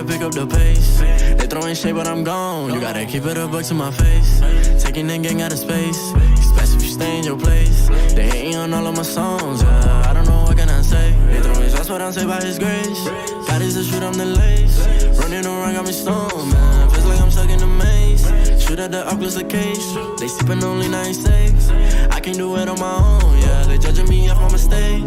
to pick up the pace. They throwing shade, but I'm gone. You gotta keep it a buck to my face. Taking the gang out of space. Expect if you stay in your place. They hating on all of my songs, yeah. I don't know what can I say. They throwing shots, but I'm saved by his grace. God is the shoot, I'm the lace. Running around, got me stoned, man. Feels like I'm stuck in the maze. Shoot at the Oculus the case. They sipping only 96. I can do it on my own, yeah. They judging me off my mistake.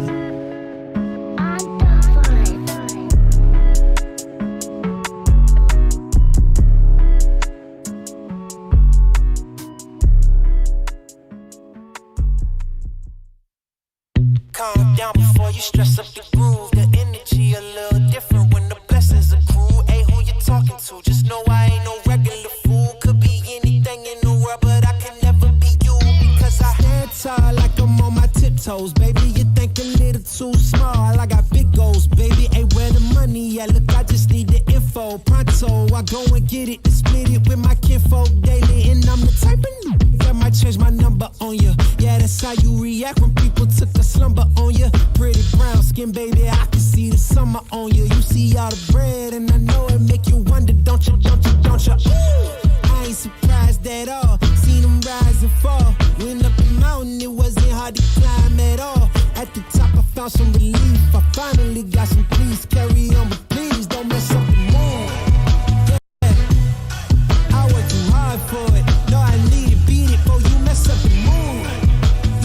Calm down before you stress up the groove. The energy a little different when the blessings accrue. Hey, who you talking to? Just know I ain't no regular fool. Could be anything in the world, but I can never be you. Because I stand tall like I'm on my tiptoes. Baby, you think a little too small. I got big goals, baby. Hey, where the money at? Look, I just need the info. Pronto, I go and get it and split it with my kinfolk daily. And I'm the type of that might change my number on you. Yeah, that's how you react when people took a slumber on you. Pretty brown skin, baby, I can see the summer on you. You see all the bread, and I know it make you wonder, don't you, don't you, don't you? I ain't surprised at all. Seen them rise and fall. Went up the mountain, it wasn't hard to climb at all. At the top, I found some relief. I finally got some peace. Carry on, but please don't mess up the mood. Yeah. I worked too hard for it. No, I need to beat it before you mess up the mood.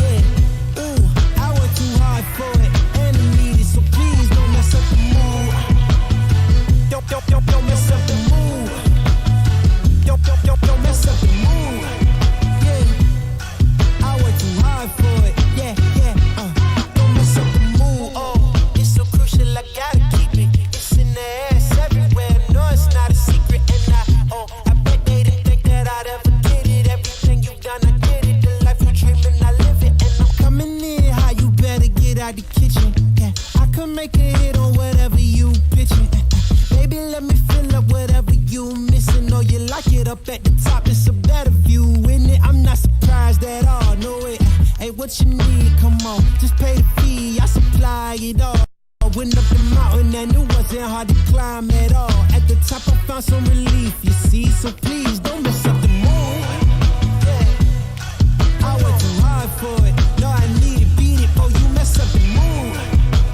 Yeah, ooh, I worked too hard for it, and I need it, so please don't mess up the mood. Don't mess up the mood. Don't mess up the mood. Yeah, I worked too hard for it. Yeah, don't mess up the mood. Oh, it's so crucial, I gotta keep it. It's in the air, it's everywhere. No, it's not a secret, and I bet they didn't think that I'd ever get it. Everything you've done, I get it. The life you're dreaming, I live it, and I'm coming in high. You better get out the kitchen. Yeah, I could make a hit on whatever you pitching. Baby, let me fill up whatever you missing. Or you like it up at the top, it's a better view, isn't it? I'm not surprised at all, no way. Hey, what you need? Come on, just pay the fee, I supply it all. Went up the mountain and it wasn't hard to climb at all. At the top I found some relief, you see, so please don't mess up the mood. Yeah. I worked too hard for it, no, I need to beat it before you mess up the mood.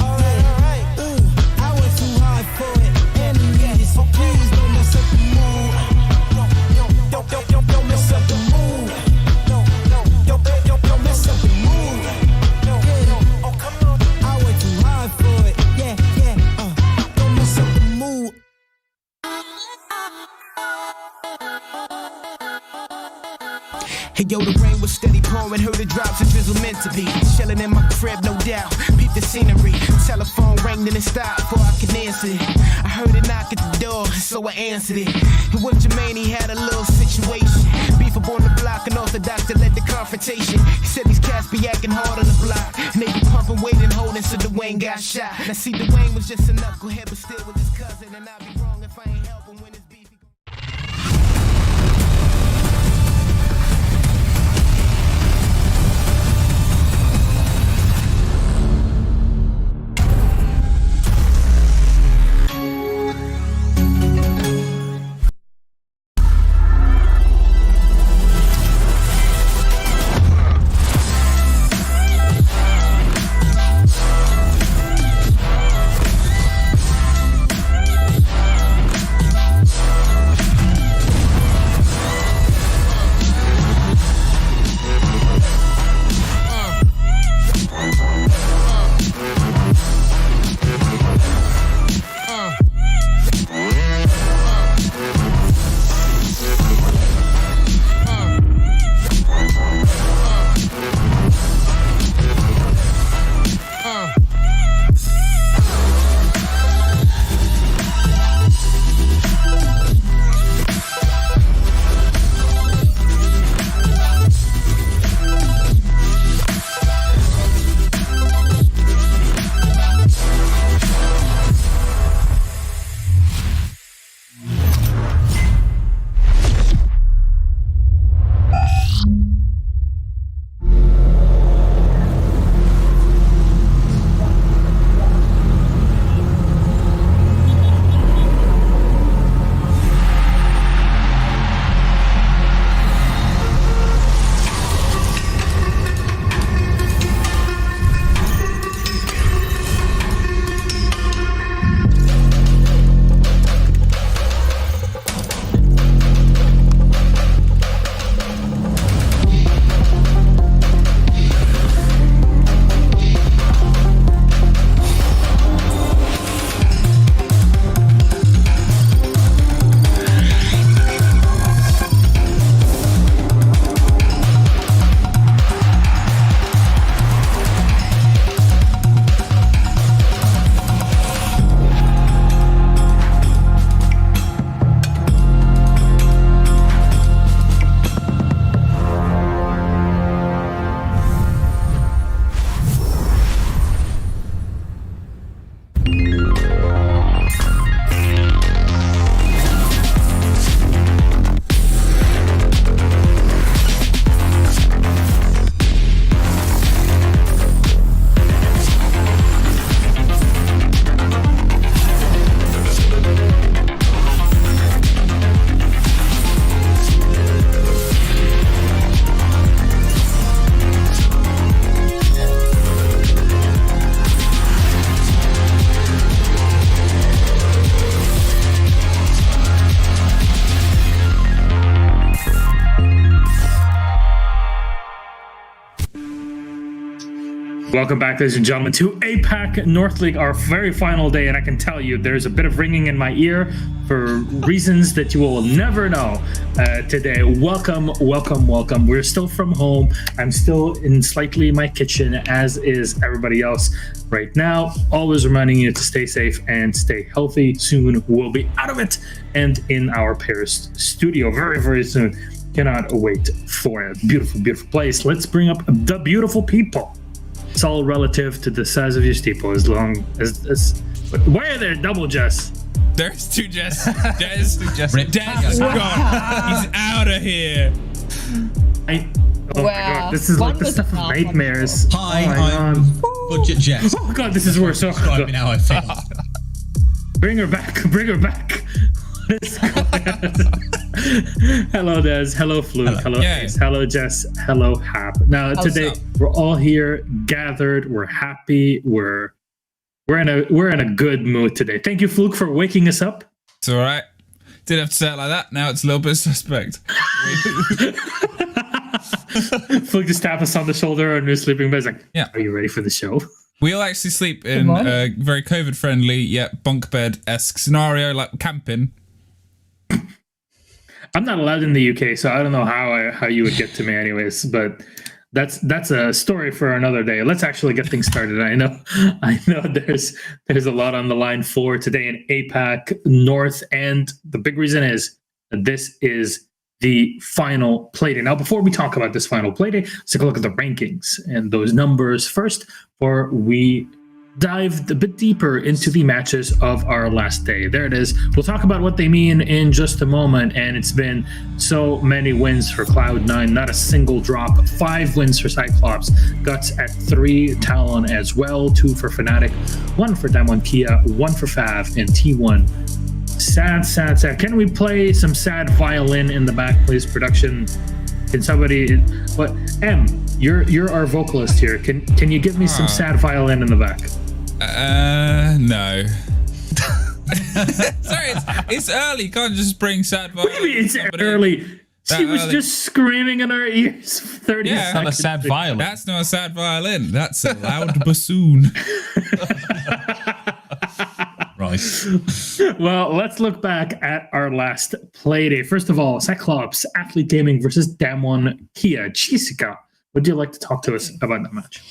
Alright, ooh, I worked too hard for it, and I need it, so please don't mess up the mood. Don't mess up the mood. Don't mess up the mood. Yeah. Oh, come on. I worked too hard for it. Yeah. Don't mess up the mood. Hey yo, the rain was steady pouring, heard the drops and drizzle meant to be. Chilling in my crib, no doubt, peep the scenery. Telephone rang, then it stopped before I could answer it. I heard a knock at the door, so I answered it. And with Jermaine, he had a little situation. Beef up on the block, and orthodox that led the confrontation. He said these cats be acting hard on the block, and they be pumping weight and holding, so Dwayne got shot. Now see, Dwayne was just a knucklehead, but still with his cousin, and I'd be wrong if I ain't help him when it's beef. Welcome back, ladies and gentlemen, to APAC North League, our very final day, and I can tell you there's a bit of ringing in my ear for reasons that you will never know today. Welcome. We're still from home. I'm still in slightly my kitchen, as is everybody else right now. Always reminding you to stay safe and stay healthy. Soon we'll be out of it and in our Paris studio very, very soon. Cannot wait for it. Beautiful, beautiful place. Let's bring up the beautiful people. It's all relative to the size of your steeple, as long as why are there double Jess? There's two Jess. Des is gone. He's out of here. My god, this is like the stuff of nightmares. Hi, I'm Budget Jess. Oh god, this is worse. Describe me how I feel. Bring her back. What is going on? Hello, Des. Hello, Fluke. Hello, Ace. Hello, Jess. Hello, Hap. Now, today we're all here gathered. We're happy. We're in a good mood today. Thank you, Fluke, for waking us up. It's all right. Didn't have to say it like that. Now it's a little bit suspect. Fluke just tapped us on the shoulder and we're sleeping bed. Like, yeah, are you ready for the show? We all actually sleep in a very COVID-friendly yet bunk bed-esque scenario, like camping. I'm not allowed in the UK, so I don't know how you would get to me anyways, but that's a story for another day. Let's actually get things started. I know there's a lot on the line for today in APAC North, and the big reason is that this is the final playday. Now, before we talk about this final playday, let's take a look at the rankings and those numbers first, before we dive a bit deeper into the matches of our last day. There it is. We'll talk about what they mean in just a moment, and it's been so many wins for Cloud9, not a single drop. 5 wins for Cyclops, Guts at 3, Talon as well, 2 for Fnatic, 1 for Damwon Kia, 1 for Fav, and T1. Sad. Can we play some sad violin in the back, please, production? Can somebody? What? You're our vocalist here. Can you give me some sad violin in the back? No. Sorry, it's early. You can't just bring sad violin. What do you mean it's early? She was just screaming in our ears for 30 seconds. That's not a sad violin. That's not a sad violin. That's a loud bassoon. Right. Well, let's look back at our last playday. First of all, Cyclops Athlete Gaming versus Damwon Kia. JIESCA, would you like to talk to us about that match?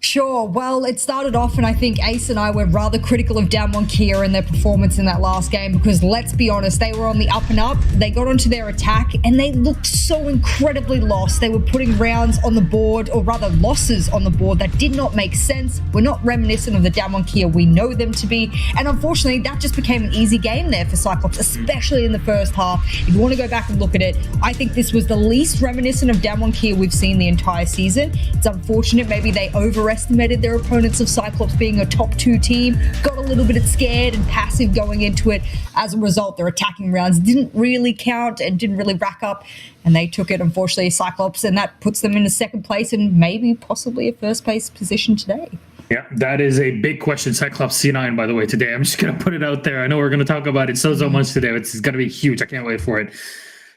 Sure. Well, it started off, and I think Ace and I were rather critical of Damwon Kia and their performance in that last game because, let's be honest, they were on the up and up. They got onto their attack, and they looked so incredibly lost. They were putting rounds on the board, or rather losses on the board, that did not make sense. We're not reminiscent of the Damwon Kia we know them to be, and unfortunately, that just became an easy game there for Cyclops, especially in the first half. If you want to go back and look at it, I think this was the least reminiscent of Damwon Kia we've seen the entire season. It's unfortunate maybe they overestimated their opponents of Cyclops being a top 2 team, got a little bit scared and passive going into it. As a result, their attacking rounds didn't really count and didn't really rack up, and they took it, unfortunately, Cyclops, and that puts them in a second place and maybe possibly a first place position today. Yeah, that is a big question. Cyclops C9, by the way, today. I'm just going to put it out there. I know we're going to talk about it so much today. It's going to be huge. I can't wait for it.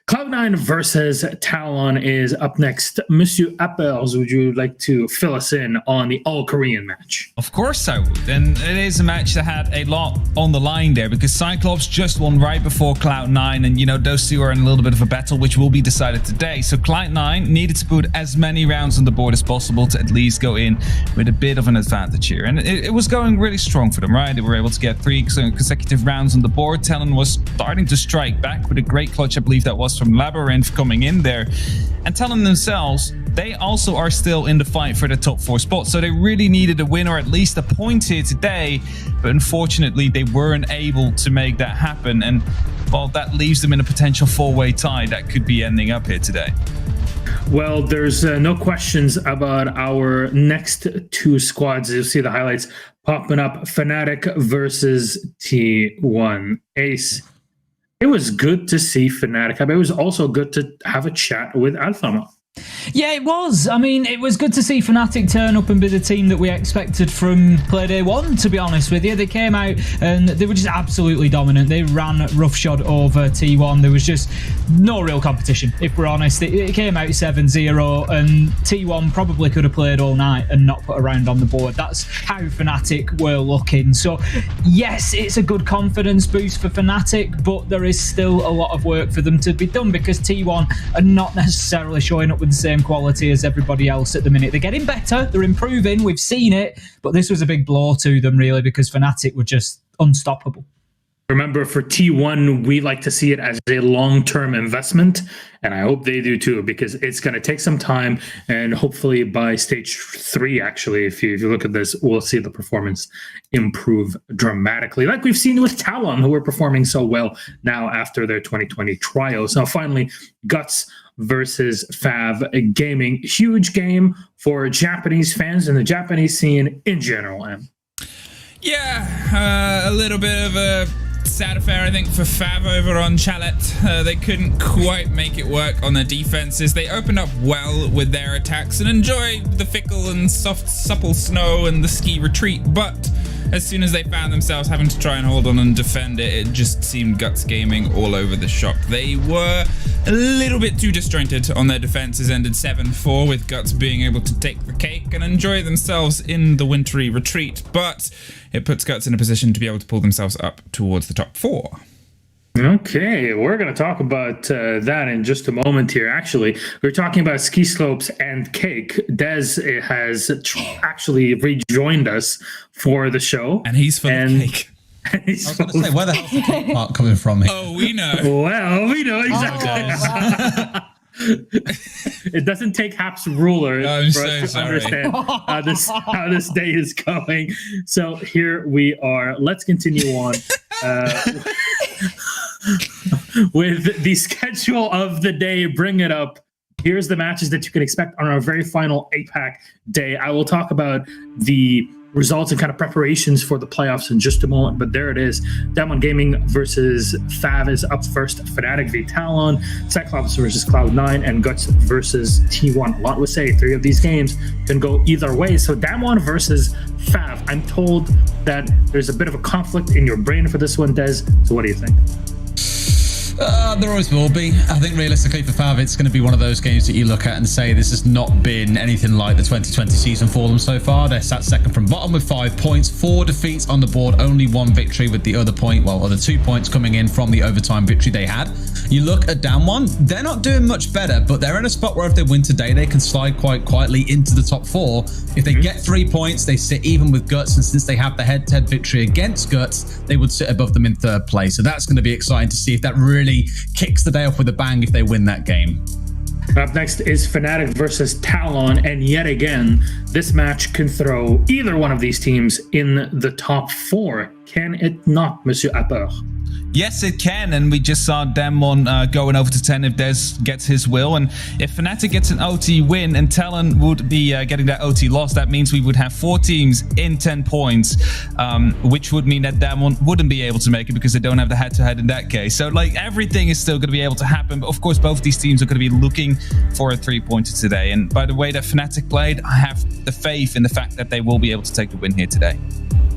Cloud9 versus Talon is up next. Monsieur Appels, would you like to fill us in on the all-Korean match? Of course I would. And it is a match that had a lot on the line there because Cyclops just won right before Cloud9. And, you know, those two are in a little bit of a battle, which will be decided today. So Cloud9 needed to put as many rounds on the board as possible to at least go in with a bit of an advantage here. And it was going really strong for them, right? They were able to get 3 consecutive rounds on the board. Talon was starting to strike back with a great clutch, I believe that was from Labyrinth coming in there. And Talon themselves, they also are still in the fight for the top 4 spot, so they really needed a win or at least a point here today, but unfortunately they weren't able to make that happen, and well, that leaves them in a potential 4-way tie that could be ending up here today. Well, there's no questions about our next 2 squads. You'll see the highlights popping up. Fnatic versus T1. Ace, it was good to see Fnatic. It was also good to have a chat with Alphama. Yeah, it was. I mean, it was good to see Fnatic turn up and be the team that we expected from play day one, to be honest with you. They came out and they were just absolutely dominant. They ran roughshod over T1. There was just no real competition, if we're honest. It came out 7-0 and T1 probably could have played all night and not put a round on the board. That's how Fnatic were looking. So, yes, it's a good confidence boost for Fnatic, but there is still a lot of work for them to be done because T1 are not necessarily showing up with the same quality as everybody else at the minute. They're getting better, they're improving, we've seen it, but this was a big blow to them really because Fnatic were just unstoppable. Remember, for T1, we like to see it as a long-term investment, and I hope they do too, because it's going to take some time, and hopefully by stage 3, actually, if you look at this, we'll see the performance improve dramatically, like we've seen with Talon, who are performing so well now after their 2020 trials. Now, finally, Guts versus Fav Gaming. Huge game for Japanese fans and the Japanese scene in general, Em. Yeah, a little bit of a sad affair, I think, for Fav over on Chalet. They couldn't quite make it work on their defenses. They opened up well with their attacks and enjoyed the fickle and soft, supple snow and the ski retreat, but as soon as they found themselves having to try and hold on and defend it, it just seemed Guts Gaming all over the shop. They were a little bit too disjointed on their defenses, ended 7-4 with Guts being able to take the cake and enjoy themselves in the wintry retreat, but it puts Guts in a position to be able to pull themselves up towards the top 4. Okay, we're going to talk about that in just a moment here. Actually, we're talking about ski slopes and cake. Des has actually rejoined us for the show. And he's for the cake. I was going to say, where the hell's the cake part coming from here? Oh, we know. Well, we know exactly. It doesn't take Hap's ruler for us to understand how this day is going. So here we are. Let's continue on with the schedule of the day. Bring it up. Here's the matches that you can expect on our very final APAC day. I will talk about the results and kind of preparations for the playoffs in just a moment, but there it is. Damwon Gaming versus Fav is up first. Fnatic v Talon, Cyclops versus Cloud9, and Guts versus T1. A lot would say 3 of these games can go either way. So Damwon versus Fav. I'm told that there's a bit of a conflict in your brain for this one, Des. So what do you think? There always will be. I think realistically for Fav, it's going to be one of those games that you look at and say this has not been anything like the 2020 season for them so far. They're sat second from bottom with 5 points, 4 defeats on the board, only 1 victory with the other 2 points coming in from the overtime victory they had. You look at Damwon, they're not doing much better, but they're in a spot where if they win today, they can slide quite quietly into the top 4. If they get 3 points, they sit even with Guts, and since they have the head-to-head victory against Guts, they would sit above them in 3rd place. So that's going to be exciting to see if that really kicks the day off with a bang if they win that game. Up next is Fnatic versus Talon, and yet again, this match can throw either one of these teams in the top 4. Can it not, Monsieur Appert? Yes, it can, and we just saw Damwon going over to 10 if Des gets his will, and if Fnatic gets an OT win and Talon would be getting that OT loss, that means we would have 4 teams in 10 points, which would mean that Damwon wouldn't be able to make it because they don't have the head-to-head in that case. So, like, everything is still going to be able to happen, but of course both these teams are going to be looking for a 3-pointer today, and by the way that Fnatic played, I have the faith in the fact that they will be able to take the win here today.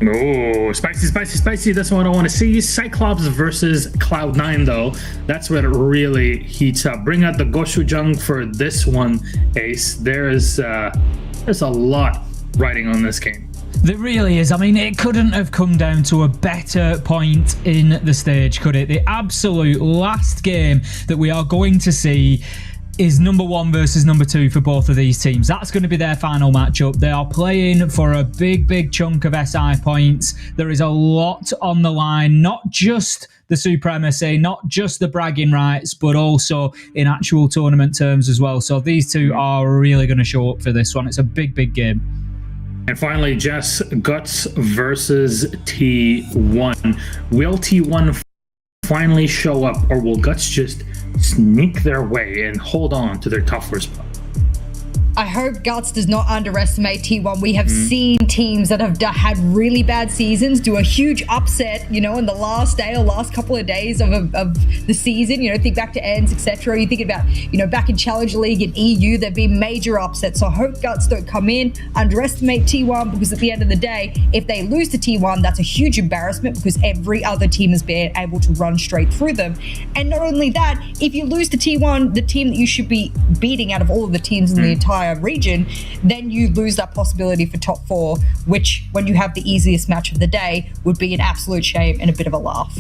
Oh, spicy. That's what I want to see. Cyclops versus Cloud9, though. That's where it really heats up. Bring out the Gochujang for this one, Ace. There's a lot riding on this game. There really is. I mean, it couldn't have come down to a better point in the stage, could it? The absolute last game that we are going to see is number 1 versus number 2 for both of these teams. That's going to be their final matchup. They are playing for a big chunk of SI points. There is a lot on the line, not just the supremacy, not just the bragging rights, but also in actual tournament terms as well. So these two are really going to show up for this one. It's a big game. And finally, Jess, Guts versus T1. Will T1 finally show up, or will Guts just sneak their way and hold on to their top 4 spot? I hope Guts does not underestimate T1. We have seen teams that have had really bad seasons do a huge upset, in the last day or last couple of days of the season. Think back to ends, etc. You think about, back in Challenger League and EU, there've been major upsets. So I hope Guts don't come in, underestimate T1, because at the end of the day, if they lose to T1, that's a huge embarrassment because every other team has been able to run straight through them. And not only that, if you lose to T1, the team that you should be beating out of all of the teams in the entire region, then you lose that possibility for top 4, which when you have the easiest match of the day would be an absolute shame and a bit of a laugh.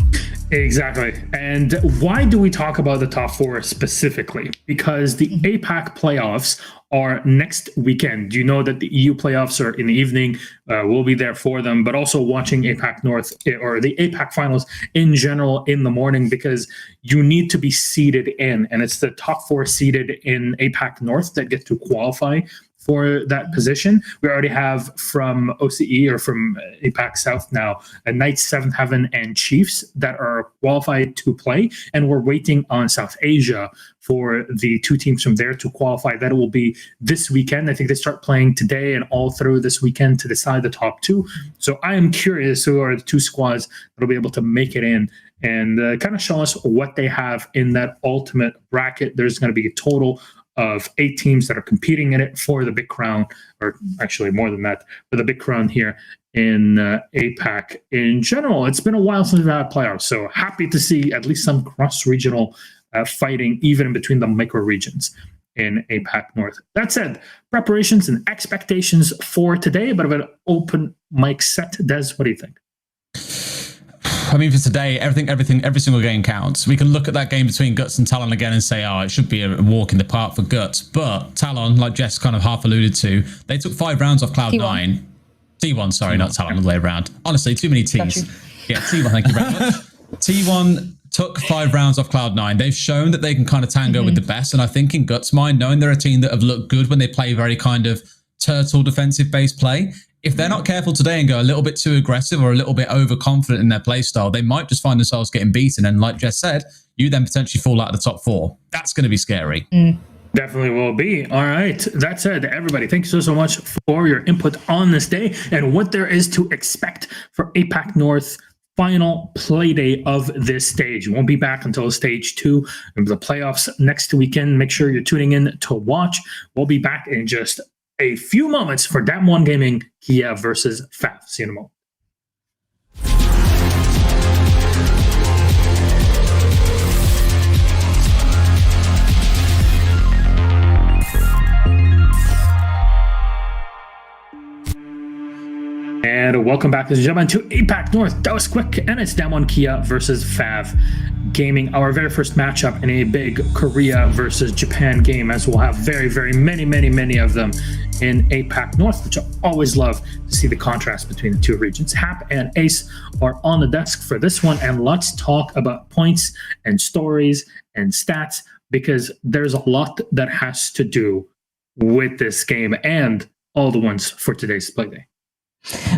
Exactly. And why do we talk about the top 4 specifically? Because the APAC playoffs are next weekend. You know that the EU playoffs are in the evening. We'll be there for them, but also watching APAC North or the APAC finals in general in the morning, because you need to be seeded in, and it's the top 4 seeded in APAC North that get to qualify for that position. We already have from OCE or from APAC South now, Knights, Seventh Heaven, and Chiefs that are qualified to play, and we're waiting on South Asia for the 2 teams from there to qualify. That will be this weekend. I think they start playing today and all through this weekend to decide the top 2. So I am curious who are the 2 squads that will be able to make it in and kind of show us what they have in that ultimate bracket. There's going to be a total of 8 teams that are competing in it for the big crown, or actually more than that, for the big crown here in APAC. In general, it's been a while since we've had playoffs, so happy to see at least some cross-regional fighting, even in between the micro-regions in APAC North. That said, preparations and expectations for today, a bit of an open mic set. Des, what do you think? I mean, for today, every single game counts. We can look at that game between Guts and Talon again and say, it should be a walk in the park for Guts. But Talon, like Jess kind of half alluded to, they took 5 rounds off Cloud9. T1, sorry, not Talon, all the way around. Honestly, too many T's. Yeah, T1, thank you very much. T1 took 5 rounds off Cloud9. They've shown that they can kind of tango with the best. And I think in Guts' mind, knowing they're a team that have looked good when they play very kind of turtle defensive-based play, if they're not careful today and go a little bit too aggressive or a little bit overconfident in their play style, they might just find themselves getting beaten. And like Jess said, you then potentially fall out of the top 4. That's going to be scary. Definitely will be. All right. That said, everybody, thank you so much for your input on this day and what there is to expect for APAC North final play day of this stage. We won't be back until stage 2 of the playoffs next weekend. Make sure you're tuning in to watch. We'll be back in just a few moments for Dam1 Gaming, Kiev versus FAF. See you in a moment. And welcome back, ladies and gentlemen, to APAC North. That was quick, and it's Dam1 Kia versus FAV Gaming, our very first matchup in a big Korea versus Japan game, as we'll have very, very many of them in APAC North, which I always love to see the contrast between the 2 regions. Hap and Ace are on the desk for this one, and let's talk about points and stories and stats, because there's a lot that has to do with this game and all the ones for today's play day.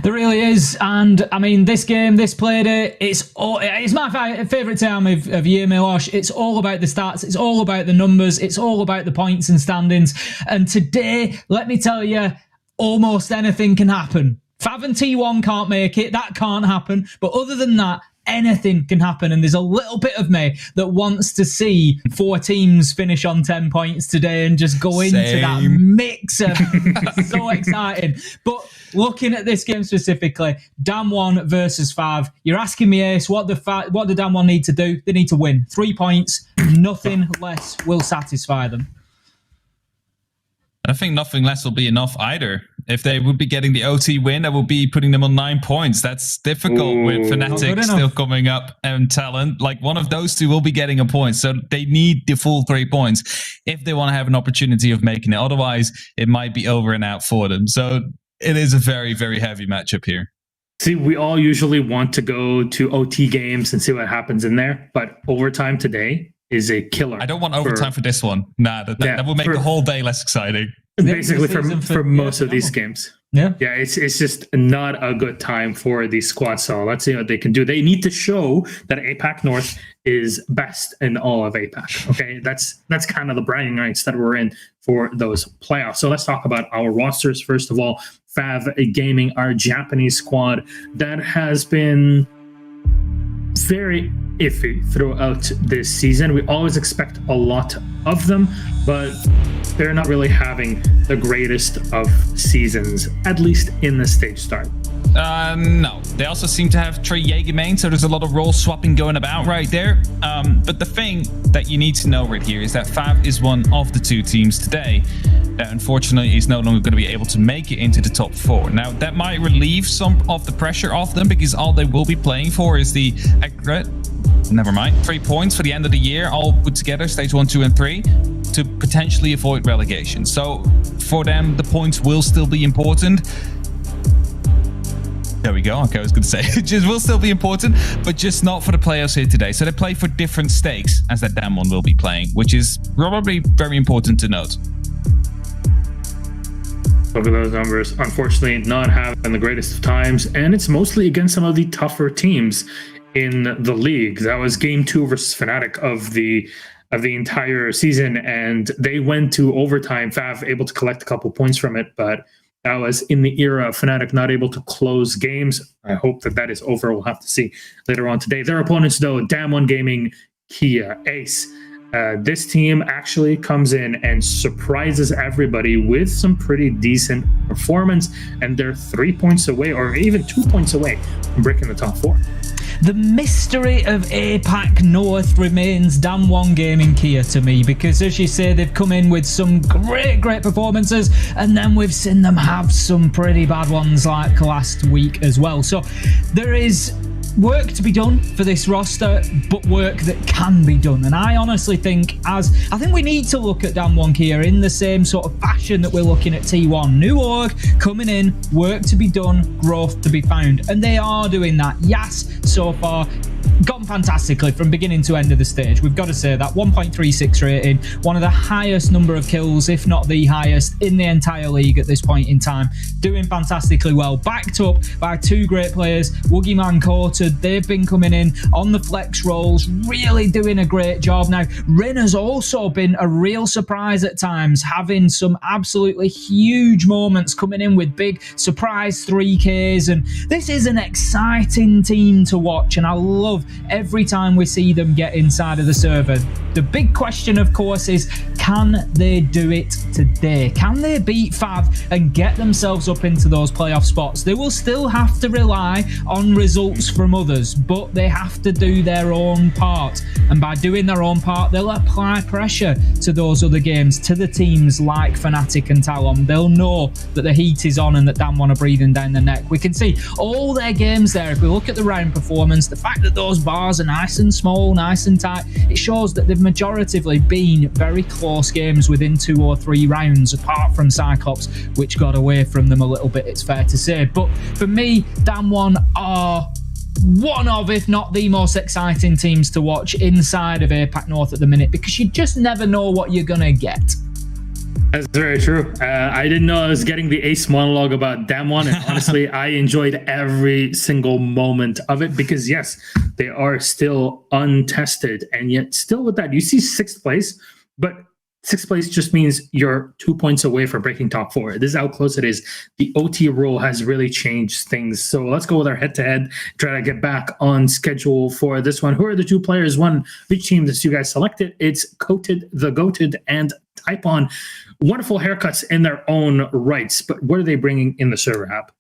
There really is, and I mean, this game, this play day, it's my favourite time of year, Milosh. It's all about the stats, it's all about the numbers, it's all about the points and standings. And today, let me tell you, almost anything can happen. Fav and T1 can't make it, that can't happen. But other than that, anything can happen, and there's a little bit of me that wants to see 4 teams finish on 10 points today and just go into that mixer. So exciting. But looking at this game specifically, Dam1 versus Fav, you're asking me, Ace, what do Dam1 need to do? They need to win 3 points. Nothing less will satisfy them. I think nothing less will be enough either. If they would be getting the OT win, that would be putting them on 9 points. That's difficult with Fnatic still coming up and Talent. Like, one of those 2 will be getting a point. So they need the full 3 points if they want to have an opportunity of making it. Otherwise, it might be over and out for them. So it is a very, very heavy matchup here. See, we all usually want to go to OT games and see what happens in there. But overtime today is a killer. I don't want overtime for this one. Nah, that would make the whole day less exciting. basically for most of these games. Yeah. Yeah, it's just not a good time for the squad. So let's see what they can do. They need to show that APAC North is best in all of APAC. Okay, that's kind of the bragging rights that we're in for those playoffs. So let's talk about our rosters. First of all, Fav Gaming, our Japanese squad that has been very iffy throughout this season. We always expect a lot of them, but they're not really having the greatest of seasons, at least in the stage start. No. They also seem to have Trey Jägermain, so there's a lot of role swapping going about right there. But the thing that you need to know right here is that Fav is one of the two teams today that unfortunately is no longer going to be able to make it into the top 4. Now, that might relieve some of the pressure off them because all they will be playing for is the never mind, 3 points for the end of the year, all put together, stage 1, 2, and 3, to potentially avoid relegation. So for them, the points will still be important. There we go. Okay, I was going to say it just will still be important, but just not for the playoffs here today. So they play for different stakes as that damn one will be playing, which is probably very important to note. Look at those numbers. Unfortunately, not having the greatest of times, and it's mostly against some of the tougher teams in the league. That was game 2 versus Fnatic of the entire season, and they went to overtime. Fav able to collect a couple points from it, but that was in the era of Fnatic not able to close games. I hope that is over. We'll have to see later on today. Their opponents, though, Damwon Gaming, Kia, Ace. This team actually comes in and surprises everybody with some pretty decent performance, and they're 3 points away, or even 2 points away from breaking the top 4. The mystery of APAC North remains Damwon Gaming Kia to me, because as you say, they've come in with some great performances, and then we've seen them have some pretty bad ones like last week as well. So there is work to be done for this roster, but work that can be done. And I honestly think we need to look at Damwon Kia in the same sort of fashion that we're looking at T1. New org coming in, work to be done, growth to be found. And they are doing that. Yes, so far, gone fantastically from beginning to end of the stage. We've got to say that 1.36 rating, one of the highest number of kills, if not the highest, in the entire league at this point in time. Doing fantastically well. Backed up by 2 great players, Woogie Man Courted. They've been coming in on the flex roles, really doing a great job. Now, Rin has also been a real surprise at times, having some absolutely huge moments, coming in with big surprise 3Ks. And this is an exciting team to watch, and I love every time we see them get inside of the server. The big question, of course, is can they do it today? Can they beat Fav and get themselves up into those playoff spots? They will still have to rely on results from others, but they have to do their own part. And by doing their own part, they'll apply pressure to those other games, to the teams like Fnatic and Talon. They'll know that the heat is on and that Damwon are breathing down the neck. We can see all their games there. If we look at the round performance, the fact that those bars are nice and small, nice and tight, it shows that they've majoritively been very close games within 2 or 3 rounds, apart from Cyclops, which got away from them a little bit, it's fair to say. But for me, Damwon are one of, if not the most exciting teams to watch inside of APAC North at the minute, because you just never know what you're going to get. That's very true. I didn't know I was getting the Ace monologue about Damwon, and honestly, I enjoyed every single moment of it because, yes, they are still untested, and yet still with that, you see 6th place, but 6th place just means you're 2 points away from breaking top 4. This is how close it is. The OT rule has really changed things. So let's go with our head-to-head, try to get back on schedule for this one. Who are the 2 players? Which team that you guys selected? It's Coated, the Goated, and Typon. Wonderful haircuts in their own rights, but what are they bringing in the server app?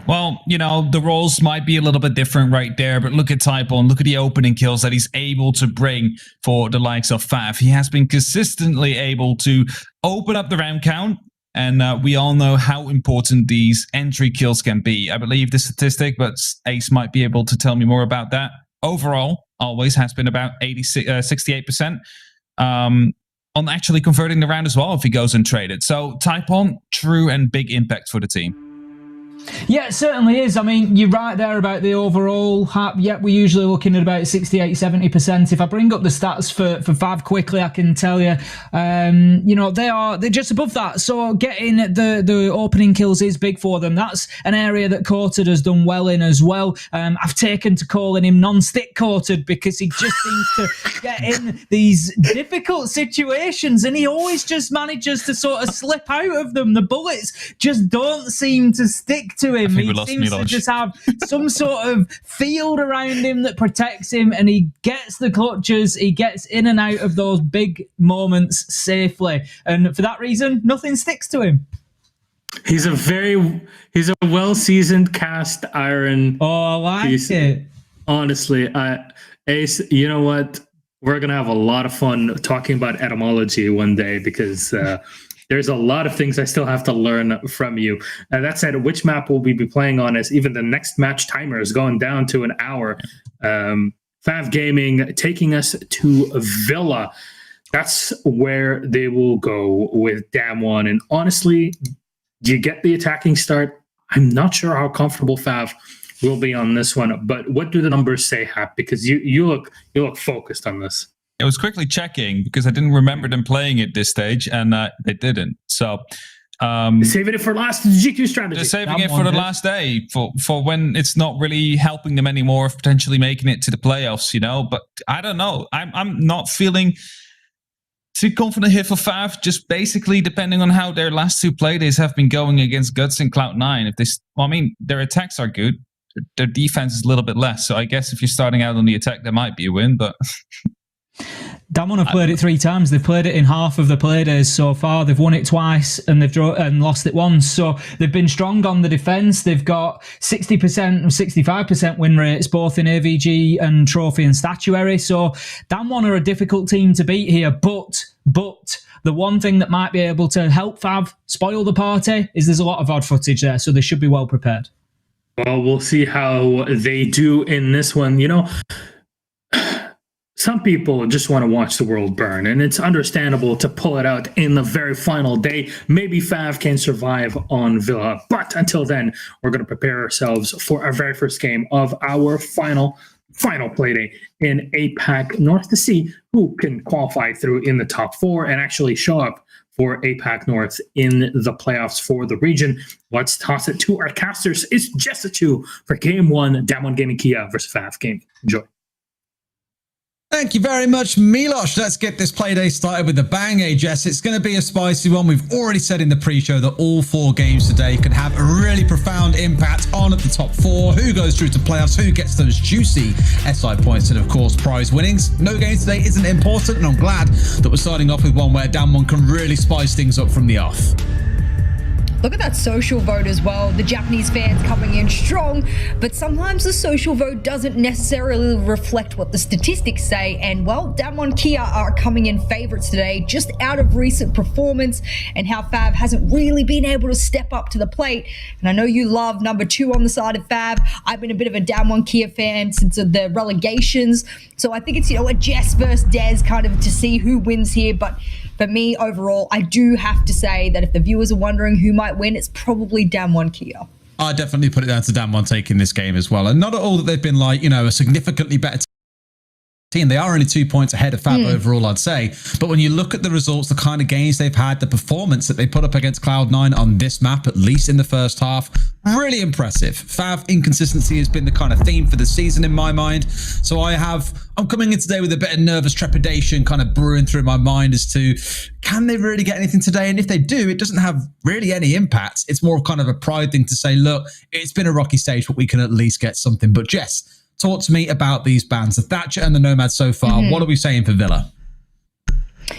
Well, you know, the roles might be a little bit different right there, but look at Typon, look at the opening kills that he's able to bring for the likes of Fav. He has been consistently able to open up the round count, and we all know how important these entry kills can be. I believe the statistic, but Ace might be able to tell me more about that. Overall, always has been about 68%. On actually converting the round as well if he goes and traded. So Typon, true and big impact for the team. Yeah, it certainly is. I mean, you're right there about the overall. Yep, we're usually looking at about 68, 70%. If I bring up the stats for Fav quickly, I can tell you, they're just above that. So getting the opening kills is big for them. That's an area that Courted has done well in as well. I've taken to calling him non-stick Courted because he just seems to get in these difficult situations and he always just manages to sort of slip out of them. The bullets just don't seem to stick to him. He seems to just have some sort of field around him that protects him, and he gets the clutches. He gets in and out of those big moments safely, and for that reason, nothing sticks to him. He's a well-seasoned cast iron. Oh, I like it. Honestly, Ace, you know what? We're gonna have a lot of fun talking about etymology one day because. There's a lot of things I still have to learn from you. That said, which map will we be playing on as even the next match timer is going down to an hour. Fav Gaming taking us to Villa. That's where they will go with Damwon. And honestly, do you get the attacking start? I'm not sure how comfortable Fav will be on this one. But what do the numbers say, Hap? Because you look focused on this. I was quickly checking because I didn't remember them playing it this stage, and they didn't. So saving it for last G2 strategy. They're saving it for the last day, for when it's not really helping them anymore, potentially making it to the playoffs, But I don't know. I'm not feeling too confident here for Fav, just basically depending on how their last two play days have been going against Guts and Cloud9. Their attacks are good. Their defense is a little bit less. So I guess if you're starting out on the attack, there might be a win, but... Damwon have played it 3 times. They've played it in half of the play days so far. They've won it twice and they've lost it once. So they've been strong on the defence. They've got 60% and 65% win rates, both in AVG and Trophy and Statuary. So Damwon are a difficult team to beat here. But the one thing that might be able to help Fav spoil the party is there's a lot of odd footage there. So they should be well prepared. Well, we'll see how they do in this one. Some people just want to watch the world burn, and it's understandable to pull it out in the very final day. Maybe Fav can survive on Villa, but until then, we're going to prepare ourselves for our very first game of our final playday in APAC North to see who can qualify through in the top 4 and actually show up for APAC North in the playoffs for the region. Let's toss it to our casters. It's JIESCA 2 for Game 1, Damwon Gaming Kia versus Fav Gaming. Enjoy. Thank you very much, Milosh. Let's get this playday started with a bang, Jess. It's going to be a spicy one. We've already said in the pre-show that all 4 games today could have a really profound impact on the top 4. Who goes through to playoffs? Who gets those juicy SI points and, of course, prize winnings? No game today isn't important, and I'm glad that we're starting off with one where Damwon can really spice things up from the off. Look at that social vote as well. The Japanese fans coming in strong, but sometimes the social vote doesn't necessarily reflect what the statistics say. And well, Damwon Kia are coming in favorites today, just out of recent performance and how Fav hasn't really been able to step up to the plate. And I know you love number 2 on the side of Fav. I've been a bit of a Damwon Kia fan since the relegations. So I think it's, a Jess versus Des kind of to see who wins here. But for me, overall, I do have to say that if the viewers are wondering who might win, it's probably Damwon Kia. I definitely put it down to Damwon taking this game as well. And not at all that they've been a significantly better team. They are only 2 points ahead of Fav overall, I'd say. But when you look at the results, the kind of games they've had, the performance that they put up against Cloud9 on this map, at least in the first half, really impressive. Fav inconsistency has been the kind of theme for the season in my mind. So I'm coming in today with a bit of nervous trepidation kind of brewing through my mind as to, can they really get anything today? And if they do, it doesn't have really any impact. It's more of kind of a pride thing to say, look, it's been a rocky stage, but we can at least get something. But Jess, talk to me about these bans, the Thatcher and the Nomad so far. What are we saying for Villa?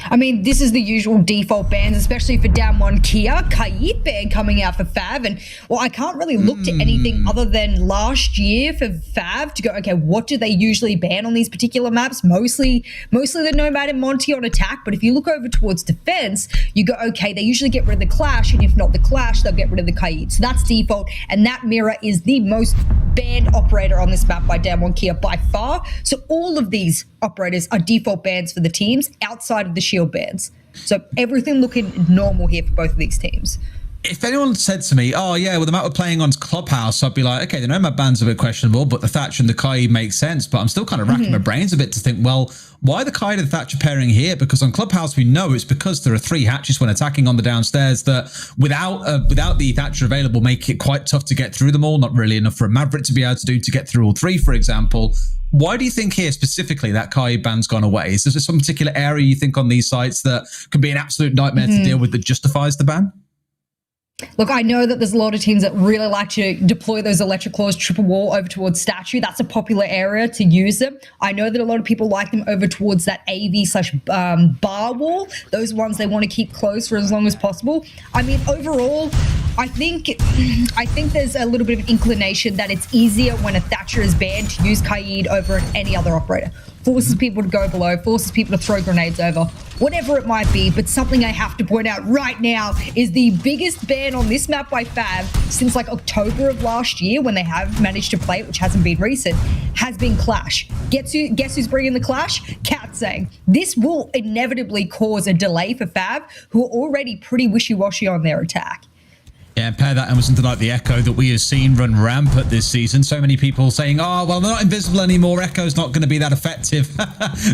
I mean, this is the usual default bans, especially for Damwon Kia. Kayit ban coming out for Fav. And, well, I can't really look to anything other than last year for Fav to go, okay, what do they usually ban on these particular maps? Mostly the Nomad and Monty on attack. But if you look over towards defense, you go, okay, they usually get rid of the Clash. And if not the Clash, they'll get rid of the Kayit. So that's default. And that mirror is the most banned operator on this map by Damwon Kia by far. So all of these operators are default bans for the teams outside of the shield bans. So everything looking normal here for both of these teams. if anyone said to me, oh yeah, well, the amount we're playing on Clubhouse, I'd be like, okay, the Nomad ban's a bit questionable, but the Thatcher and the Kai make sense. But I'm still kind of racking my brains a bit to think, well, why the Kai and the Thatcher pairing here? Because on Clubhouse, we know it's because there are 3 hatches when attacking on the downstairs that without the Thatcher available, make it quite tough to get through them all. Not really enough for a Maverick to be able to get through all 3, for example. Why do you think here specifically that Kai ban's gone away? Is there some particular area you think on these sites that could be an absolute nightmare to deal with that justifies the ban? Look, I know that there's a lot of teams that really like to deploy those electric claws triple wall over towards statue. That's a popular area to use them. I know that a lot of people like them over towards that AV/bar wall. Those ones they want to keep closed for as long as possible. I mean, overall, I think there's a little bit of inclination that it's easier when a Thatcher is banned to use Kaid over any other operator. Forces people to go below, forces people to throw grenades over, whatever it might be. But something I have to point out right now is the biggest ban on this map by Fav since like October of last year, when they have managed to play it, which hasn't been recent, has been Clash. Guess who's bringing the Clash? Katsang. This will inevitably cause a delay for Fav, who are already pretty wishy-washy on their attack. Yeah, pair that and with something like the Echo that we have seen run rampant this season. So many people saying, oh, well, they're not invisible anymore. Echo's not going to be that effective.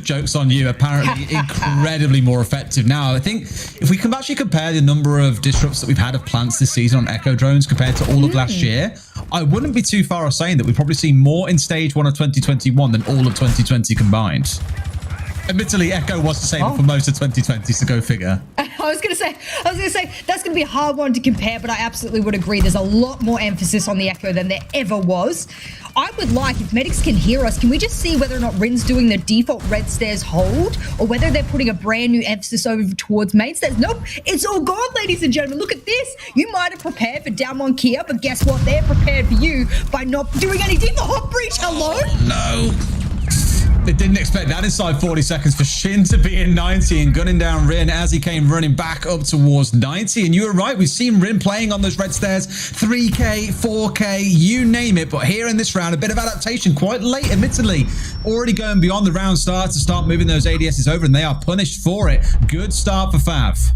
Joke's on you. Apparently incredibly more effective now. I think if we can actually compare the number of disrupts that we've had of plants this season on Echo drones compared to all of last year, I wouldn't be too far off saying that we've probably seen more in stage 1 of 2021 than all of 2020 combined. Admittedly, Echo was to save it for most of 2020, so go figure. I was gonna say that's gonna be a hard one to compare, but I absolutely would agree. There's a lot more emphasis on the Echo than there ever was. I would like, if medics can hear us, can we just see whether or not Rin's doing the default red stairs hold, or whether they're putting a brand new emphasis over towards main stairs? Nope, it's all gone, ladies and gentlemen. Look at this. You might have prepared for down one Kia, but guess what? They're prepared for you by not doing any default hot breach. Hello? No. They didn't expect that inside 40 seconds for Shin to be in 90 and gunning down Rin as he came running back up towards 90. And you were right, we've seen Rin playing on those red stairs, 3K, 4K, you name it. But here in this round, a bit of adaptation, quite late, admittedly. Already going beyond the round start to start moving those ADSs over, and they are punished for it. Good start for Fav.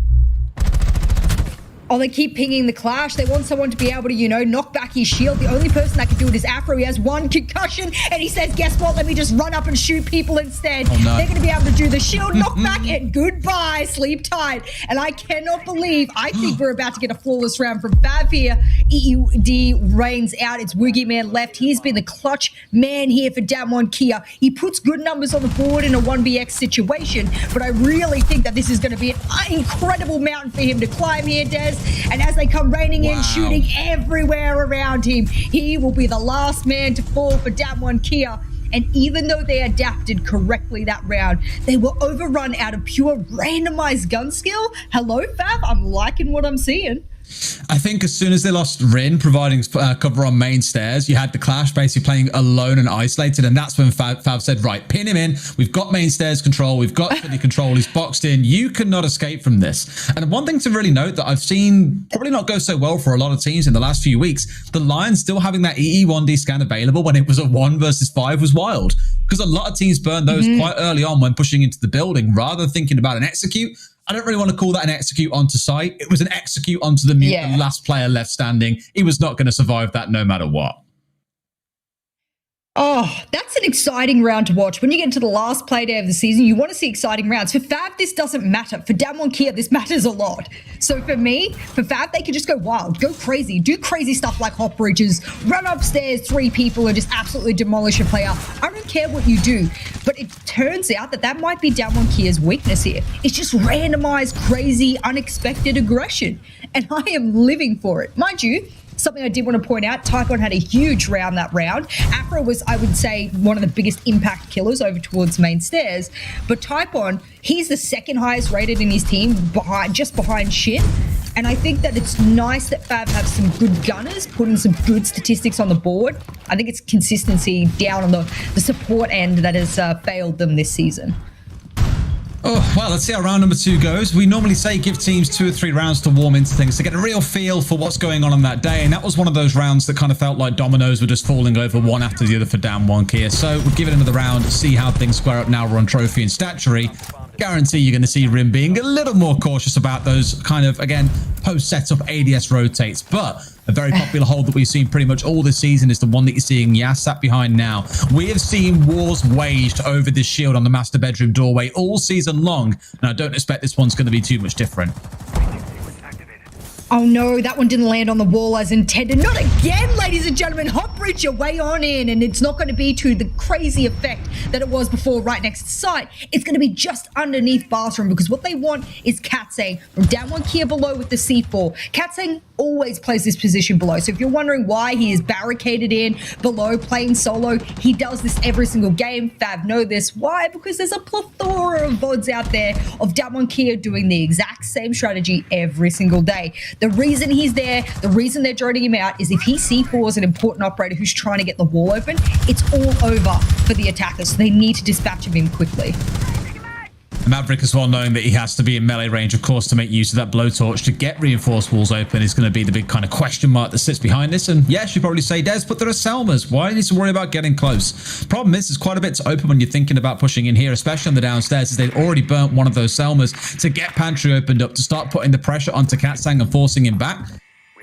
Oh, they keep pinging the Clash. They want someone to be able to, you know, knock back his shield. The only person that can do it is Afro. He has 1 concussion, and he says, guess what? Let me just run up and shoot people instead. Oh, no. They're going to be able to do the shield knockback, and goodbye, sleep tight. And I cannot believe, I think we're about to get a flawless round from Fav here. EUD reigns out. It's Woogie Man left. He's been the clutch man here for Damwon Kia. He puts good numbers on the board in a 1vx situation, but I really think that this is going to be an incredible mountain for him to climb here, Des. And as they come raining in, shooting everywhere around him, he will be the last man to fall for Damwon Kia. And even though they adapted correctly that round, they were overrun out of pure randomized gun skill. Hello, Fav. I'm liking what I'm seeing. I think as soon as they lost Rin providing cover on main stairs, you had the Clash basically playing alone and isolated, and that's when Fav said, right, pin him in. We've got main stairs control. We've got city control. He's boxed in. You cannot escape from this. And one thing to really note that I've seen probably not go so well for a lot of teams in the last few weeks, the Lions still having that EE1D scan available when it was a 1 versus 5 was wild, because a lot of teams burned those quite early on when pushing into the building rather than thinking about an execute. I don't really want to call that an execute onto site. It was an execute onto the mute, the last player left standing. He was not going to survive that no matter what. Oh, that's an exciting round to watch. When you get into the last play day of the season, you want to see exciting rounds. For Fav, this doesn't matter. For Damwon Kia, this matters a lot. So for me, for Fav, they can just go wild, go crazy, do crazy stuff like hop bridges, run upstairs 3 people and just absolutely demolish a player. I don't care what you do, but it turns out that that might be Damwon Kia's weakness here. It's just randomized, crazy, unexpected aggression. And I am living for it. Mind you, something I did want to point out, Typhon had a huge round that round. Afro was, I would say, one of the biggest impact killers over towards main stairs. But Typhon, he's the second highest rated in his team, just behind Shin. And I think that it's nice that Fav have some good gunners, putting some good statistics on the board. I think it's consistency down on the support end that has failed them this season. Oh, well, let's see how round number 2 goes. We normally say give teams 2 or 3 rounds to warm into things, to get a real feel for what's going on that day. And that was one of those rounds that kind of felt like dominoes were just falling over one after the other for Damwon Kia. So we'll give it another round, see how things square up now we're on trophy and statuary. guarantee you're going to see Rim being a little more cautious about those kind of, again, post-setup ADS rotates. But a very popular hold that we've seen pretty much all this season is the one that you're seeing Yas sat behind now. We have seen wars waged over this shield on the master bedroom doorway all season long, and I don't expect this one's going to be too much different. Oh no, that one didn't land on the wall as intended. Not again, ladies and gentlemen. Hot bridge your way on in, and it's not going to be to the crazy effect that it was before right next to site. It's going to be just underneath bathroom, because what they want is Katsang from down one here below with the C4. Katsang always plays this position below. So if you're wondering why he is barricaded in below playing solo, he does this every single game. Fav know this. Why? Because there's a plethora of VODs out there of down one Kia doing the exact same strategy every single day. The reason he's there, the reason they're droning him out is if he C4s an important operator who's trying to get the wall open, it's all over for the attackers. So they need to dispatch of him quickly. Maverick as well, knowing that he has to be in melee range, of course, to make use of that blowtorch to get reinforced walls open is going to be the big kind of question mark that sits behind this. And yes, you probably say, Des, but there are Selmas. Why do you need to worry about getting close? Problem is, there's quite a bit to open when you're thinking about pushing in here, especially on the downstairs, as they've already burnt one of those Selmas to get pantry opened up, to start putting the pressure onto Katsang and forcing him back.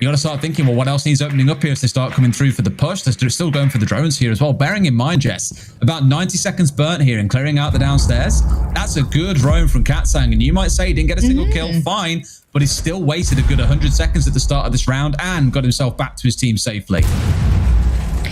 You got to start thinking, well, what else needs opening up here if they start coming through for the push? They're still going for the drones here as well. Bearing in mind, Jess, about 90 seconds burnt here and clearing out the downstairs. That's a good roam from Katsang. And you might say he didn't get a single kill, fine, but he's still wasted a good 100 seconds at the start of this round and got himself back to his team safely.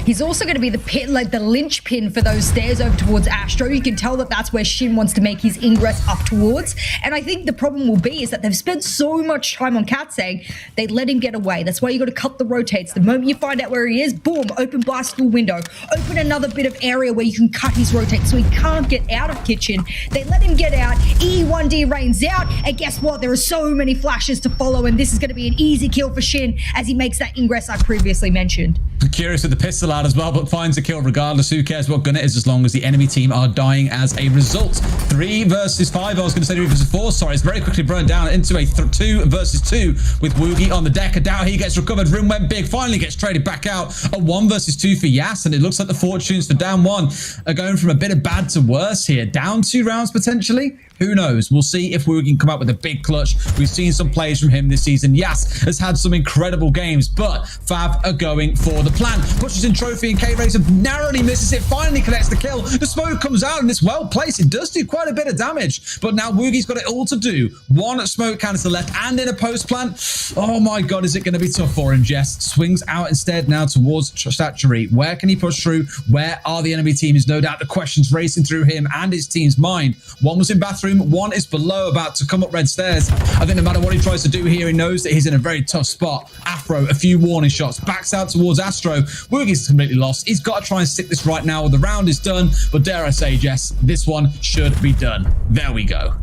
He's also going to be the pin, like the linchpin for those stairs over towards Astro. You can tell that that's where Shin wants to make his ingress up towards. And I think the problem will be is that they've spent so much time on Katsang, they let him get away. That's why you got to cut the rotates. The moment you find out where he is, boom, open bicycle window. Open another bit of area where you can cut his rotate so he can't get out of kitchen. They let him get out. E1D rains out. And guess what? There are so many flashes to follow. And this is going to be an easy kill for Shin as he makes that ingress I previously mentioned. Curious with the pistol out as well, but finds a kill regardless. Who cares what gun it is as long as the enemy team are dying as a result. 3 versus 5. I was going to say 3 versus 4. Sorry, it's very quickly burned down into a 2 versus 2 with Woogie on the deck. I doubt he gets recovered. Rim went big, finally gets traded back out. A 1 versus 2 for Yas, and it looks like the fortunes for down 1 are going from a bit of bad to worse here. Down 2 rounds potentially. Who knows? We'll see if Woogie can come out with a big clutch. We've seen some plays from him this season. Yas has had some incredible games, but Fav are going for the plan. Pushes in Trophy, and K-Racer narrowly misses it. Finally collects the kill. The smoke comes out and it's well placed. It does do quite a bit of damage, but now Woogie's got it all to do. 1 smoke canister left and in a post plant. Oh my God, is it going to be tough for him, Jess? Swings out instead now towards Statuary. Where can he push through? Where are the enemy team? Is no doubt the questions racing through him and his team's mind. 1 was in bathroom. 1 is below, about to come up red stairs. I think no matter what he tries to do here, he knows that he's in a very tough spot. Afro, a few warning shots, backs out towards Astro. Woogie's completely lost. He's got to try and stick this right now. The round is done, but dare I say, Jess, this one should be done. There we go.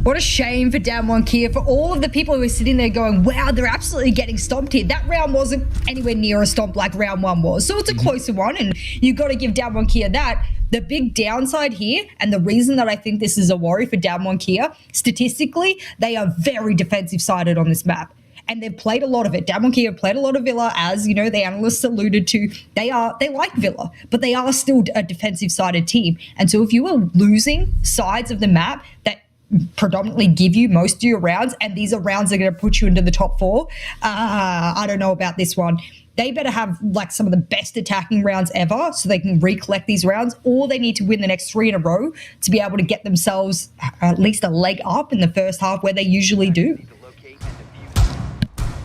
What a shame for down 1 Kia, for all of the people who are sitting there going, wow, they're absolutely getting stomped here. That round wasn't anywhere near a stomp like round 1 was. So it's a closer one, and you got to give down 1 Kia that. The big downside here, and the reason that I think this is a worry for down 1 Kia, statistically, they are very defensive sided on this map. And they've played a lot of it. Down 1 Kia have played a lot of Villa, as you know, the analysts alluded to. They like Villa, but they are still a defensive sided team. And so if you are losing sides of the map that predominantly give you most of your rounds, and these are rounds that are going to put you into the top 4, I don't know about this one. They better have like some of the best attacking rounds ever so they can recollect these rounds, or they need to win the next 3 in a row to be able to get themselves at least a leg up in the first half where they usually do.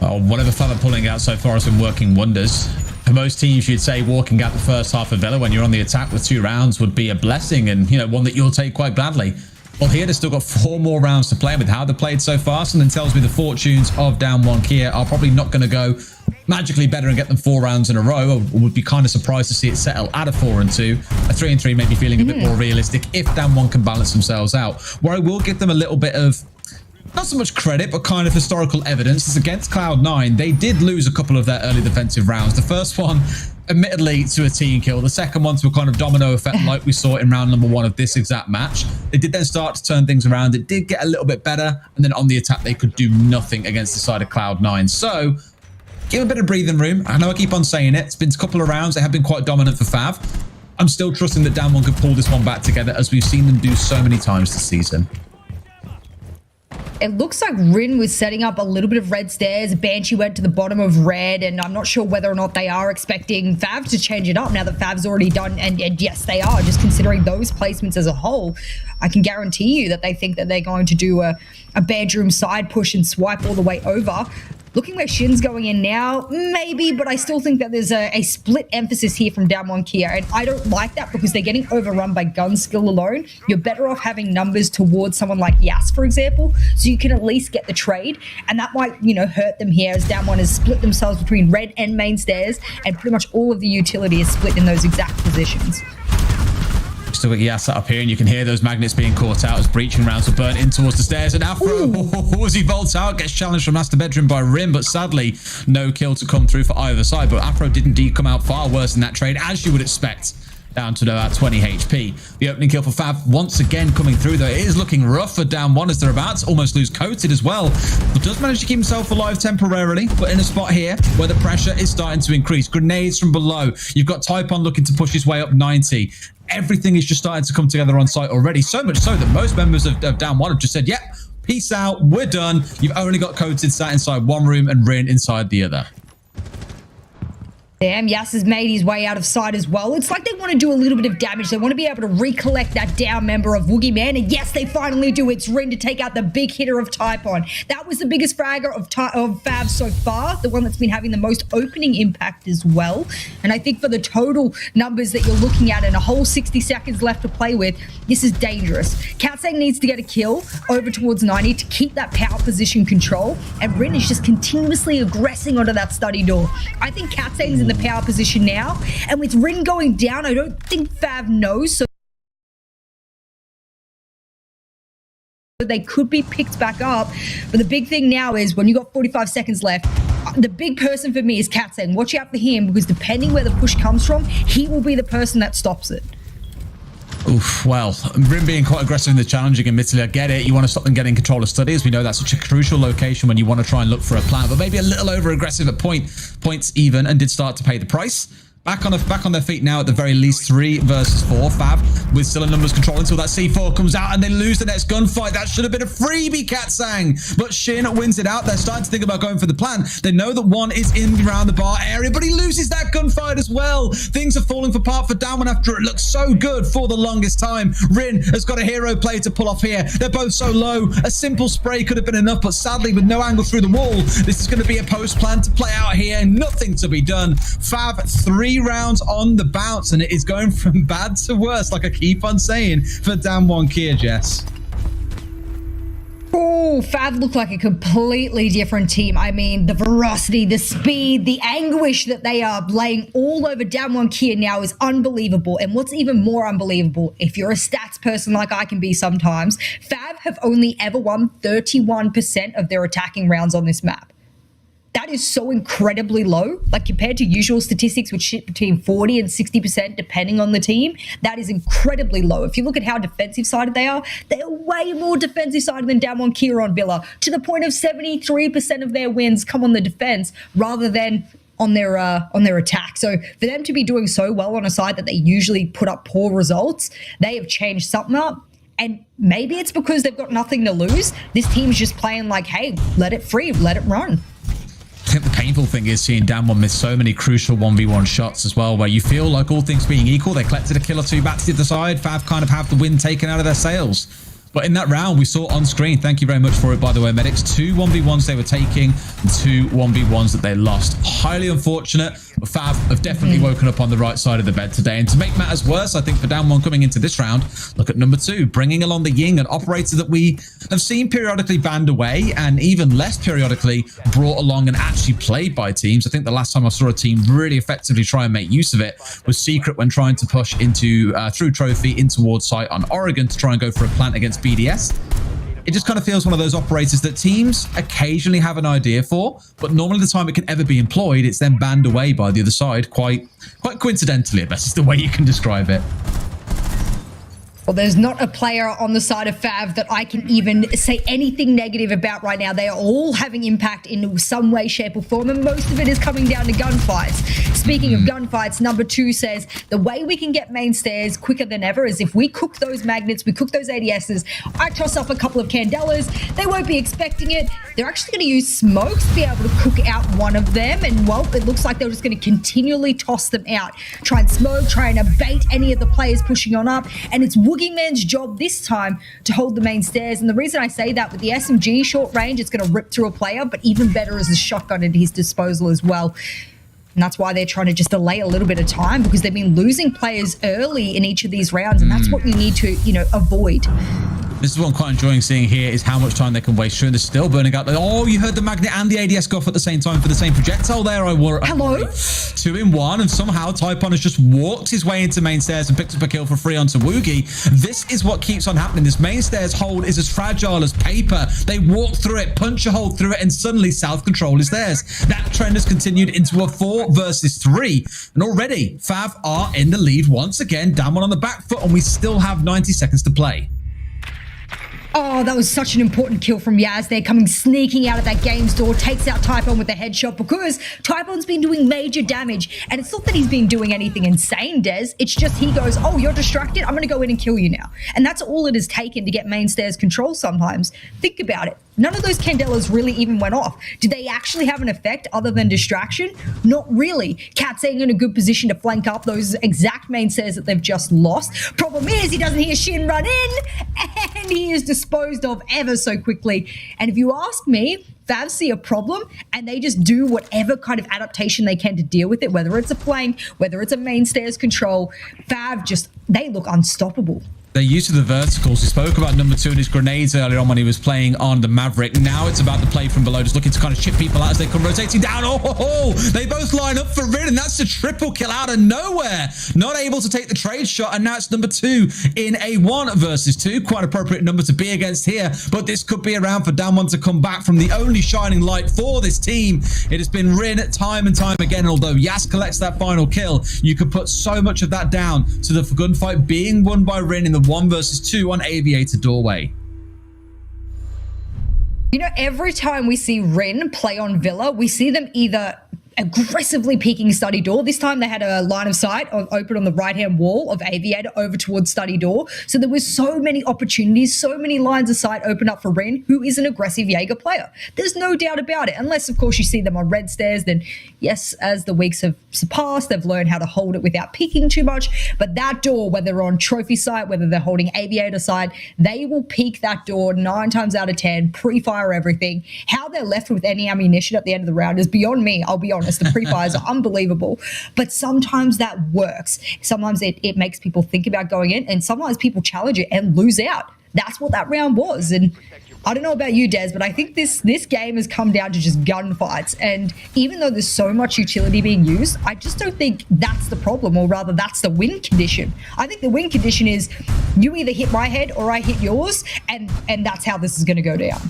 Oh, whatever Fav are pulling out so far has been working wonders. For most teams, you'd say walking out the first half of Villa when you're on the attack with 2 rounds would be a blessing, and you know, one that you'll take quite gladly. Well, here they've still got 4 more rounds to play with. How they played so far, something tells me the fortunes of down 1 Kia are probably not going to go magically better and get them 4 rounds in a row. I would be kind of surprised to see it settle at a 4 and 2. A 3 and 3 maybe feeling a bit more realistic if down 1 can balance themselves out. Where I will give them a little bit of, not so much credit, but kind of historical evidence, is against Cloud9. They did lose a couple of their early defensive rounds. The first one, admittedly, to a team kill. The second one to a kind of domino effect like we saw in round number 1 of this exact match. They did then start to turn things around. It did get a little bit better, and then on the attack, they could do nothing against the side of Cloud9. So, give a bit of breathing room. I know I keep on saying it. It's been a couple of rounds. They have been quite dominant for Fav. I'm still trusting that Damwon could pull this one back together, as we've seen them do so many times this season. It looks like Rin was setting up a little bit of red stairs. Banshee went to the bottom of red, and I'm not sure whether or not they are expecting Fav to change it up now that Fav's already done. And yes, they are. Just considering those placements as a whole, I can guarantee you that they think that they're going to do a bedroom side push and swipe all the way over. Looking where Shin's going in now, maybe, but I still think that there's a split emphasis here from Damwon Kia, and I don't like that because they're getting overrun by gun skill alone. You're better off having numbers towards someone like Yas, for example, so you can at least get the trade, and that might, you know, hurt them here as Damwon has split themselves between red and main stairs, and pretty much all of the utility is split in those exact positions. Still got Yas up here, and you can hear those magnets being caught out as breaching rounds are burnt in towards the stairs. And Afro, as he vaults out, gets challenged from Master Bedroom by Rim, but sadly, no kill to come through for either side. But Afro did indeed come out far worse in that trade, as you would expect, down to about 20 HP. The opening kill for Fav once again coming through, though. It is looking rough for Damwon as they're about to almost lose Coated as well, but does manage to keep himself alive temporarily, but in a spot here where the pressure is starting to increase. Grenades from below. You've got Typon looking to push his way up 90. Everything is just starting to come together on site already, so much so that most members of Damwon have just said, yep, peace out, we're done. You've only got Coated sat inside one room and Rin inside the other. Damn, Yas has made his way out of sight as well. It's like they want to do a little bit of damage. They want to be able to recollect that down member of Woogie Man. And yes, they finally do. It's Rin to take out the big hitter of Typon. That was the biggest fragger of Fav so far. The one that's been having the most opening impact as well. And I think for the total numbers that you're looking at and a whole 60 seconds left to play with, this is dangerous. Katsang needs to get a kill over towards 90 to keep that power position control. And Rin is just continuously aggressing onto that study door. I think Katsang's in the power position now, and with Rin going down, I don't think Fav knows, so they could be picked back up. But the big thing now is when you got 45 seconds left, the big person for me is Katsang. Watch out for him, because depending where the push comes from, he will be the person that stops it. Oof, well, Rim being quite aggressive in the challenging, admittedly, I get it. You want to stop them getting control of studies. We know that's such a crucial location when you want to try and look for a plan, but maybe a little over aggressive at points even, and did start to pay the price. Back on their feet now, at the very least 3 versus 4. Fav with still a numbers control until that C4 comes out and they lose the next gunfight. That should have been a freebie, Katsang, but Shin wins it out. They're starting to think about going for the plan. They know that one is in around the bar area, but he loses that gunfight as well. Things are falling apart for Damwon after it looks so good for the longest time. Rin has got a hero play to pull off here. They're both so low. A simple spray could have been enough, but sadly with no angle through the wall, this is going to be a post plan to play out here. Nothing to be done. Fav 3 rounds on the bounce, and it is going from bad to worse, like I keep on saying, for Damwon Kia, Jess. Oh, Fav looked like a completely different team. I mean, the ferocity, the speed, the anguish that they are laying all over Damwon Kia now is unbelievable. And what's even more unbelievable, if you're a stats person like I can be sometimes, Fav have only ever won 31% of their attacking rounds on this map. That is so incredibly low, like compared to usual statistics, which sit between 40 and 60% depending on the team. That is incredibly low. If you look at how defensive sided they are way more defensive sided than Damwon Kia on Villa, to the point of 73% of their wins come on the defense rather than on their attack. So for them to be doing so well on a side that they usually put up poor results, they have changed something up. And maybe it's because they've got nothing to lose. This team's just playing like, hey, let it free, let it run. I think the painful thing is seeing Damwon miss so many crucial 1v1 shots as well, where you feel like all things being equal, they collected a kill or two back to the other side. Fav kind of have the wind taken out of their sails. But in that round, we saw on screen, thank you very much for it, by the way, Medics, 2 1v1s they were taking and 2 1v1s that they lost. Highly unfortunate, but Fav have definitely woken up on the right side of the bed today. And to make matters worse, I think for Damwon coming into this round, look at number 2, bringing along the Ying, an operator that we have seen periodically banned away and even less periodically brought along and actually played by teams. I think the last time I saw a team really effectively try and make use of it was Secret when trying to push into through Trophy in towards site on Oregon to try and go for a plant against BDS. It just kind of feels one of those operators that teams occasionally have an idea for, but normally the time it can ever be employed, it's then banned away by the other side, quite coincidentally, I guess is the way you can describe it. Well, there's not a player on the side of Fav that I can even say anything negative about right now. They are all having impact in some way, shape, or form, and most of it is coming down to gunfights. Speaking of gunfights, number 2 says the way we can get main stairs quicker than ever is if we cook those magnets, we cook those ADSs. I toss up a couple of candelas. They won't be expecting it. They're actually going to use smokes to be able to cook out one of them, and well, it looks like they're just going to continually toss them out. Try and smoke, try and abate any of the players pushing on up, and it's Boogeyman's job this time to hold the main stairs. And the reason I say that, with the SMG short range, it's going to rip through a player, but even better is the shotgun at his disposal as well. And that's why they're trying to just delay a little bit of time, because they've been losing players early in each of these rounds, and that's what you need to, avoid. This is what I'm quite enjoying seeing here, is how much time they can waste. Sure, they're still burning up. Oh, you heard the magnet and the ADS go off at the same time for the same projectile there. Hello? 2 in 1, and somehow Typon has just walked his way into main stairs and picked up a kill for free onto Woogie. This is what keeps on happening. This main stairs hold is as fragile as paper. They walk through it, punch a hole through it, and suddenly South control is theirs. That trend has continued into a 4 versus 3, and already Fav are in the lead once again. Damwon on the back foot, and we still have 90 seconds to play. Oh, that was such an important kill from Yaz there, coming sneaking out of that game's door, takes out Typon with a headshot, because Typon's been doing major damage. And it's not that he's been doing anything insane, Des. It's just he goes, oh, you're distracted? I'm going to go in and kill you now. And that's all it has taken to get main stairs control sometimes. Think about it. None of those candelas really even went off. Did they actually have an effect other than distraction? Not really. Katsang in a good position to flank up those exact main stairs that they've just lost. Problem is, he doesn't hear Shin run in, and he is disposed of ever so quickly. And if you ask me, Fav see a problem and they just do whatever kind of adaptation they can to deal with it, whether it's a flank, whether it's a main stairs control. Fav they look unstoppable. Their use of the verticals. We spoke about number 2 and his grenades earlier on when he was playing on the Maverick. Now it's about the play from below, just looking to kind of chip people out as they come rotating down. Oh, they both line up for Rin, and that's a triple kill out of nowhere. Not able to take the trade shot, and now it's number 2 in a 1 versus 2. Quite appropriate number to be against here, but this could be a round for Damwon to come back from the only shining light for this team. It has been Rin time and time again. Although Yas collects that final kill, you could put so much of that down to the gunfight being won by Rin in the 1 versus 2 on Aviator Doorway. Every time we see Rin play on Villa, we see them either aggressively peeking study door. This time they had a line of sight open on the right-hand wall of Aviator over towards study door. So there was so many opportunities, so many lines of sight open up for Ren, who is an aggressive Jaeger player. There's no doubt about it. Unless, of course, you see them on red stairs, then yes, as the weeks have surpassed, they've learned how to hold it without peeking too much. But that door, whether on trophy sight, whether they're holding Aviator side, they will peek that door 9 times out of 10, pre-fire everything. How they're left with any ammunition at the end of the round is beyond me, I'll be honest. The pre-fires are unbelievable, but sometimes that works. Sometimes it makes people think about going in, and sometimes people challenge it and lose out. That's what that round was. And I don't know about you, Des, but I think this game has come down to just gunfights. And even though there's so much utility being used, I just don't think that's the problem, or rather that's the win condition. I think the win condition is you either hit my head or I hit yours, and that's how this is going to go down.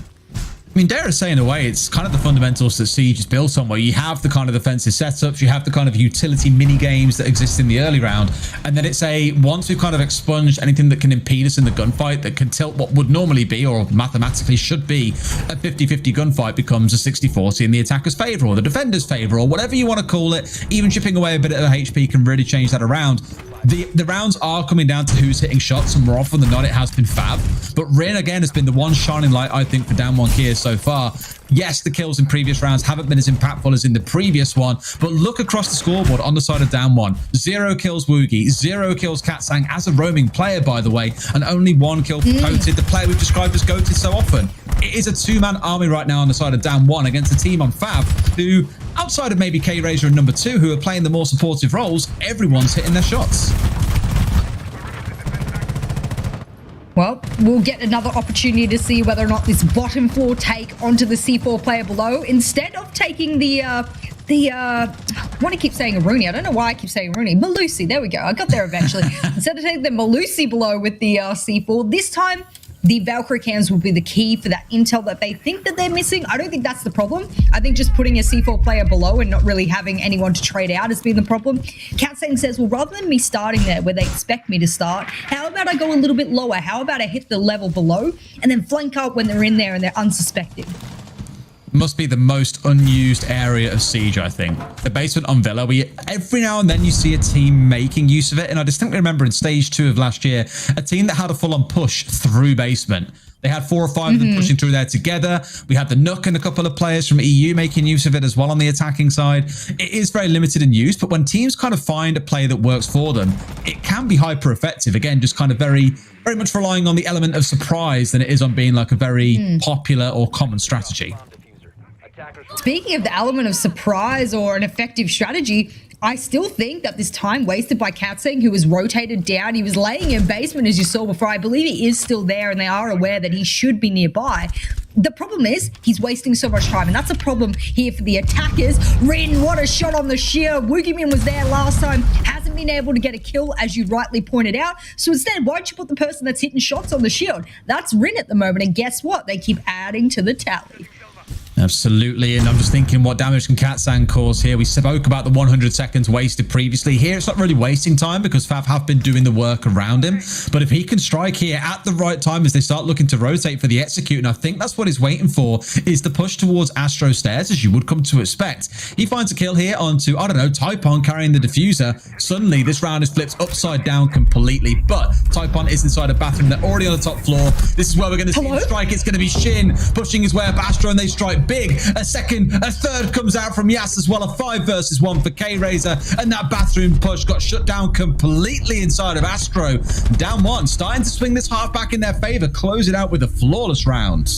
I mean, dare I say, in a way, it's kind of the fundamentals that Siege is built on, where you have the kind of defensive setups, you have the kind of utility mini games that exist in the early round, and then it's once we've kind of expunged anything that can impede us in the gunfight, that can tilt what would normally be, or mathematically should be, a 50-50 gunfight becomes a 60-40 in the attacker's favor, or the defender's favor, or whatever you want to call it. Even chipping away a bit of HP can really change that around. The rounds are coming down to who's hitting shots, and more often than not, it has been Fav. But Rin, again, has been the one shining light, I think, for Damwon here so far. Yes, the kills in previous rounds haven't been as impactful as in the previous one, but look across the scoreboard on the side of Damwon. 0 kills Woogie, 0 kills Katsang as a roaming player, by the way, and only 1 kill for Goated, the player we've described as Goated so often. It is a 2-man army right now on the side of Damwon against a team on Fav who, outside of maybe K-Razor and number 2, who are playing the more supportive roles, everyone's hitting their shots. Well, we'll get another opportunity to see whether or not this bottom floor take onto the C4 player below, instead of taking the what do I keep saying, Rooney? I don't know why I keep saying Rooney. Malusi, there we go. I got there eventually. Instead of taking the Malusi below with the C4, this time the Valkyrie cams will be the key for that intel that they think that they're missing. I don't think that's the problem. I think just putting a C4 player below and not really having anyone to trade out has been the problem. Katsang says, well, rather than me starting there where they expect me to start, how about I go a little bit lower? How about I hit the level below and then flank up when they're in there and they're unsuspecting? Must be the most unused area of Siege, I think. The basement on Villa, every now and then you see a team making use of it. And I distinctly remember in stage 2 of last year, a team that had a full-on push through basement. They had 4 or 5 of them pushing through there together. We had the Nook and a couple of players from EU making use of it as well on the attacking side. It is very limited in use, but when teams kind of find a play that works for them, it can be hyper effective. Again, just kind of very much relying on the element of surprise than it is on being like a very popular or common strategy. Speaking of the element of surprise or an effective strategy, I still think that this time wasted by Katsang, who was rotated down, he was laying in basement, as you saw before. I believe he is still there and they are aware that he should be nearby. The problem is he's wasting so much time, and that's a problem here for the attackers. Rin, what a shot on the sheer. Woogieman was there last time, hasn't been able to get a kill, as you rightly pointed out. So instead, why don't you put the person that's hitting shots on the shield? That's Rin at the moment, and guess what? They keep adding to the tally. Absolutely, and I'm just thinking what damage can Katsang cause here. We spoke about the 100 seconds wasted previously. Here, it's not really wasting time because Fav have been doing the work around him. But if he can strike here at the right time as they start looking to rotate for the execute, and I think that's what he's waiting for, is the push towards Astro Stairs, as you would come to expect. He finds a kill here onto, I don't know, Taipon carrying the diffuser. Suddenly, this round is flipped upside down completely, but Taipon is inside a bathroom. They're already on the top floor. This is where we're going to see him strike. It's going to be Shin pushing his way up Astro, and they strike big. A second, a third comes out from Yas as well. A 5 versus 1 for K-Razor, and that bathroom push got shut down completely inside of Astro. Down 1, starting to swing this half back in their favor, close it out with a flawless round.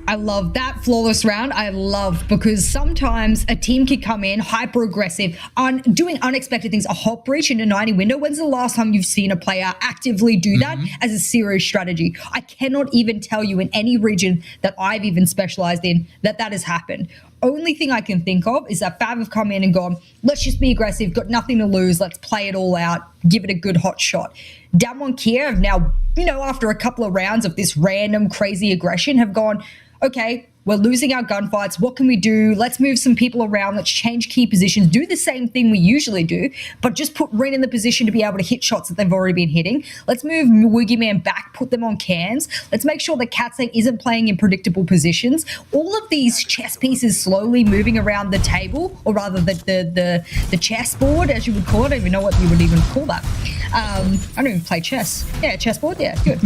I love that flawless round. I love because sometimes a team can come in hyper aggressive on doing unexpected things. A hot breach in a 90 window. When's the last time you've seen a player actively do that as a serious strategy? I cannot even tell you in any region that I've even specialized in that has happened. Only thing I can think of is that Fav have come in and gone, let's just be aggressive, got nothing to lose, let's play it all out, give it a good hot shot. Damwon Kia have now, after a couple of rounds of this random crazy aggression, have gone, okay, we're losing our gunfights. What can we do? Let's move some people around. Let's change key positions. Do the same thing we usually do, but just put Rin in the position to be able to hit shots that they've already been hitting. Let's move Woogieman back, put them on cans. Let's make sure that Katsang isn't playing in predictable positions. All of these chess pieces slowly moving around the table, or rather the chessboard, as you would call it. I don't even know what you would even call that. I don't even play chess. Yeah, chessboard. Yeah, good.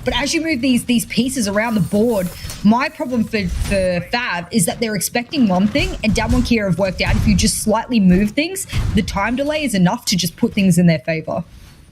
But as you move these pieces around the board, my problem for Fav is that they're expecting one thing, and Damwon Kia have worked out if you just slightly move things, the time delay is enough to just put things in their favor.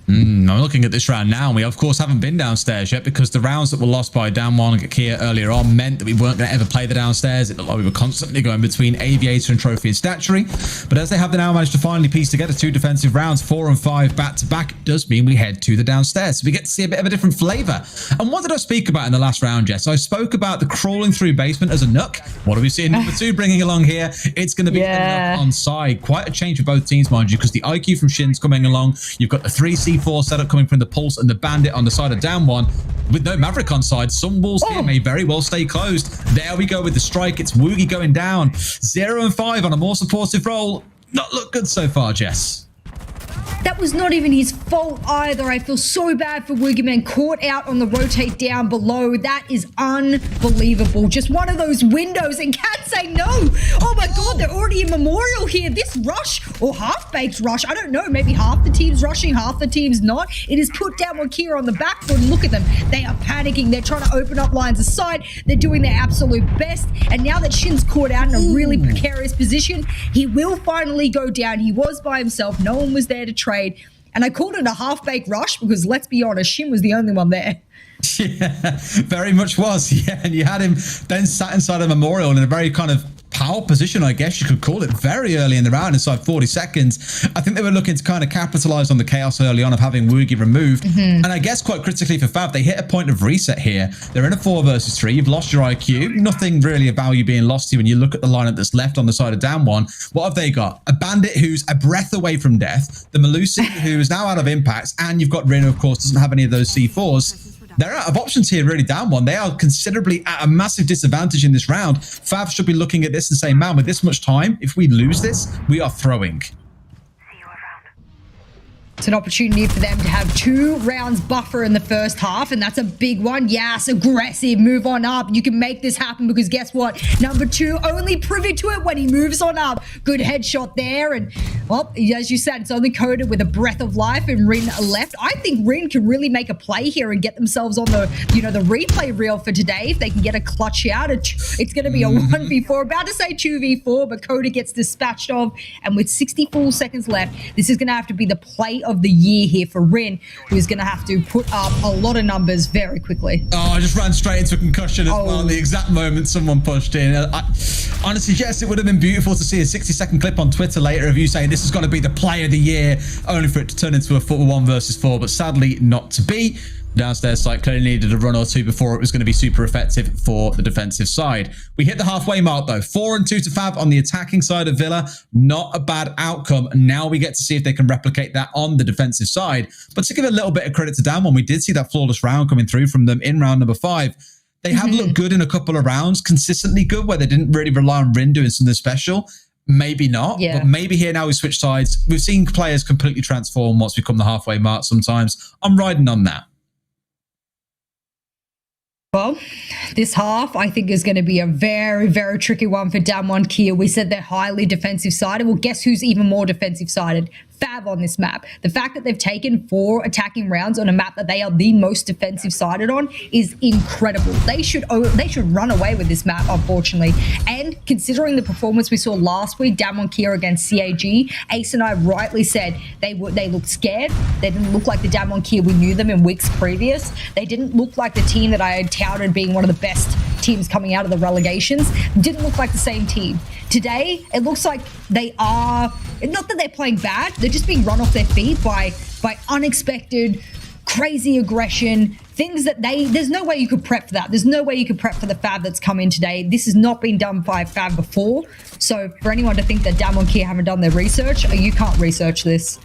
I'm looking at this round now, and we of course haven't been downstairs yet because the rounds that were lost by Damwon and Kia earlier on meant that we weren't going to ever play the downstairs. It looked like we were constantly going between Aviator and Trophy and Statuary, but as they have now managed to finally piece together 2 defensive rounds, 4 and 5 back to back, it does mean we head to the downstairs, so we get to see a bit of a different flavor. And what did I speak about in the last round, Jess? I spoke about the crawling through basement as a Nook. What do we see in number 2 bringing along here? It's going to be a Nook on side. Quite a change for both teams, mind you, because the IQ from Shin's coming along. You've got the 3C4 setup coming from the Pulse and the Bandit on the side of Damwon. With no Maverick on side, some walls here may very well stay closed. There we go with the strike. It's Woogie going down. 0 and 5 on a more supportive role. Not look good so far, Jess. That was not even his fault either. I feel so bad for Woogieman, caught out on the rotate down below. That is unbelievable. Just one of those windows, and Katsang no. Oh my God, they're already in Memorial here. This rush, or half-baked rush, I don't know, maybe half the team's rushing, half the team's not. It is put down Kia on the back foot, and look at them. They are panicking. They're trying to open up lines of sight. They're doing their absolute best. And now that Shin's caught out in a really precarious position, he will finally go down. He was by himself. No one was there to trade. And I called it a half-baked rush because, let's be honest, Shin was the only one there. Yeah, very much was. Yeah, and you had him then sat inside a Memorial in a very kind of power position, I guess you could call it, very early in the round, inside 40 seconds. I think they were looking to kind of capitalize on the chaos early on of having Woogie removed. And I guess quite critically for Fav, they hit a point of reset here. They're in a 4 versus 3. You've lost your IQ. Nothing really of value being lost here when you look at the lineup that's left on the side of down one. What have they got? A Bandit who's a breath away from death, the Melusi who is now out of impacts, and you've got Rin, who of course doesn't have any of those C4s. They're out of options here, really, down one. They are considerably at a massive disadvantage in this round. Fav should be looking at this and saying, man, with this much time, if we lose this, we are throwing. It's an opportunity for them to have 2 rounds buffer in the first half, and that's a big one. Yes, aggressive, move on up. You can make this happen because guess what? Number 2 only privy to it when he moves on up. Good headshot there, and well, as you said, it's only coded with a breath of life, and Rin left. I think Rin can really make a play here and get themselves on the, the replay reel for today. If they can get a clutch out, it's going to be a 1v4. About to say 2v4, but Coda gets dispatched off, and with 64 seconds left, this is going to have to be the play of the year here for Rin, who's going to have to put up a lot of numbers very quickly. Oh, I just ran straight into a concussion as well at the exact moment someone pushed in. Honestly, Jess, it would have been beautiful to see a 60-second clip on Twitter later of you saying this is going to be the play of the year, only for it to turn into a 1 versus 4, but sadly not to be. Downstairs side clearly needed a run or two before it was going to be super effective for the defensive side. We hit the halfway mark though. 4-2 to Fav on the attacking side of Villa. Not a bad outcome. Now we get to see if they can replicate that on the defensive side. But to give a little bit of credit to down one, we did see that flawless round coming through from them in round number 5. They have looked good in a couple of rounds, consistently good, where they didn't really rely on Rin doing something special. Maybe not, but maybe here now we switch sides. We've seen players completely transform once we come the halfway mark sometimes. I'm riding on that. Well, this half, I think, is going to be a very, very tricky one for Damwon Kia. We said they're highly defensive-sided. Well, guess who's even more defensive-sided? Fav on this map. The fact that they've taken 4 attacking rounds on a map that they are the most defensive-sided on is incredible. They should run away with this map, unfortunately. And considering the performance we saw last week, Damwon Kia against CAG, Ace and I rightly said they looked scared. They didn't look like the Damwon Kia we knew them in weeks previous. They didn't look like the team that I had touted being one of the best teams coming out of the relegations. Didn't look like the same team. Today, it looks like they are, not that they're playing bad, they're just being run off their feet by unexpected, crazy aggression, things that there's no way you could prep for that. There's no way you could prep for the Fav that's come in today. This has not been done by Fav before. So for anyone to think that Damwon Kia haven't done their research, you can't research this.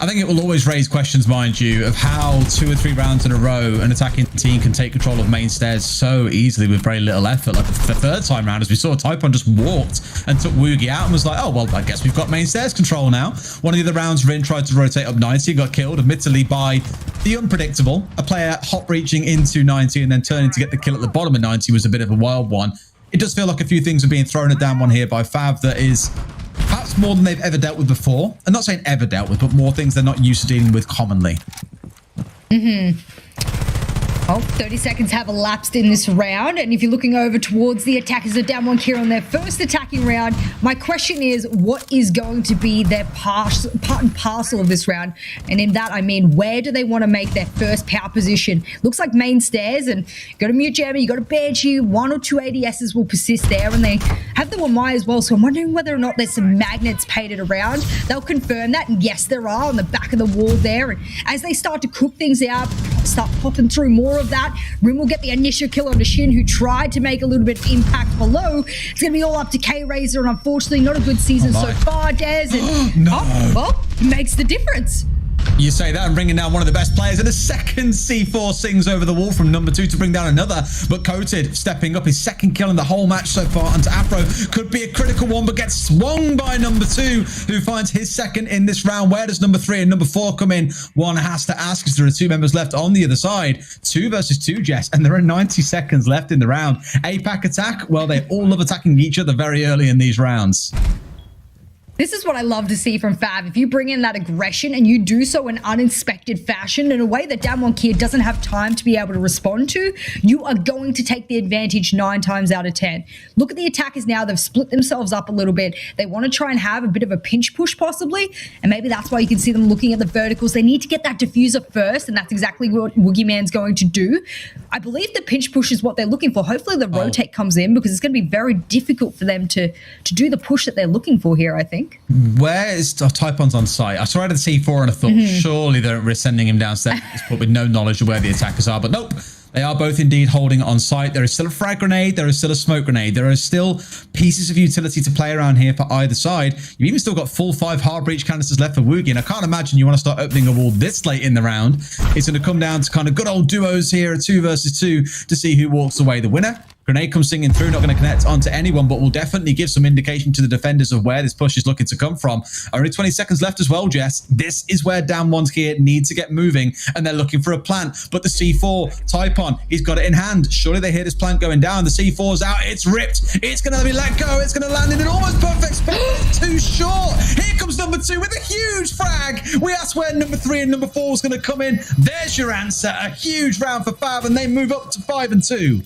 I think it will always raise questions, mind you, of how 2 or 3 rounds in a row an attacking team can take control of main stairs so easily with very little effort. Like the 3rd time round, as we saw, Typhon just walked and took Woogie out and was like, oh, well, I guess we've got main stairs control now. One of the other rounds, Rin tried to rotate up 90 and got killed, admittedly, by the unpredictable. A player hop reaching into 90 and then turning to get the kill at the bottom of 90 was a bit of a wild one. It does feel like a few things are being thrown at down one here by Fav that is perhaps more than they've ever dealt with before. I'm not saying ever dealt with, but more things they're not used to dealing with commonly. Oh, 30 seconds have elapsed in this round, and if you're looking over towards the attackers of Damwon Kia on their first attacking round, my question is, what is going to be their part and parcel of this round? And in that, I mean, where do they want to make their first power position? Looks like main stairs, and you got a Mute Jammer, you got a Banshee, 1 or 2 ADSs will persist there, and they have the Wamai as well, so I'm wondering whether or not there's some magnets painted around. They'll confirm that, and yes, there are on the back of the wall there, and as they start to cook things out, start popping through more of that, Rim will get the initial kill on the Shin, who tried to make a little bit of impact below. It's going to be all up to K-Razor, and unfortunately not a good season so far, Des. And well, he makes the difference. You say that and bringing down one of the best players, and a second C4 sings over the wall from number 2 to bring down another, but Coated stepping up, his 2nd kill in the whole match so far onto Afro. Could be a critical one, but gets swung by number 2, who finds his 2nd in this round. Where does number 3 and number 4 come in? One has to ask, because there are 2 members left on the other side. 2 versus 2, Jess, and there are 90 seconds left in the round. APAC attack, well, they all love attacking each other very early in these rounds. This is what I love to see from Fav. If you bring in that aggression and you do so in uninspected fashion in a way that Damwon Kia doesn't have time to be able to respond to, you are going to take the advantage 9 times out of 10. Look at the attackers now. They've split themselves up a little bit. They want to try and have a bit of a pinch push possibly, and maybe that's why you can see them looking at the verticals. They need to get that diffuser first, and that's exactly what Woogieman's going to do. I believe the pinch push is what they're looking for. Hopefully the rotate comes in, because it's going to be very difficult for them to do the push that they're looking for here, I think. Where is Typon's on site? I saw it at the C4 and I thought, surely they're sending him downstairs but with no knowledge of where the attackers are. But nope, they are both indeed holding it on site. There is still a frag grenade. There is still a smoke grenade. There are still pieces of utility to play around here for either side. You've even still got full 5 hard breach canisters left for Woogie. And I can't imagine you want to start opening a wall this late in the round. It's going to come down to kind of good old duos here, 2 versus 2, to see who walks away the winner. Grenade comes singing through, not going to connect onto anyone, but will definitely give some indication to the defenders of where this push is looking to come from. Only 20 seconds left as well, Jess. This is where Damwon's here need to get moving, and they're looking for a plant. But the C4, Typon, he's got it in hand. Surely they hear this plant going down. The C4's out. It's ripped. It's going to be let go. It's going to land in an almost perfect spot. It's too short. Here comes number 2 with a huge frag. We asked where number 3 and number 4 was going to come in. There's your answer. A huge round for Fav, and they move up to 5 and 2.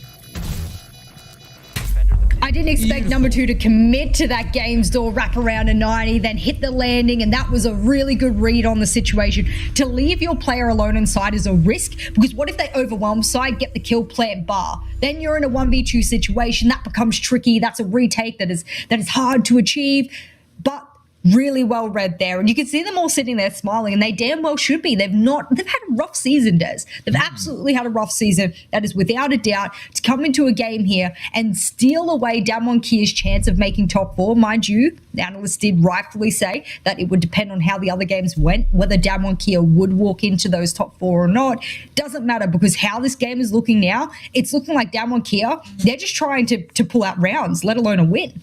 I didn't expect number 2 to commit to that game's door, wrap around a 90, then hit the landing, and that was a really good read on the situation. To leave your player alone inside is a risk, because what if they overwhelm side, get the kill, plant bar? Then you're in a 1v2 situation. That becomes tricky. That's a retake that is hard to achieve, but really well read there. And you can see them all sitting there smiling, and they damn well should be. They've had a rough season, Des. They've absolutely had a rough season. That is without a doubt. To come into a game here and steal away Damwon Kia's chance of making top 4, mind you, the analysts did rightfully say that it would depend on how the other games went, whether Damwon Kia would walk into those top 4 or not. Doesn't matter, because how this game is looking now, it's looking like Damwon Kia, they're just trying to pull out rounds, let alone a win.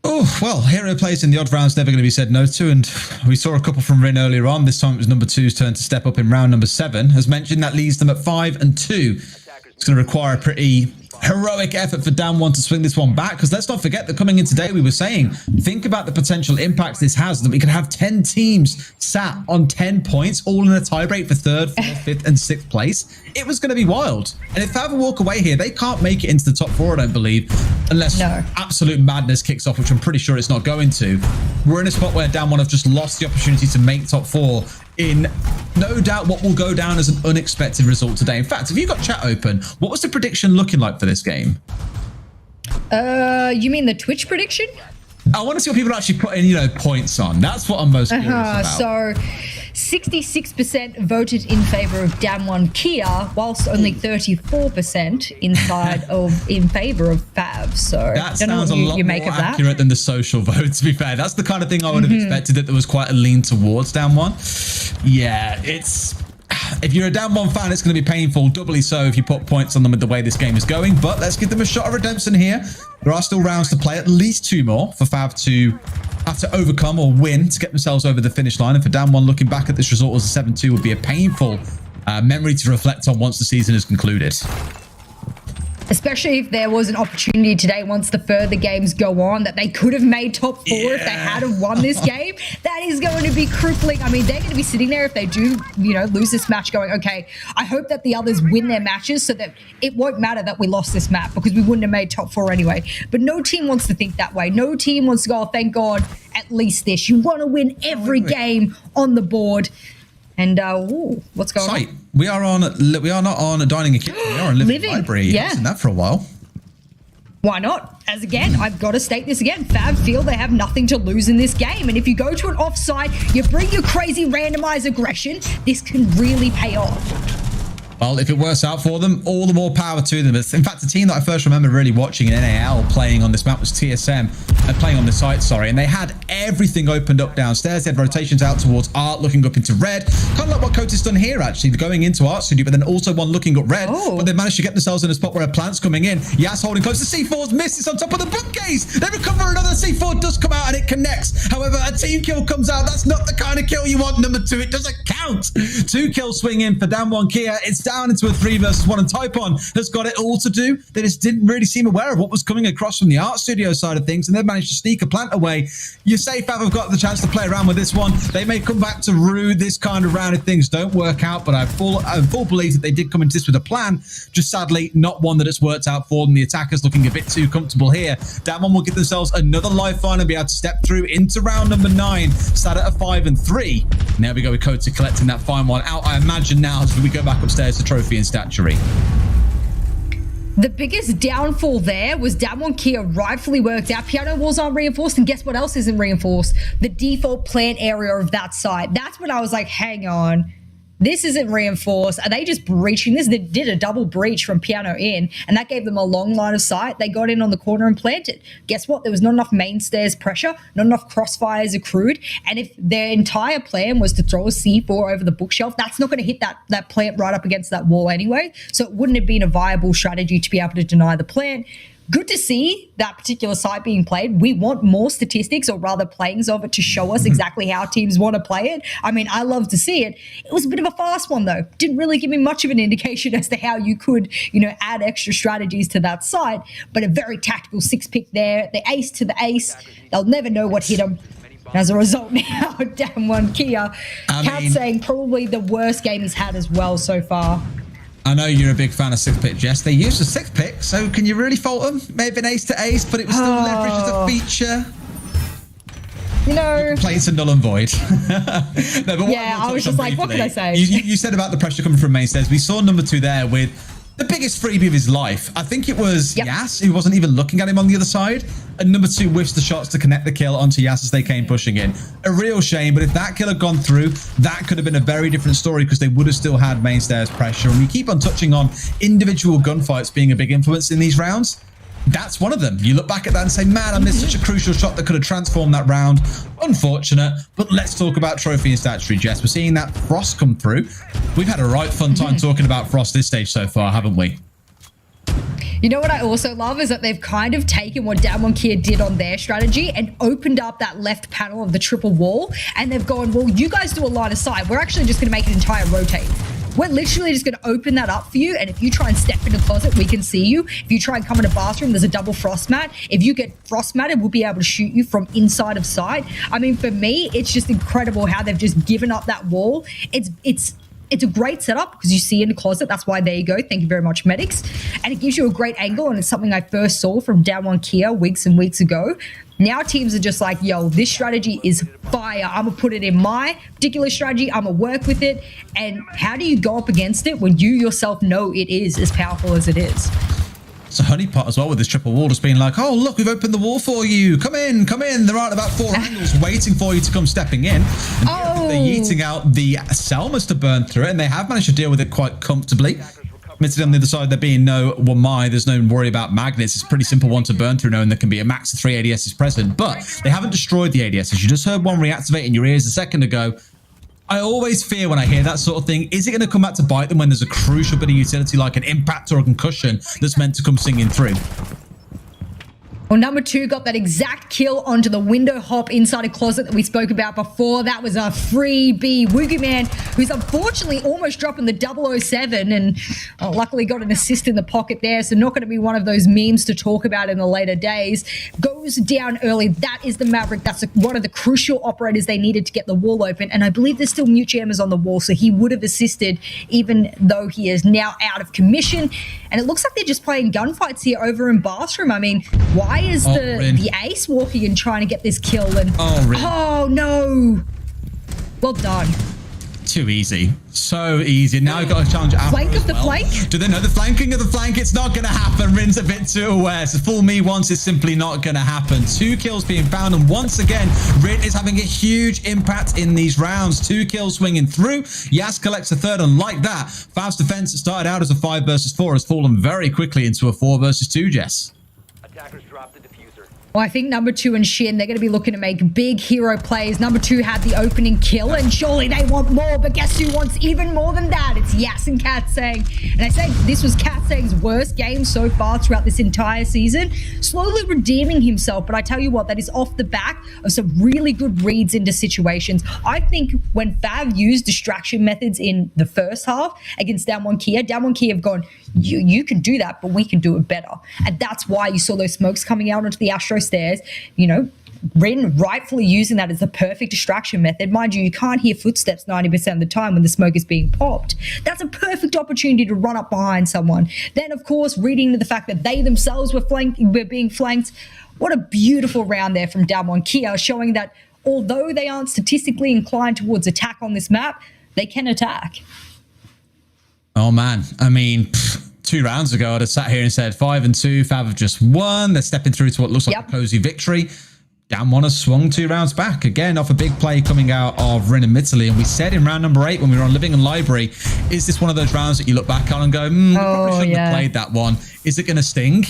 Oh, well, hero plays in the odd round's never going to be said no to, and we saw a couple from Rin earlier on. This time it was number 2's turn to step up in round number 7. As mentioned, that leaves them at 5 and 2. It's going to require a pretty heroic effort for Damwon to swing this one back, because let's not forget that coming in today we were saying, think about the potential impacts this has, that we could have 10 teams sat on 10 points, all in a tiebreak for 3rd, 4th, 5th and 6th place. It was going to be wild. And if Fav walk away here, they can't make it into the top 4, I don't believe, unless absolute madness kicks off, which I'm pretty sure it's not going to. We're in a spot where Damwon have just lost the opportunity to make top 4 in no doubt what will go down as an unexpected result today. In fact, have you got chat open? What was the prediction looking like for this game? You mean the Twitch prediction? I want to see what people are actually putting, points on. That's what I'm most curious about. So 66% voted in favor of Damwon Kia, whilst only 34% in favor of Fav. So that sounds a lot more accurate than the social vote, to be fair. That's the kind of thing I would have expected, that there was quite a lean towards Damwon. Yeah, if you're a Damwon fan, it's going to be painful, doubly so if you put points on them with the way this game is going. But let's give them a shot of redemption here. There are still rounds to play, at least 2 more for Fav to have to overcome or win to get themselves over the finish line. And for Damwon, looking back at this result as a 7-2 would be a painful memory to reflect on once the season is concluded. Especially if there was an opportunity today, once the further games go on, that they could have made top 4 if they had have won this game. That is going to be crippling. I mean, they're going to be sitting there if they do, lose this match going, okay, I hope that the others win their matches so that it won't matter that we lost this map, because we wouldn't have made top 4 anyway. But no team wants to think that way. No team wants to go, oh, thank God, at least this. You want to win every game on the board. And what's going on? We are not on Dining and Kitchen. We are on Living Library. Yeah. I've seen that for a while. Why not? As again, I've got to state this again. Fav feel they have nothing to lose in this game. And if you go to an offside, you bring your crazy randomized aggression, this can really pay off. Well, if it works out for them, all the more power to them. In fact, the team that I first remember really watching in NAL playing on this map was TSM, playing on the site, sorry. And they had everything opened up downstairs. They had rotations out towards Art, looking up into red. Kind of like what Cota's done here, actually, going into Art Studio, but then also one looking up red. But they managed to get themselves in a spot where a plant's coming in. Yas holding close. The C4's missed. It's on top of the bookcase. They recover another. C4 does come out and it connects. However, a team kill comes out. That's not the kind of kill you want, number 2. It doesn't count. 2 kills swing in for Damwon Kia. It's down into a 3 versus 1, and Typon has got it all to do. They just didn't really seem aware of what was coming across from the art studio side of things, and they managed to sneak a plant away. You say Fav have got the chance to play around with this one. They may come back to rue this kind of round if things don't work out, but I have full belief that they did come into this with a plan, just sadly not one that has worked out for them. The attackers looking a bit too comfortable here. Damwon will give themselves another lifeline and be able to step through into round number 9, sat at a 5 and 3. And there we go with Kota collecting that fine one out, I imagine now, as we go back upstairs to Trophy and Statuary. The biggest downfall there was Damwon Kia rightfully worked out. Piano walls aren't reinforced, and guess what else isn't reinforced? The default plant area of that site. That's when I was like, hang on. This isn't reinforced. Are they just breaching this? They did a double breach from Piano in, and that gave them a long line of sight. They got in on the corner and planted. Guess what? There was not enough main stairs pressure, not enough crossfires accrued, and if their entire plan was to throw a C4 over the bookshelf, that's not going to hit that plant right up against that wall anyway, so it wouldn't have been a viable strategy to be able to deny the plant. Good to see that particular site being played. We want more statistics, or rather playings of it, to show us exactly how teams want to play it. I mean, I love to see it. It was a bit of a fast one, though. Didn't really give me much of an indication as to how you could, add extra strategies to that site, but a very tactical 6-pick there. The ace to the ace. They'll never know what hit them. As a result now, Damwon Kia, Cat saying probably the worst game he's had as well so far. I know you're a big fan of 6-pick, Jess. They used a 6-pick, so can you really fault them? Maybe an ace to ace, but it was still leveraged as a feature. Play to null and void. No, but yeah, I was just like, what can I say? You said about the pressure coming from main stairs. We saw number 2 there with the biggest freebie of his life. I think it was Yas, who wasn't even looking at him on the other side. And number 2 whiffs the shots to connect the kill onto Yas as they came pushing in. A real shame, but if that kill had gone through, that could have been a very different story, because they would have still had main stairs pressure. And we keep on touching on individual gunfights being a big influence in these rounds. That's one of them. You look back at that and say, man, I missed such a crucial shot that could have transformed that round. Unfortunate, but let's talk about Trophy and Statuary, Jess. We're seeing that Frost come through. We've had a right fun time talking about Frost this stage so far, haven't we? You know what I also love is that they've kind of taken what Damwon Kia did on their strategy and opened up that left panel of the triple wall, and they've gone, well, you guys do a line of sight. We're actually just going to make an entire rotate. We're literally just going to open that up for you, and if you try and step in the closet, we can see you. If you try and come in a bathroom, there's a double frost mat. If you get frost matted, we'll be able to shoot you from inside of sight. I mean, for me, it's just incredible how they've just given up that wall. It's a great setup because you see in the closet. That's why, there you go. Thank you very much, medics. And it gives you a great angle, and it's something I first saw from Damwon Kia weeks and weeks ago. Now teams are just like, yo, this strategy is fire. I'm going to put it in my particular strategy. I'm going to work with it. And how do you go up against it when you yourself know it is as powerful as it is? It's a honeypot as well with this triple wall, just being like, oh, look, we've opened the wall for you. Come in, come in. There aren't about 4 angles waiting for you to come stepping in. And they're yeeting out the Selmas to burn through it, and they have managed to deal with it quite comfortably. Admittedly, on the other side, there being no there's no worry about magnets. It's a pretty simple one to burn through, knowing there can be a max of 3 ADSs present. But they haven't destroyed the ADSs. You just heard one reactivate in your ears a second ago. I always fear when I hear that sort of thing, is it going to come back to bite them when there's a crucial bit of utility like an impact or a concussion that's meant to come singing through? Well, number 2 got that exact kill onto the window hop inside a closet that we spoke about before. That was a freebie. Woogie Man, who's unfortunately almost dropping the 007 and luckily got an assist in the pocket there. So not going to be one of those memes to talk about in the later days. Goes down early. That is the Maverick. That's one of the crucial operators they needed to get the wall open. And I believe there's still mute jammers on the wall, so he would have assisted even though he is now out of commission. And it looks like they're just playing gunfights here over in Bathroom. I mean, why is the ace walking and trying to get this kill? And oh no, well done. Too easy, so easy. Now we've got to challenge Apple. Flank of the flank. Do they know the flanking of the flank? It's not going to happen. Rin's a bit too aware. So fool me once is simply not going to happen. 2 kills being found, and once again, Rin is having a huge impact in these rounds. 2 kills swinging through. Yas collects a third, and like that, Fav's defense that started out as a 5 versus 4 has fallen very quickly into a 4 versus 2. Jess. Attackers dropped the diffuser. Well, I think number 2 and Shin, they're going to be looking to make big hero plays. Number 2 had the opening kill, and surely they want more, but guess who wants even more than that? It's Yas and Katsang. And I say this was Katsang's worst game so far throughout this entire season, slowly redeeming himself. But I tell you what, that is off the back of some really good reads into situations. I think when Fav used distraction methods in the first half against Damwon Kia have gone, you can do that, but we can do it better. And that's why you saw those smokes coming out onto the Astro stairs. You know, Rin rightfully using that as the perfect distraction method. Mind you, you can't hear footsteps 90% of the time when the smoke is being popped. That's a perfect opportunity to run up behind someone. Then, of course, reading to the fact that they themselves were being flanked. What a beautiful round there from Damwon Kia, showing that although they aren't statistically inclined towards attack on this map, they can attack. Oh, man. I mean, 2 rounds ago, I'd have sat here and said 5 and 2. Fav have just won. They're stepping through to what looks like a cozy victory. Damwon has swung 2 rounds back. Again, off a big play coming out of Rin and Italy. And we said in round number 8 when we were on Living and Library, is this one of those rounds that you look back on and go, we probably shouldn't have played that one. Is it going to sting?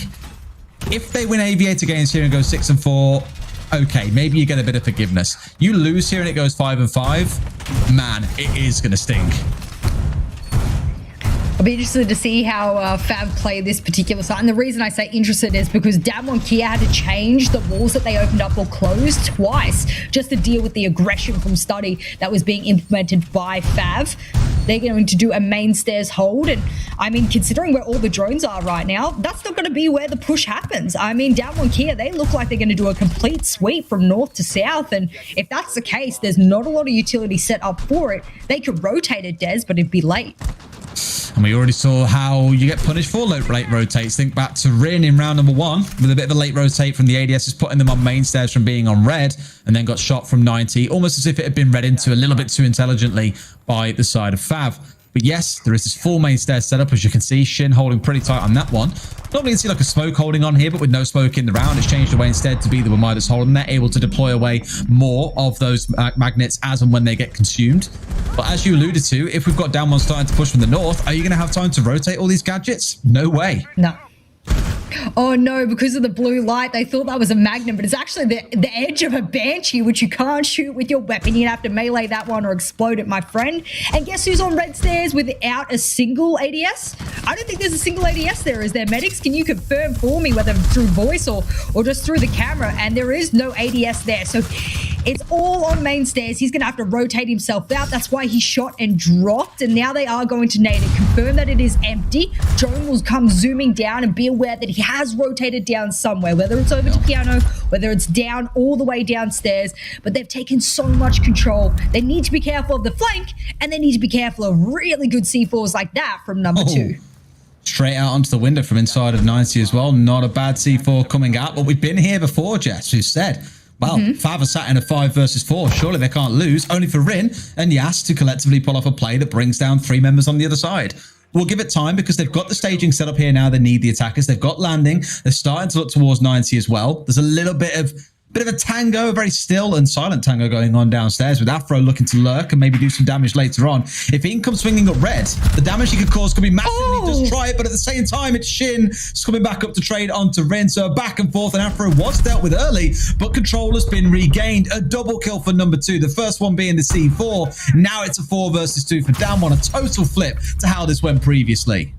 If they win Aviator games here and go 6 and 4, okay, maybe you get a bit of forgiveness. You lose here and it goes 5 and 5, man, it is going to sting. I'll be interested to see how Fav play this particular site. And the reason I say interested is because Damwon Kia had to change the walls that they opened up or closed twice just to deal with the aggression from Study that was being implemented by Fav. They're going to do a main stairs hold. And I mean, considering where all the drones are right now, that's not going to be where the push happens. I mean, Damwon Kia, they look like they're going to do a complete sweep from north to south. And if that's the case, there's not a lot of utility set up for it. They could rotate it, Des, but it'd be late. And we already saw how you get punished for late rotates. Think back to Rin in round number 1 with a bit of a late rotate from the ADS, is putting them on main stairs from being on red, and then got shot from 90, almost as if it had been read into a little bit too intelligently by the side of Fav. But yes, there is this full main stairs setup, as you can see. Shin holding pretty tight on that one. Normally you see like a smoke holding on here, but with no smoke in the round, it's changed away instead to be the Wamai that's holding. They're able to deploy away more of those magnets as and when they get consumed. But as you alluded to, if we've got Damwon starting to push from the north, are you going to have time to rotate all these gadgets? No way. No. Oh no, because of the blue light, they thought that was a Magnum, but it's actually the edge of a Banshee, which you can't shoot with your weapon. You'd have to melee that one or explode it, my friend. And guess who's on red stairs without a single ADS? I don't think there's a single ADS there. Is there, medics? Can you confirm for me whether through voice or just through the camera? And there is no ADS there. So it's all on main stairs. He's going to have to rotate himself out. That's why he shot and dropped. And now they are going to nade it. Confirm that it is empty. Drone will come zooming down and be aware that he has rotated down somewhere, whether it's over to Piano, whether it's down all the way downstairs. But they've taken so much control. They need to be careful of the flank, and they need to be careful of really good C4s like that from number 2. Straight out onto the window from inside of 90 as well. Not a bad C4 coming out, but we've been here before, Jess, who said, well, Fav are sat in a 5 versus 4. Surely they can't lose, only for Rin and Yas to collectively pull off a play that brings down 3 members on the other side. We'll give it time because they've got the staging set up here now. They need the attackers. They've got landing. They're starting to look towards 90 as well. There's a little bit of a tango, a very still and silent tango going on downstairs with Afro looking to lurk and maybe do some damage later on. If he can come swinging up red, the damage he could cause could be massive. And he does try it, but at the same time, it's Shin just coming back up to trade onto Rin. So back and forth, and Afro was dealt with early, but control has been regained. A double kill for number 2. The first one being the C4. Now it's a 4 versus 2 for Damwon. A total flip to how this went previously.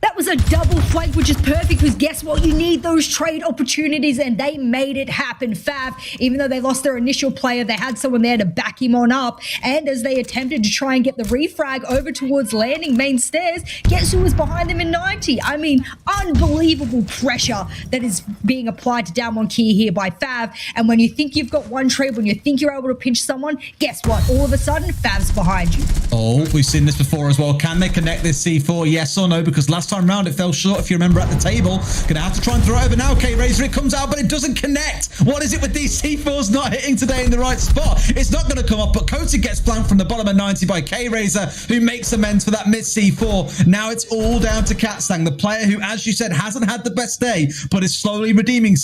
That was a double flank, which is perfect because guess what? You need those trade opportunities, and they made it happen. Fav, even though they lost their initial player, they had someone there to back him on up. And as they attempted to try and get the refrag over towards landing main stairs, guess who was behind them in 90? I mean, unbelievable pressure that is being applied to Damwon Kia here by Fav. And when you think you've got one trade, when you think you're able to pinch someone, guess what? All of a sudden, Fav's behind you. Oh, we've seen this before as well. Can they connect this C4? Yes or no? Because last time round it fell short, if you remember, at the table. Gonna have to try and throw it over now. K-Razor, it comes out, but it doesn't connect. What is it with these C4s not hitting today in the right spot? It's not going to come off, but Koti gets planked from the bottom of 90 by K-Razor, who makes amends for that missed C4. Now it's all down to Katsang, the player who, as you said, hasn't had the best day, but is slowly redeeming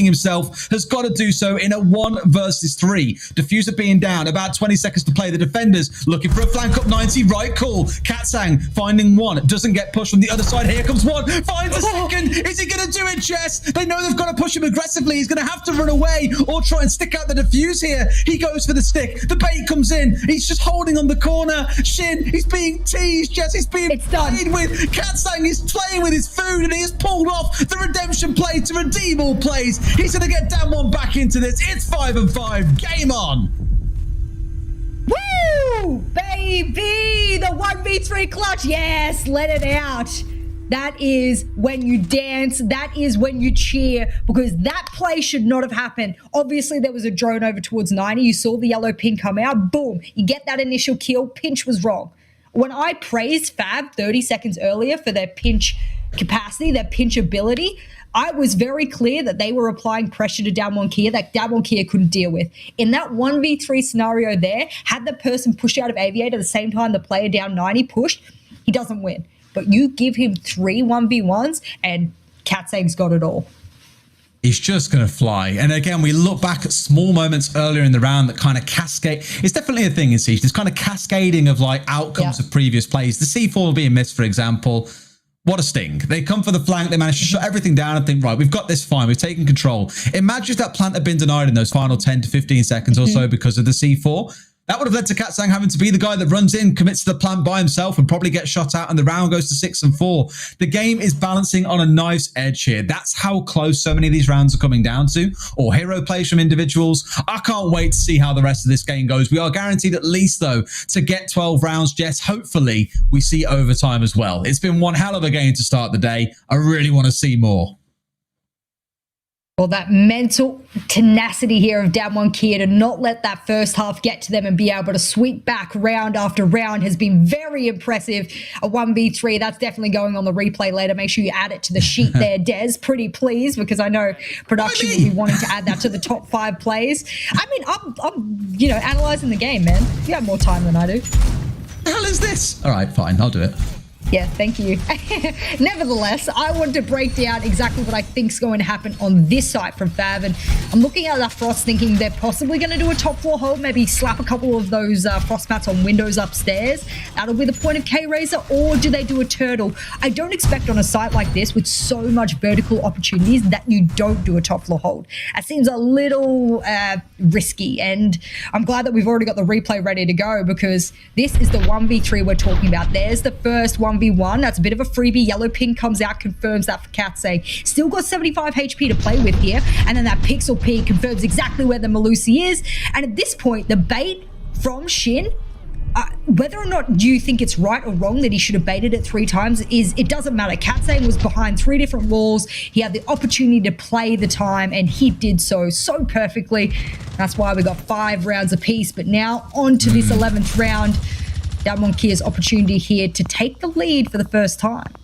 himself, has got to do so in a 1 versus 3. Diffuser being down, about 20 seconds to play. The defenders looking for a flank up 90, right call. Katsang finding one, doesn't get pushed from the other side. here comes one. Finds a second. Is he going to do it, Jess? They know they've got to push him aggressively. He's going to have to run away or try and stick out the defuse here. He goes for the stick. The bait comes in. He's just holding on the corner. Shin, he's being teased. Jess, he's being played with. Katsang is playing with his food, and he has pulled off the redemption play to redeem all plays. He's going to get Damwon back into this. It's 5-5. Game on. Woo! Baby! The 1v3 clutch. Yes, let it out. That is when you dance. That is when you cheer, because that play should not have happened. Obviously, there was a drone over towards 90. You saw the yellow pin come out. Boom. You get that initial kill. Pinch was wrong. When I praised Fab 30 seconds earlier for their pinch capacity, their pinch ability, I was very clear that they were applying pressure to Damwon Kia that Damwon Kia couldn't deal with. In that 1v3 scenario there, had the person pushed out of Aviator at the same time the player down 90 pushed, he doesn't win. But you give him 3 1v1s and Katsang's got it all. He's just going to fly. And again, we look back at small moments earlier in the round that kind of cascade. It's definitely a thing in Siege. This kind of cascading of like outcomes of previous plays. The C4 being missed, for example. What a sting. They come for the flank. They manage to shut everything down and think, right, we've got this fine. We've taken control. Imagine if that plant had been denied in those final 10 to 15 seconds or so because of the C4. That would have led to Katsang having to be the guy that runs in, commits to the plant by himself, and probably gets shot out, and the round goes to 6-4. The game is balancing on a knife's edge here. That's how close so many of these rounds are coming down to, or hero plays from individuals. I can't wait to see how the rest of this game goes. We are guaranteed at least, though, to get 12 rounds, Jess. Hopefully, we see overtime as well. It's been one hell of a game to start the day. I really want to see more. Well, that mental tenacity here of Damwon Kia to not let that first half get to them and be able to sweep back round after round has been very impressive. A 1v3, that's definitely going on the replay later. Make sure you add it to the sheet there, Des. Pretty please, because I know production will be wanting to add that to the top 5 plays. I mean, I'm analyzing the game, man. You have more time than I do. The hell is this? All right, fine. I'll do it. Yeah, thank you. Nevertheless, I want to break down exactly what I think is going to happen on this site from Fab. And I'm looking at that Frost thinking they're possibly going to do a top floor hold, maybe slap a couple of those Frost mats on windows upstairs. That'll be the point of K-Razor. Or do they do a turtle? I don't expect on a site like this with so much vertical opportunities that you don't do a top floor hold. That seems a little risky. And I'm glad that we've already got the replay ready to go, because this is the 1v3 we're talking about. There's the first 1v1. That's a bit of a freebie. Yellow pin comes out, confirms that for Katsang. Still got 75 HP to play with here. And then that pixel P confirms exactly where the Malusi is. And at this point, the bait from Shin, whether or not you think it's right or wrong that he should have baited it 3 times, it doesn't matter. Katsang was behind 3 different walls. He had the opportunity to play the time, and he did so perfectly. That's why we got 5 rounds apiece. But now on to this 11th round. Damwon Kia's opportunity here to take the lead for the first time.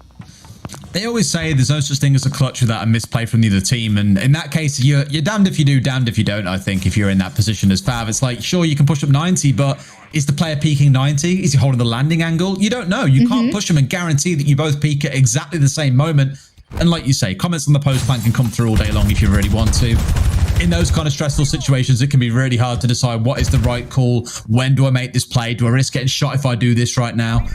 They always say there's no such thing as a clutch without a misplay from the other team. And in that case, you're damned if you do, damned if you don't, I think, if you're in that position as Fav. It's like, sure, you can push up 90, but is the player peaking 90? Is he holding the landing angle? You don't know. You can't push him and guarantee that you both peak at exactly the same moment. And like you say, comments on the post plan can come through all day long if you really want to. In those kind of stressful situations, it can be really hard to decide what is the right call. When do I make this play? Do I risk getting shot if I do this right now?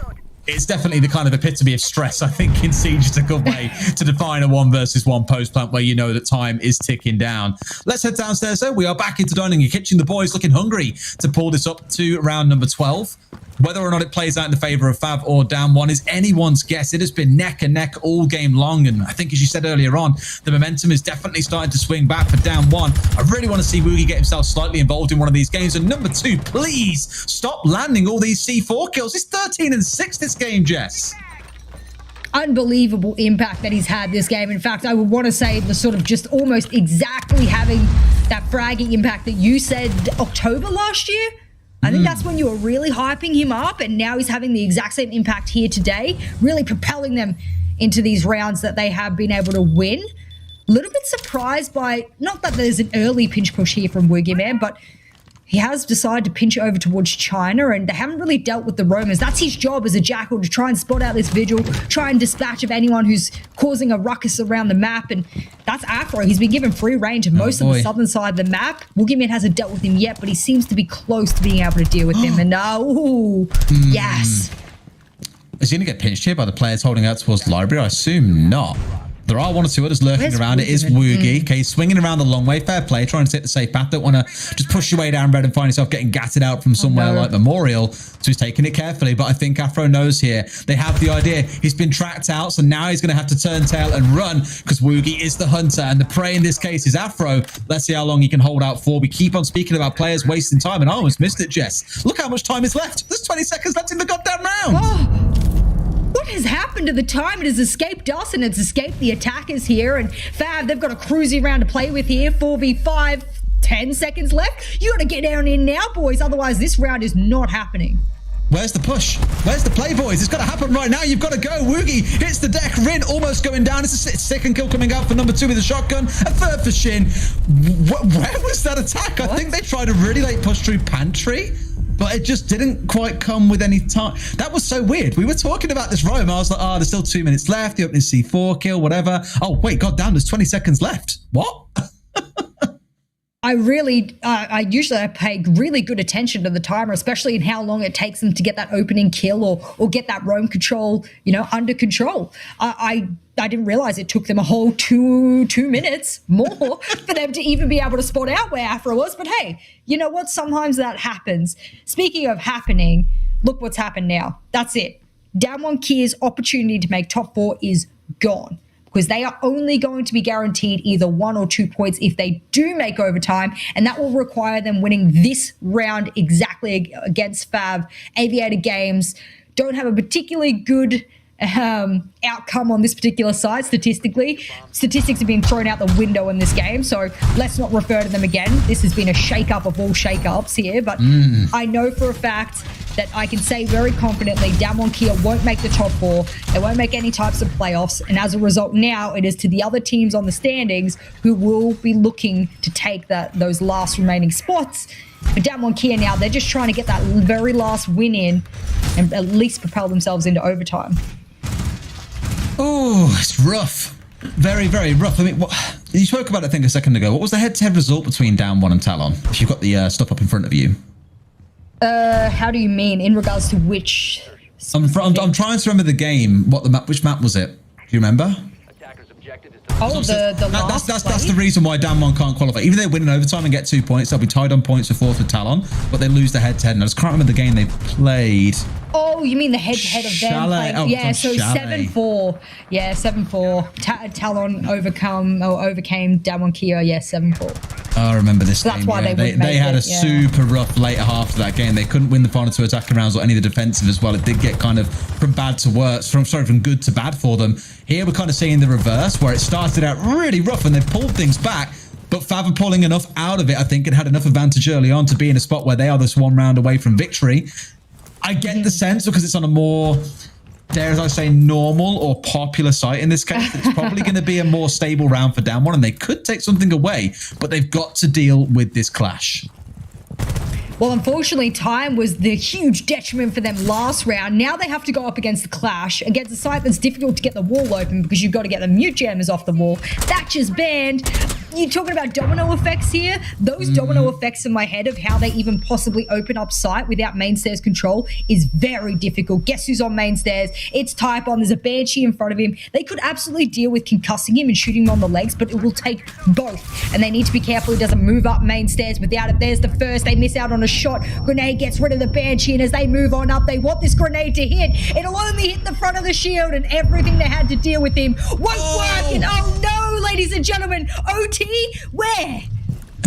It's definitely the kind of epitome of stress, I think, in Siege. It's a good way to define a 1 versus 1 post plant where you know that time is ticking down. Let's head downstairs, though. We are back into Dining and Kitchen. The boys looking hungry to pull this up to round number 12. Whether or not it plays out in the favor of Fav or Damwon is anyone's guess. It has been neck and neck all game long. And I think, as you said earlier on, the momentum is definitely starting to swing back for Damwon. I really want to see Woogie get himself slightly involved in one of these games. And number 2, please stop landing all these C4 kills. It's 13-6 this game, Jess. Unbelievable impact that he's had this game. In fact, I would want to say the sort of just almost exactly having that fragging impact that you said October last year. I think that's when you were really hyping him up, and now he's having the exact same impact here today, really propelling them into these rounds that they have been able to win. A little bit surprised by, not that there's an early pinch push here from Woogie Man, but he has decided to pinch over towards China, and they haven't really dealt with the roamers. That's his job as a Jackal, to try and spot out this vigil, try and dispatch of anyone who's causing a ruckus around the map, and that's Afro. He's been given free range of most of the southern side of the map. Woogieman hasn't dealt with him yet, but he seems to be close to being able to deal with him, and yes. Is he going to get pinched here by the players holding out towards the library? I assume not. There are one or two others lurking around. It is Woogie. Okay, he's swinging around the long way. Fair play, trying to take the safe path. Don't want to just push your way down red and find yourself getting gatted out from somewhere like Memorial. So he's taking it carefully. But I think Afro knows here. They have the idea. He's been tracked out, so now he's going to have to turn tail and run because Woogie is the hunter. And the prey in this case is Afro. Let's see how long he can hold out for. We keep on speaking about players wasting time, and I almost missed it, Jess. Look how much time is left. There's 20 seconds left in the goddamn round. What has happened to the time? It has escaped us and it's escaped the attackers here. And Fav, they've got a cruisy round to play with here. 4v5, 10 seconds left. You got to get down in now, boys. Otherwise, this round is not happening. Where's the push? Where's the play, boys? It's got to happen right now. You've got to go. Woogie hits the deck. Rin almost going down. It's a second kill coming out for number 2 with a shotgun. A third for Shin. Where was that attack? What? I think they tried a really late push through pantry, but it just didn't quite come with any time. That was so weird. We were talking about this roam. I was like, oh, there's still 2 minutes left. The opening C4 kill, whatever. Oh, wait, goddamn, there's 20 seconds left. What? I usually pay really good attention to the timer, especially in how long it takes them to get that opening kill or get that roam control, under control. I didn't realize it took them a whole two minutes more for them to even be able to spot out where Afro was. But hey, you know what? Sometimes that happens. Speaking of happening, look what's happened now. That's it. Damwon Kia's opportunity to make top 4 is gone, because they are only going to be guaranteed either 1 or 2 points if they do make overtime, and that will require them winning this round exactly against Fav. Aviator Games don't have a particularly good outcome on this particular side statistically. Statistics have been thrown out the window in this game, so let's not refer to them again. This has been a shake-up of all shake-ups here, but I know for a fact that I can say very confidently Damwon Kia won't make the top 4. They won't make any types of playoffs, and as a result now it is to the other teams on the standings who will be looking to take those last remaining spots. But Damwon Kia now, they're just trying to get that very last win in and at least propel themselves into overtime. Oh, it's rough. Very, very rough. I mean, you spoke about it, I think, a second ago. What was the head-to-head result between Damwon and Talon? If you've got the stuff up in front of you. How do you mean? In regards to which? I'm trying to remember the game. Which map was it? Do you remember? Oh, the last that's the reason why Damwon can't qualify. Even though they win in overtime and get 2 points, they'll be tied on points for 4th with Talon, but they lose the head-to-head. And I just can't remember the game they played. Oh, you mean the head-to-head of them playing? Oh, yeah, so 7-4. Yeah, 7-4. Talon overcame Damwon Kia. Yeah, 7-4. I remember this game. That's why they had a super rough later half of that game. They couldn't win the final 2 attacking rounds or any of the defensive as well. It did get kind of from bad to worse, from good to bad for them. Here we're kind of seeing the reverse, where it started out really rough and they pulled things back. But Fav are pulling enough out of it, I think, and had enough advantage early on to be in a spot where they are this 1 round away from victory. I get the sense, because it's on a more, dare I say, normal or popular site in this case, it's probably going to be a more stable round for Damwon, and they could take something away, but they've got to deal with this clash. Well, unfortunately, time was the huge detriment for them last round. Now they have to go up against the Clash, against a site that's difficult to get the wall open because you've got to get the mute jammers off the wall. Thatcher's banned. You're talking about domino effects here. Those domino effects in my head of how they even possibly open up site without main stairs control is very difficult. Guess who's on main stairs? It's Typon. There's a Banshee in front of him. They could absolutely deal with concussing him and shooting him on the legs, but it will take both. And they need to be careful he doesn't move up main stairs without it. There's the first. They miss out on a shot. Grenade gets rid of the Banshee, and as they move on up, they want this grenade to hit. It'll only hit the front of the shield, and everything they had to deal with him won't work. And oh no, ladies and gentlemen, OT, where?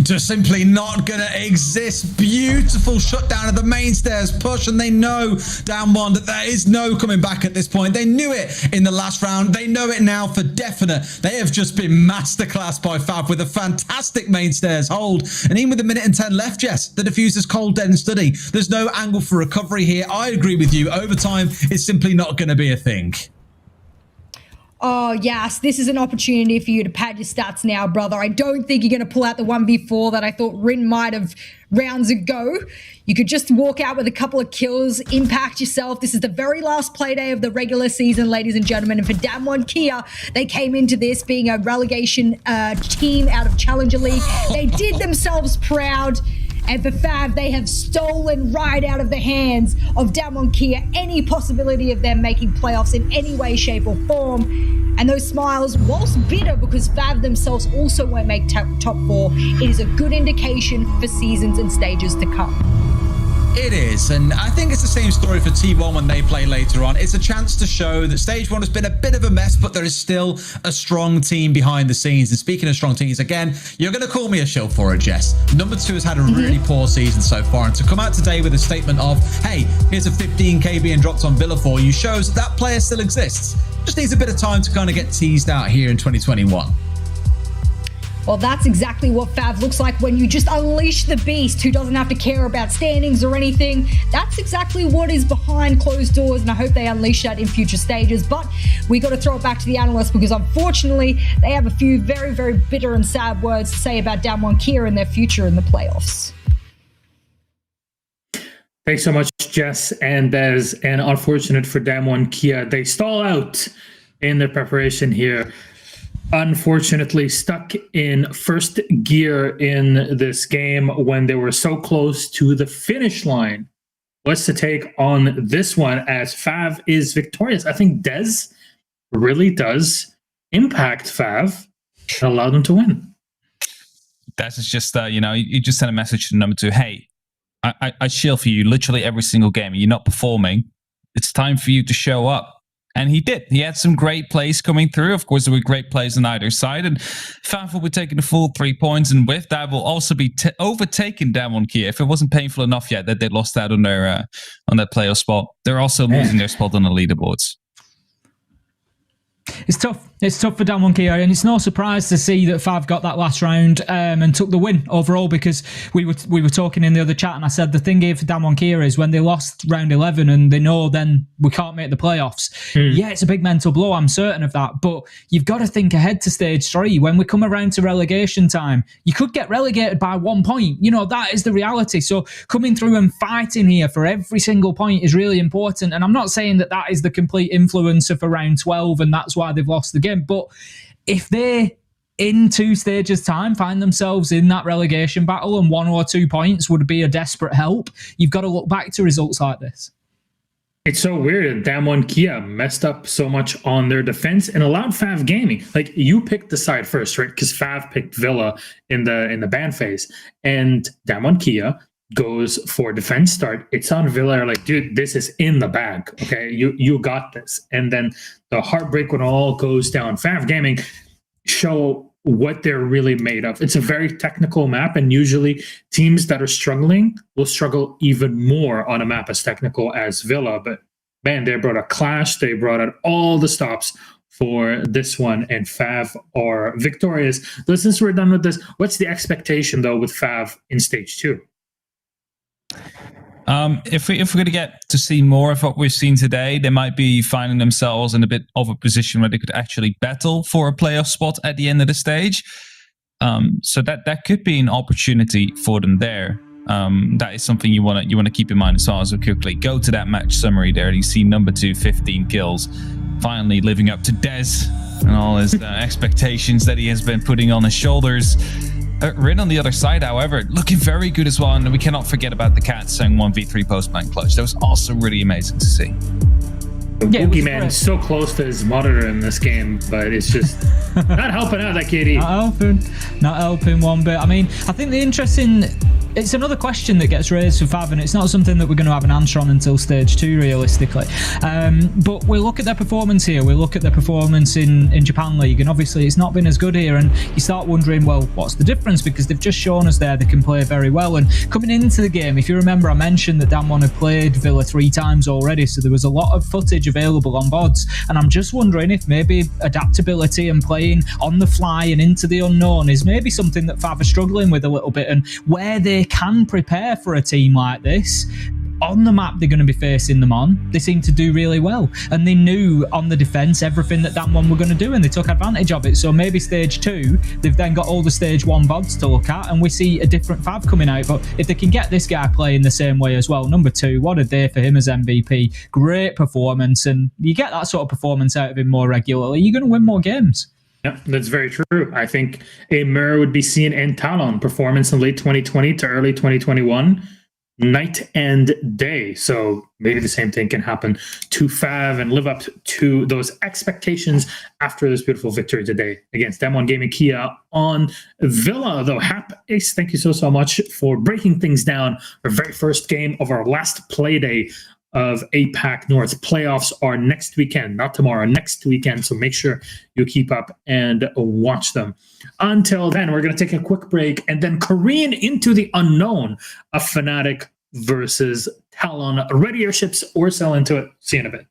Just simply not going to exist. Beautiful shutdown of the main stairs push, and they know Damwon that there is no coming back at this point. They knew it in the last round. They know it now for definite. They have just been masterclass by Fav with a fantastic main stairs hold. And even with 1 minute and 10 left, Jess, the diffuser's cold, dead and steady. There's no angle for recovery here. I agree with you. Overtime is simply not going to be a thing. Oh, yes, this is an opportunity for you to pad your stats now, brother. I don't think you're going to pull out the 1v4 that I thought Rin might have rounds ago. You could just walk out with a couple of kills, impact yourself. This is the very last play day of the regular season, ladies and gentlemen. And for Damwon Kia, they came into this being a relegation team out of Challenger League. They did themselves proud. And for Fav, they have stolen right out of the hands of Damwon Kia any possibility of them making playoffs in any way, shape, or form. And those smiles, whilst bitter because Fav themselves also won't make top 4, it is a good indication for seasons and stages to come. It is, and I think it's the same story for T1 when they play later on. It's a chance to show that Stage 1 has been a bit of a mess, but there is still a strong team behind the scenes. And speaking of strong teams, again, you're going to call me a shill for it, Jess. Number 2 has had a really poor season so far, and to come out today with a statement of, hey, here's a 15k being dropped on Villa for you, shows that player still exists. Just needs a bit of time to kind of get teased out here in 2021. Well, that's exactly what Fav looks like when you just unleash the beast who doesn't have to care about standings or anything. That's exactly what is behind closed doors, and I hope they unleash that in future stages. But we got to throw it back to the analysts because unfortunately they have a few very, very bitter and sad words to say about Damwon Kia and their future in the playoffs. Thanks so much, Jess and Des. And unfortunate for Damwon Kia, they stall out in their preparation here. Unfortunately, stuck in first gear in this game when they were so close to the finish line. What's the take on this one as Fav is victorious? I think Des really does impact Fav and allow them to win. Des is just, you just sent a message to number 2. Hey, I shield for you literally every single game. You're not performing. It's time for you to show up. And he did. He had some great plays coming through. Of course, there were great plays on either side. And Fav will be taking the full 3 points. And with that, will also be overtaking Damwon Kia. If it wasn't painful enough yet that they lost out on their playoff spot, they're also losing their spot on the leaderboards. It's tough. It's tough for Damwon Kia, and it's no surprise to see that Fav got that last round and took the win overall, because we were talking in the other chat, and I said the thing here for Damwon Kia is when they lost round 11 and they know then we can't make the playoffs. Yeah, it's a big mental blow, I'm certain of that, but you've got to think ahead to stage 3. When we come around to relegation time, you could get relegated by 1 point. You know, that is the reality. So coming through and fighting here for every single point is really important, and I'm not saying that that is the complete influencer for round 12 and that's why they've lost the game, but if they in 2 stages time find themselves in that relegation battle and 1 or 2 points would be a desperate help, you've got to look back to results like this. It's so weird that Damwon Kia messed up so much on their defense and allowed Fav gaming. Like, you picked the side first, right? Because Fav picked Villa in the ban phase, and Damwon Kia goes for defense start. It's on Villa. Are like, dude, this is in the bag. Okay, you got this. And then the heartbreak when all goes down. Fav Gaming show what they're really made of. It's a very technical map, and usually teams that are struggling will struggle even more on a map as technical as Villa. But man, they brought a clash. They brought out all the stops for this one, and Fav are victorious. So since we're done with this, what's the expectation though with Fav in stage 2? If we're going to get to see more of what we've seen today, they might be finding themselves in a bit of a position where they could actually battle for a playoff spot at the end of the stage. So that could be an opportunity for them there. That is something you want to keep in mind as well. As we quickly go to that match summary there, you see number 2, 15 kills, finally living up to Des and all his expectations that he has been putting on his shoulders. Rin on the other side, however, looking very good as well, and we cannot forget about the Cats saying 1v3 post-blank clutch. That was also really amazing to see. Boogeyman is so close to his monitor in this game, but it's just not helping out, that KD. Not helping one bit. I mean, I think the interesting... It's another question that gets raised for Fav, and it's not something that we're going to have an answer on until stage 2, realistically. But we look at their performance here. We look at their performance in Japan League, and obviously it's not been as good here. And you start wondering, well, what's the difference? Because they've just shown us there they can play very well. And coming into the game, if you remember, I mentioned that Damwon had played Villa 3 times already, so there was a lot of footage available on VODs. And I'm just wondering if maybe adaptability and playing on the fly and into the unknown is maybe something that Fav are struggling with a little bit, and where they can prepare for a team like this on the map they're going to be facing them on, they seem to do really well, and they knew on the defense everything that Damwon were going to do, and they took advantage of it. So maybe stage 2 they've then got all the stage 1 VODs to look at, and we see a different Fav coming out. But if they can get this guy playing the same way as well, number 2, what a day for him as MVP. Great performance, and you get that sort of performance out of him more regularly, you're going to win more games. Yeah, that's very true. I think a mirror would be seen in Talon performance in late 2020 to early 2021, night and day. So maybe the same thing can happen to Fav and live up to those expectations after this beautiful victory today against M1 Gaming Kia on Villa. Though, Hap Ace, thank you so much for breaking things down. Our very first game of our last play day of APAC North. Playoffs are next weekend, not tomorrow, next weekend. So make sure you keep up and watch them. Until then, we're going to take a quick break and then careen into the unknown of Fnatic versus Talon. Ready your ships or sell into it. See you in a bit.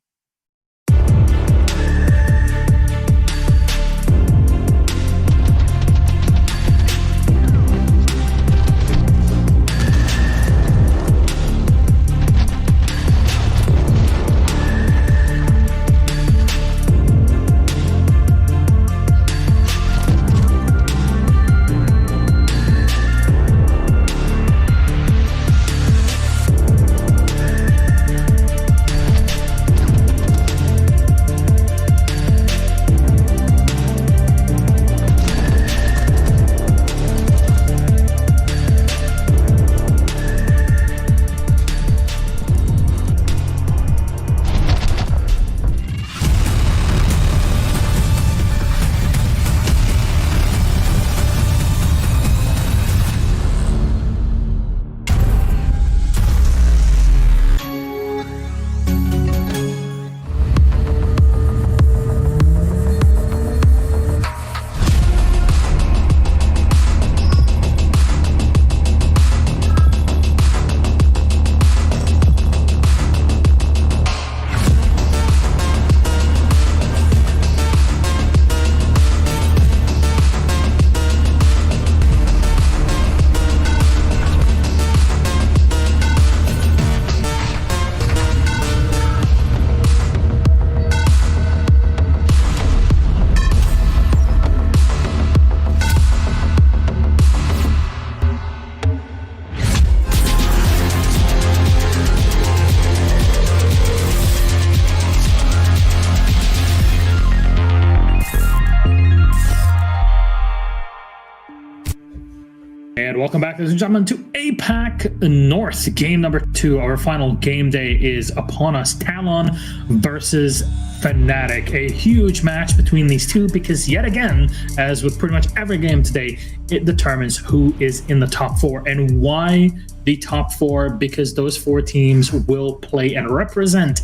And welcome back, ladies and gentlemen, to APAC North. Game number 2, our final game day is upon us. Talon versus Fnatic. A huge match between these two because, yet again, as with pretty much every game today, it determines who is in the top 4. And why the top 4? Because those 4 teams will play and represent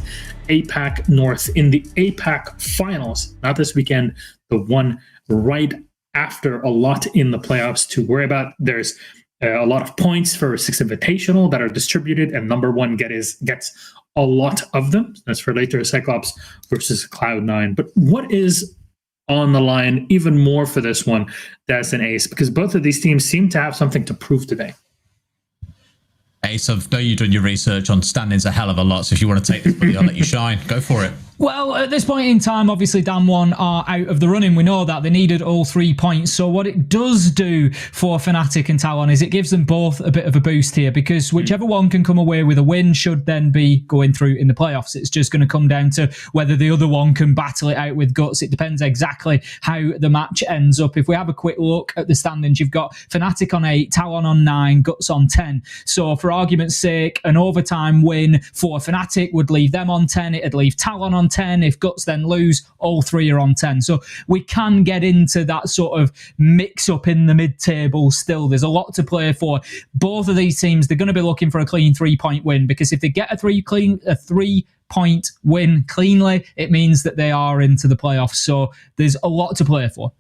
APAC North in the APAC finals. Not this weekend, the one right after. A lot in the playoffs to worry about. There's a lot of points for 6 Invitational that are distributed, and number 1 gets a lot of them. That's for later, Cyclops versus Cloud9. But what is on the line even more for this one, Des and Ace? Because both of these teams seem to have something to prove today. Ace, I know you've done your research on standings a hell of a lot, so if you want to take this, buddy, I'll let you shine. Go for it. Well, at this point in time, obviously Damwon are out of the running. We know that they needed all 3 points. So what it does do for Fnatic and Talon is it gives them both a bit of a boost here, because whichever one can come away with a win should then be going through in the playoffs. It's just going to come down to whether the other one can battle it out with guts. It depends exactly how the match ends up. If we have a quick look at the standings, you've got Fnatic on 8, Talon on 9, Guts on 10. So for argument's sake, an overtime win for Fnatic would leave them on 10. It'd leave Talon on 10. If Guts then lose, all 3 are on 10. So we can get into that sort of mix up in the mid-table still. There's a lot to play for. Both of these teams, they're going to be looking for a clean 3-point win, because if they get a 3-point win cleanly, it means that they are into the playoffs. So there's a lot to play for.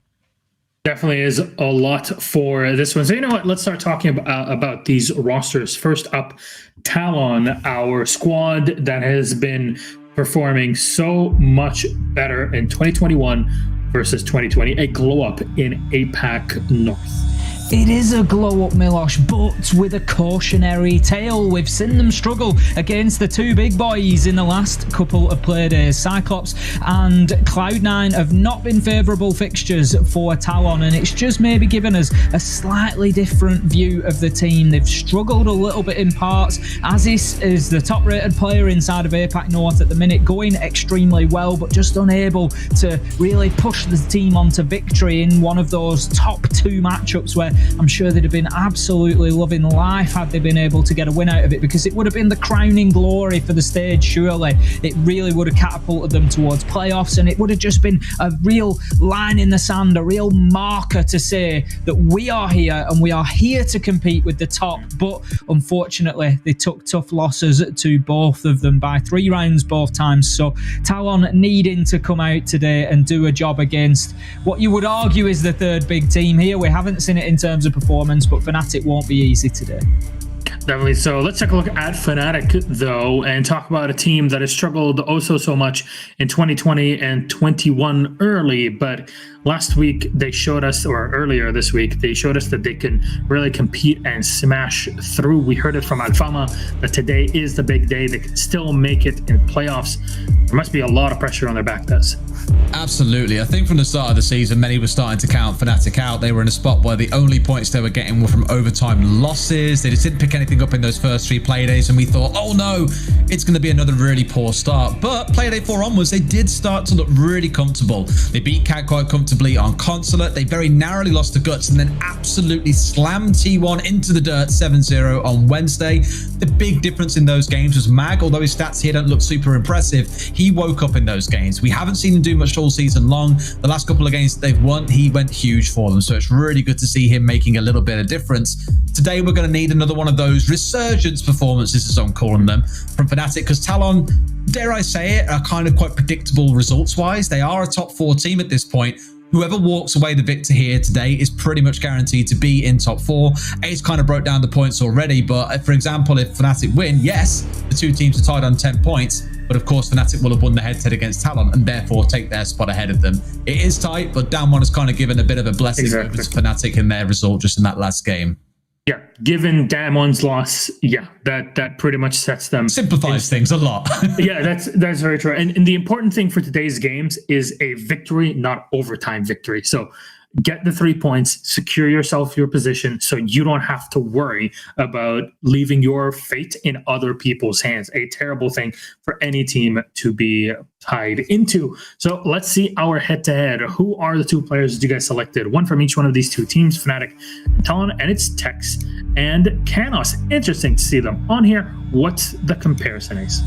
Definitely is a lot for this one. So you know what? Let's start talking about these rosters. First up, Talon, our squad that has been performing so much better in 2021 versus 2020. A glow up in APAC North. It is a glow-up Milosh, but with a cautionary tale. We've seen them struggle against the two big boys in the last couple of play days. Cyclops and Cloud9 have not been favourable fixtures for Talon, and it's just maybe given us a slightly different view of the team. They've struggled a little bit in parts. Aziz is the top-rated player inside of APAC North at the minute, going extremely well, but just unable to really push the team onto victory in one of those top two matchups where I'm sure they'd have been absolutely loving life had they been able to get a win out of it, because it would have been the crowning glory for the stage, surely. It really would have catapulted them towards playoffs, and it would have just been a real line in the sand, a real marker to say that we are here and we are here to compete with the top. But unfortunately, they took tough losses to both of them by 3 rounds both times. So Talon needing to come out today and do a job against what you would argue is the third big team here. We haven't seen it in terms of performance, but Fnatic won't be easy today. Definitely. So let's take a look at Fnatic, though, and talk about a team that has struggled so much in 2020 and 21 early. But last week they showed us, or earlier this week, they showed us that they can really compete and smash through. We heard it from Alfama that today is the big day. They can still make it in playoffs. There must be a lot of pressure on their back, Des. Absolutely. I think from the start of the season, many were starting to count Fnatic out. They were in a spot where the only points they were getting were from overtime losses. They just didn't pick anything up in those first 3 play days, and we thought, oh no, it's going to be another really poor start. But play day 4 onwards, they did start to look really comfortable. They beat CAD quite comfortably on Consulate. They very narrowly lost to Guts and then absolutely slammed T1 into the dirt 7-0 on Wednesday. The big difference in those games was Mag, although his stats here don't look super impressive, he woke up in those games. We haven't seen him do much all season long. The last couple of games that they've won, he went huge for them. So it's really good to see him making a little bit of difference. Today, we're going to need another one of those resurgence performances, as I'm calling them, from Fnatic, because Talon, dare I say it, are kind of quite predictable results-wise. They are a top 4 team at this point. Whoever walks away the victor here today is pretty much guaranteed to be in top 4. Ace kind of broke down the points already, but for example, if Fnatic win, yes, the 2 teams are tied on 10 points, but of course Fnatic will have won the head-to-head against Talon and therefore take their spot ahead of them. It is tight, but Damwon has kind of given a bit of a blessing over to Fnatic in their result just in that last game. Yeah, given Damwon's loss, yeah, that pretty much sets them. Simplifies things a lot. Yeah, that's very true. And the important thing for today's games is a victory, not overtime victory. So get the 3 points, secure yourself your position so you don't have to worry about leaving your fate in other people's hands. A terrible thing for any team to be tied into. So let's see our head-to-head. Who are the 2 players that you guys selected? One from each one of these 2 teams, Fnatic and Talon, and it's Tex and Canos. Interesting to see them on here. What's the comparison, Ace?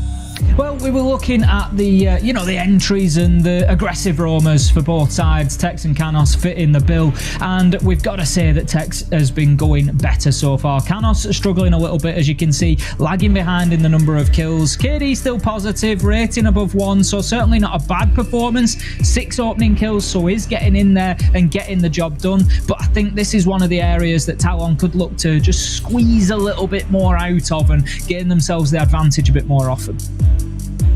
Well, we were looking at the the entries and the aggressive roamers for both sides. Tex and Canos fit in the bill, and we've got to say that Tex has been going better so far. Canos struggling a little bit, as you can see, lagging behind in the number of kills. KD still positive, rating above 1, so certainly not a bad performance. 6 opening kills, so he's getting in there and getting the job done. But I think this is one of the areas that Talon could look to just squeeze a little bit more out of and getting themselves the advantage a bit more often.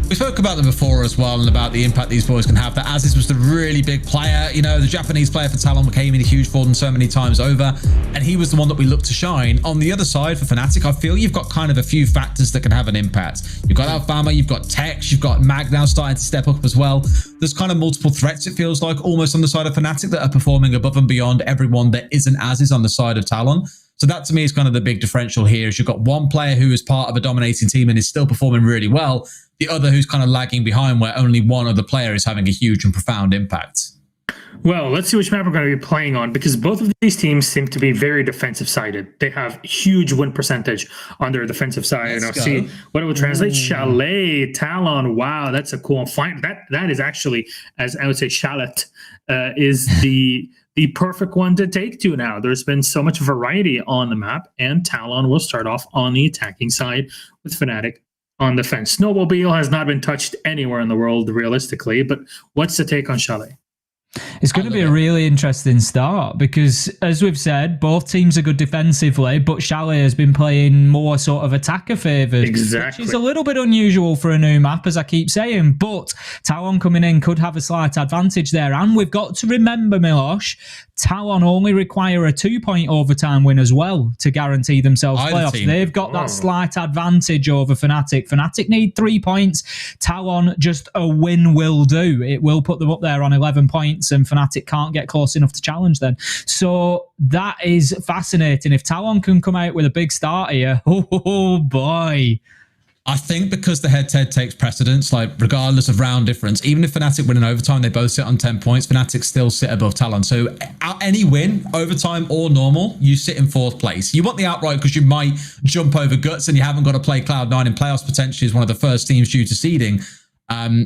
We spoke about them before as well, and about the impact these boys can have. That Aziz was the really big player, the Japanese player for Talon came in huge for them so many times over, and he was the one that we looked to shine. On the other side for Fnatic, I feel you've got kind of a few factors that can have an impact. You've got Alfama, you've got Tex, you've got Mag now starting to step up as well. There's kind of multiple threats, it feels like, almost on the side of Fnatic that are performing above and beyond everyone that isn't Aziz on the side of Talon. So that to me is kind of the big differential here, is you've got one player who is part of a dominating team and is still performing really well, the other who's kind of lagging behind, where only one other player is having a huge and profound impact. Well, let's see which map we're going to be playing on, because both of these teams seem to be very defensive-sided. They have huge win percentage on their defensive side. Let's see what it would translate. Chalet, Talon. Wow, that's a cool fight. That is actually, as I would say, Chalet is the perfect one to take to now. There's been so much variety on the map, and Talon will start off on the attacking side with Fnatic on the fence. Snowmobile has not been touched anywhere in the world, realistically, but what's the take on Chalet? It's going to be a really interesting start because, as we've said, both teams are good defensively, but Chalet has been playing more sort of attacker favoured, exactly, which is a little bit unusual for a new map, as I keep saying. But Talon coming in could have a slight advantage there, and we've got to remember, Milosh, Talon only require a 2-point overtime win as well to guarantee themselves playoffs. They've got that slight advantage over Fnatic. Fnatic need 3 points. Talon, just a win will do. It will put them up there on 11 points, and Fnatic can't get close enough to challenge them. So that is fascinating. If Talon can come out with a big start here, oh boy. I think because the head-to-head takes precedence, like regardless of round difference, even if Fnatic win in overtime, they both sit on 10 points. Fnatic still sit above Talon. So any win, overtime or normal, you sit in 4th place. You want the outright because you might jump over Guts and you haven't got to play Cloud9 in playoffs potentially as one of the first teams due to seeding.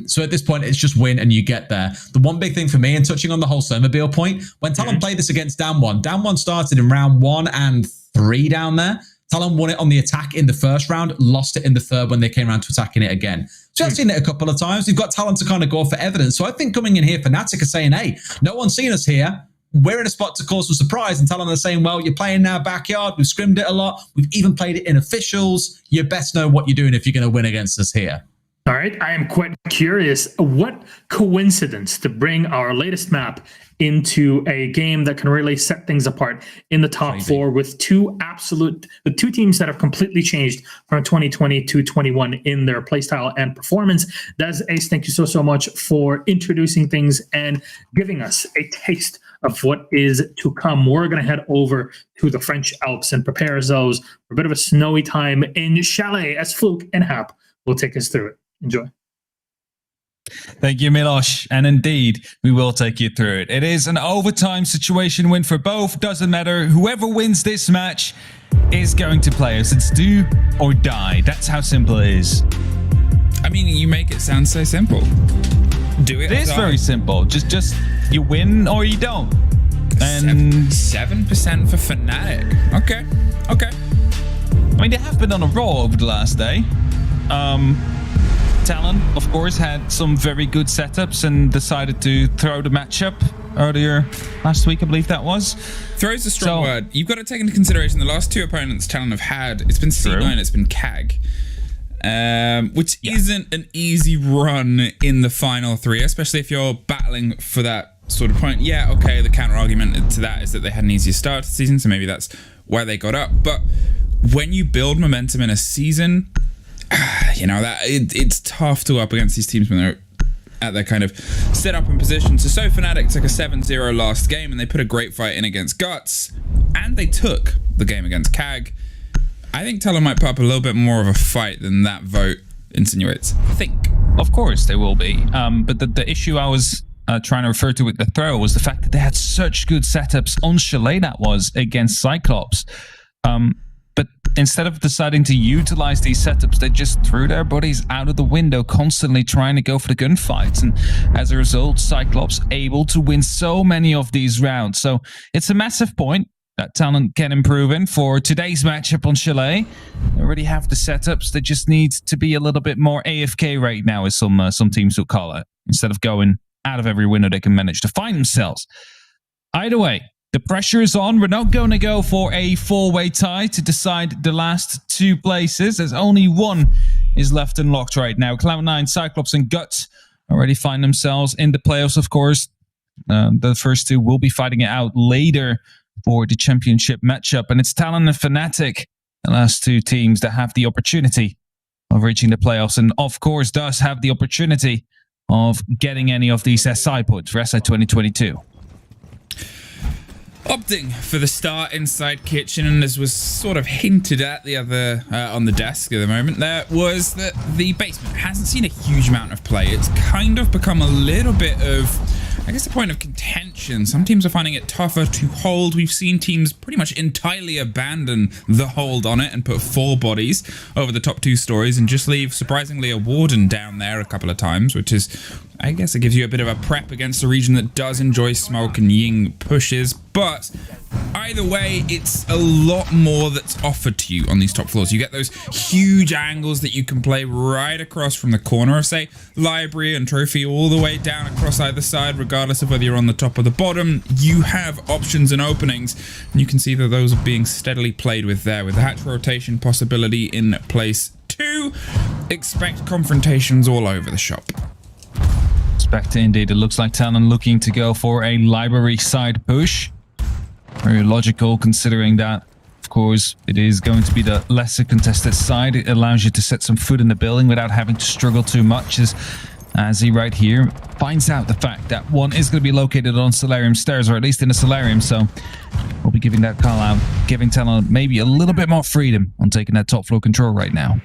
So at this point, it's just win and you get there. The one big thing for me, and touching on the whole Snowmobile point, when Talon played this against Damwon started in round 1 and 3 down there. Talon won it on the attack in the first round, lost it in the third when they came around to attacking it again. So I've seen it a couple of times. We've got Talon to kind of go for evidence. So I think coming in here, Fnatic are saying, hey, no one's seen us here. We're in a spot to cause some surprise. And Talon are saying, well, you're playing in our backyard. We've scrimmed it a lot. We've even played it in officials. You best know what you're doing if you're going to win against us here. All right, I am quite curious. What coincidence to bring our latest map into a game that can really set things apart in the top 4 with two teams that have completely changed from 2020 to 21 in their playstyle and performance. Des, Ace, thank you so much for introducing things and giving us a taste of what is to come. We're going to head over to the French Alps and prepare ourselves for a bit of a snowy time in Chalet as Fluke and Hap will take us through it. Enjoy. Thank you, Milosh. And indeed, we will take you through it. It is an overtime situation win for both. Doesn't matter. Whoever wins this match is going to play us. It's do or die. That's how simple it is. I mean, you make it sound so simple. Do it. It is very simple. Just you win or you don't. And 7% for Fnatic. Okay. I mean, they have been on a roll over the last day. Talon, of course, had some very good setups and decided to throw the matchup earlier last week, I believe that was. Throw's a strong word. You've got to take into consideration the last 2 opponents Talon have had. It's been C9, it's been CAG. Which isn't an easy run in the final 3, especially if you're battling for that sort of point. Yeah, okay, the counter argument to that is that they had an easier start to the season, so maybe that's why they got up. But when you build momentum in a season, you know, that it's tough to go up against these teams when they're at their kind of setup and position. So Fnatic took a 7-0 last game and they put a great fight in against Guts, and they took the game against CAG. I think Talon might put up a little bit more of a fight than that vote insinuates. I think. Of course they will be. But the issue I was trying to refer to with the throw was the fact that they had such good setups on Chalet, that was, against Cyclops. But instead of deciding to utilize these setups, they just threw their buddies out of the window, constantly trying to go for the gunfights. And as a result, Cyclops able to win so many of these rounds. So it's a massive point that Talon can improve in for today's matchup on Chalet. They already have the setups. They just need to be a little bit more AFK right now, as some teams will call it, instead of going out of every window they can manage to find themselves. Either way, the pressure is on. We're not going to go for a 4-way tie to decide the last 2 places, as only one is left unlocked right now. Cloud9, Cyclops, and Guts already find themselves in the playoffs, of course. The first 2 will be fighting it out later for the championship matchup. And it's Talon and Fnatic, the last 2 teams that have the opportunity of reaching the playoffs, and of course does have the opportunity of getting any of these SI points for SI 2022. Opting for the start inside kitchen, and as was sort of hinted at the other on the desk at the moment, there was that the basement hasn't seen a huge amount of play. It's kind of become a little bit of, I guess, a point of contention. Some teams are finding it tougher to hold. We've seen teams pretty much entirely abandon the hold on it and put 4 bodies over the top 2 stories and just leave, surprisingly, a warden down there a couple of times, which is, I guess, it gives you a bit of a prep against a region that does enjoy smoke and Ying pushes. But either way, it's a lot more that's offered to you on these top floors. You get those huge angles that you can play right across from the corner of, say, Library and Trophy, all the way down across either side, regardless of whether you're on the top or the bottom. You have options and openings, and you can see that those are being steadily played with there, with the hatch rotation possibility in place too. Expect confrontations all over the shop. Expect indeed. It looks like Talon looking to go for a Library side push. Very logical, considering that, of course, it is going to be the lesser contested side. It allows you to set some foot in the building without having to struggle too much, as he right here finds out the fact that one is going to be located on Solarium stairs, or at least in the Solarium, so we'll be giving that call out, giving Talon maybe a little bit more freedom on taking that top floor control right now.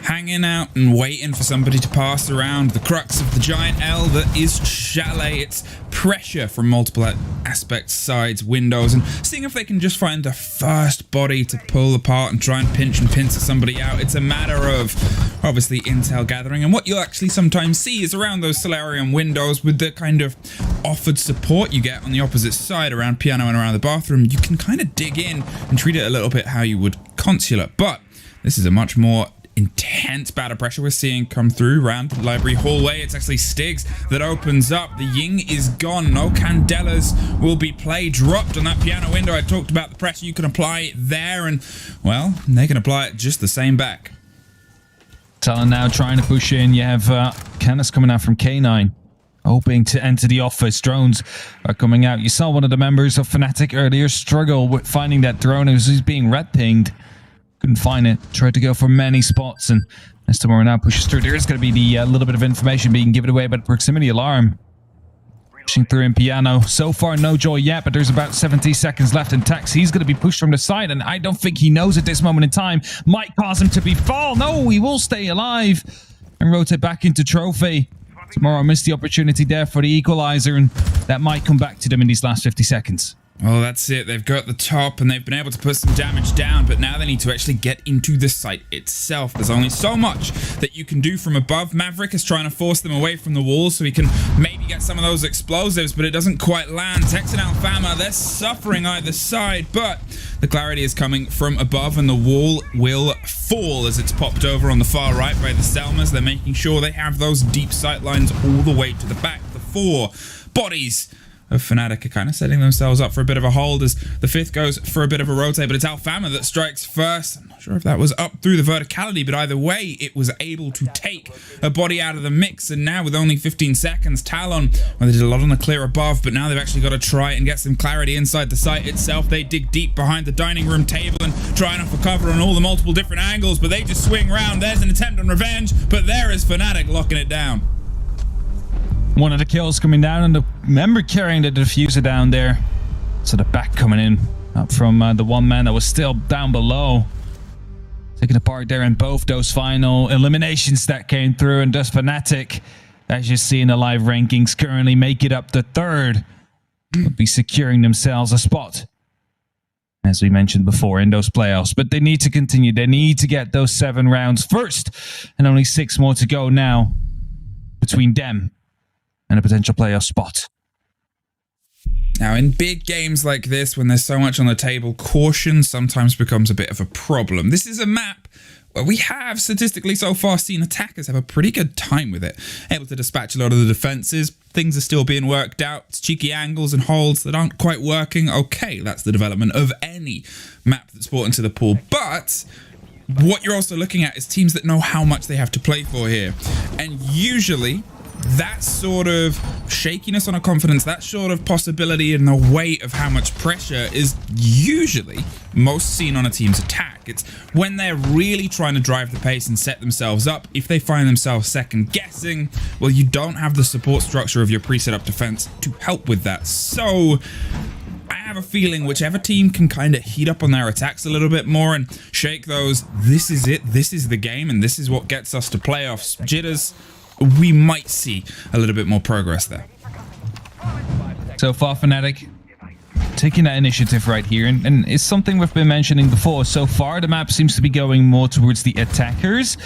Hanging out and waiting for somebody to pass around the crux of the giant L that is Chalet. It's pressure from multiple aspects, sides, windows, and seeing if they can just find a first body to pull apart and try and pinch and pincer somebody out. It's a matter of, obviously, intel gathering, and what you'll actually sometimes see is around those Solarium windows with the kind of offered support you get on the opposite side around piano and around the bathroom, you can kind of dig in and treat it a little bit how you would consular. But this is a much more intense bout of pressure we're seeing come through around the library hallway. It's actually Styx that opens up. The Ying is gone. No Candelas will be played. Dropped on that piano window. I talked about the pressure you can apply there, and, well, they can apply it just the same back. Talon now trying to push in. You have Canis coming out from K9, hoping to enter the office. Drones are coming out. You saw one of the members of Fnatic earlier struggle with finding that drone as he's being red pinged. Couldn't find it. Tried to go for many spots, and as tomorrow now pushes through, there is going to be the little bit of information being given away by the proximity alarm. Pushing through in piano. So far, no joy yet, but there's about 70 seconds left in Tex. He's going to be pushed from the side, and I don't think he knows at this moment in time. Might cause him to be fall. No, he will stay alive and rotate back into Trophy. Tomorrow missed the opportunity there for the equalizer, and that might come back to them in these last 50 seconds. Well, that's it. They've got the top and they've been able to put some damage down, but now they need to actually get into the site itself. There's only so much that you can do from above. Maverick is trying to force them away from the wall so he can maybe get some of those explosives, but it doesn't quite land. Tex and Alfama, they're suffering either side, but the clarity is coming from above and the wall will fall as it's popped over on the far right by the Selmas. They're making sure they have those deep sight lines all the way to the back. The four bodies of Fnatic are kind of setting themselves up for a bit of a hold as the fifth goes for a bit of a rotate, but it's Alfama that strikes first. I'm not sure if that was up through the verticality, but either way, it was able to take a body out of the mix, and now with only 15 seconds, Talon, well, they did a lot on the clear above, but now they've actually got to try and get some clarity inside the site itself. They dig deep behind the dining room table and try and offer cover on all the multiple different angles, but they just swing round. There's an attempt on revenge, but there is Fnatic locking it down. One of the kills coming down, and the member carrying the diffuser down there. So the back coming in up from the one man that was still down below. Taking a part there in both those final eliminations that came through, and thus Fnatic, as you see in the live rankings, currently make it up to third. Will be securing themselves a spot, as we mentioned before, in those playoffs. But they need to continue. They need to get those 7 rounds first, and only 6 more to go now between them and a potential playoff spot. Now, in big games like this, when there's so much on the table, caution sometimes becomes a bit of a problem. This is a map where we have statistically so far seen attackers have a pretty good time with it. Able to dispatch a lot of the defenses. Things are still being worked out. It's cheeky angles and holds that aren't quite working. Okay, that's the development of any map that's brought into the pool. But what you're also looking at is teams that know how much they have to play for here. And usually that sort of shakiness on a confidence, that sort of possibility and the weight of how much pressure is usually most seen on a team's attack. It's when they're really trying to drive the pace and set themselves up. If they find themselves second guessing, well, you don't have the support structure of your pre-set up defense to help with that. So I have a feeling whichever team can kind of heat up on their attacks a little bit more and shake those, this is it, this is the game, and this is what gets us to playoffs jitters, we might see a little bit more progress there. So far, Fnatic taking that initiative right here, and it's something we've been mentioning before. So far, the map seems to be going more towards the attackers.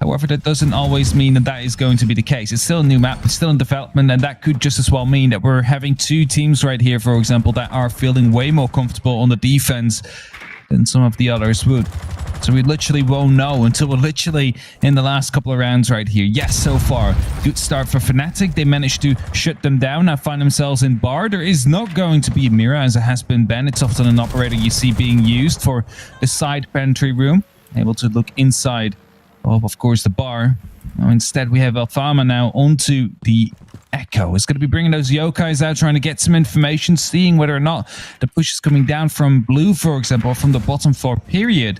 However, that doesn't always mean that that is going to be the case. It's still a new map, it's still in development, and that could just as well mean that we're having 2 teams right here, for example, that are feeling way more comfortable on the defense than some of the others would. So we literally won't know until we're literally in the last couple of rounds right here. Yes, so far, good start for Fnatic. They managed to shut them down. Now find themselves in bar. There is not going to be a mirror, as it has been Ben. It's often an operator you see being used for the side pantry room. Able to look inside of course, the bar. Now, instead, we have Alfama now onto the Echo is going to be bringing those yokais out, trying to get some information, seeing whether or not the push is coming down from blue, for example, or from the bottom floor, period.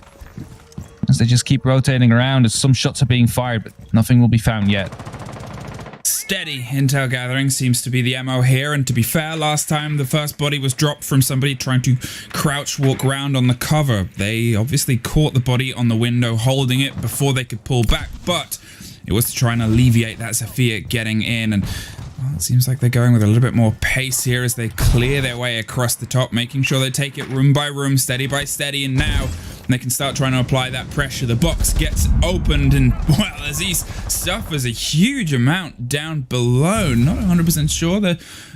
As they just keep rotating around, as some shots are being fired, but nothing will be found yet. Steady intel gathering seems to be the MO here, and to be fair, last time the first body was dropped from somebody trying to crouch walk around on the cover. They obviously caught the body on the window holding it before they could pull back, but it was to try and alleviate that Zephyr getting in, and well, it seems like they're going with a little bit more pace here as they clear their way across the top, making sure they take it room by room, steady by steady, and now they can start trying to apply that pressure. The box gets opened, and well, Aziz suffers a huge amount down below. Not 100% sure.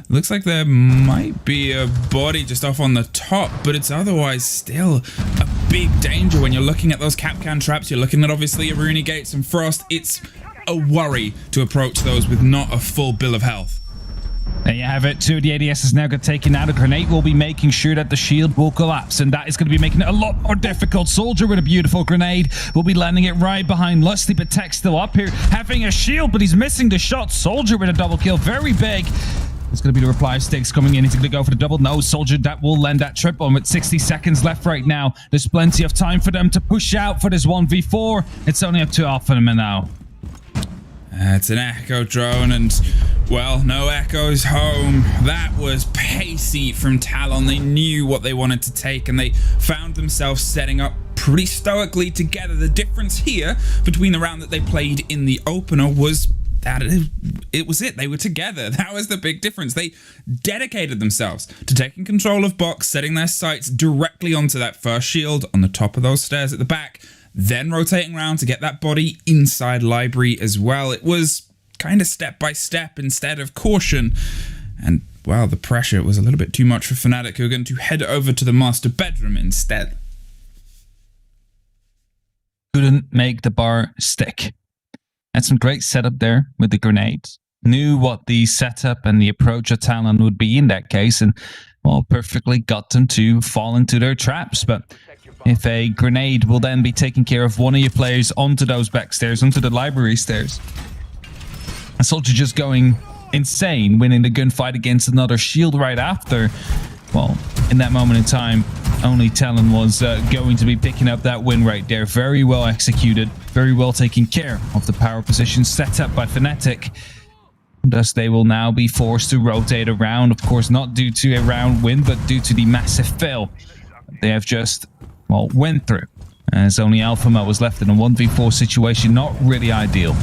Looks like there might be a body just off on the top, but it's otherwise still a big danger when you're looking at those Capcan traps. You're looking at obviously Aruni Gates and Frost. It's a worry to approach those with not a full bill of health. There you have it. 2 of the ADSs now got taken out. A grenade will be making sure that the shield will collapse, and that is going to be making it a lot more difficult. Soldier with a beautiful grenade will be landing it right behind Lusty, but Tech still up here, having a shield, but he's missing the shot. Soldier with a double kill, very big. It's going to be the reply sticks coming in. He's going to go for the double. No, Soldier, that will land that triple. And with 60 seconds left right now, there's plenty of time for them to push out for this 1v4. It's only up to Alpha now. It's an Echo drone, and well, no Echoes home. That was pacey from Talon. They knew what they wanted to take, and they found themselves setting up pretty stoically together. The difference here between the round that they played in the opener was that it was it. They were together. That was the big difference. They dedicated themselves to taking control of box, setting their sights directly onto that first shield on the top of those stairs at the back, then rotating around to get that body inside library as well. It was kind of step by step instead of caution. And, well, the pressure was a little bit too much for Fnatic, who are going to head over to the master bedroom instead. Couldn't make the bar stick. Had some great setup there with the grenades. Knew what the setup and the approach of Talon would be in that case, and, well, perfectly got them to fall into their traps. But if a grenade will then be taking care of one of your players onto those back stairs, onto the library stairs, a Soldier just going insane, winning the gunfight against another shield right after, well, in that moment in time, only Talon was going to be picking up that win right there. Very well executed, very well taken care of the power position set up by Fnatic. Thus, they will now be forced to rotate around, of course, not due to a round win, but due to the massive fail they have just, well, went through. As only Alpha Male was left in a 1v4 situation, not really ideal.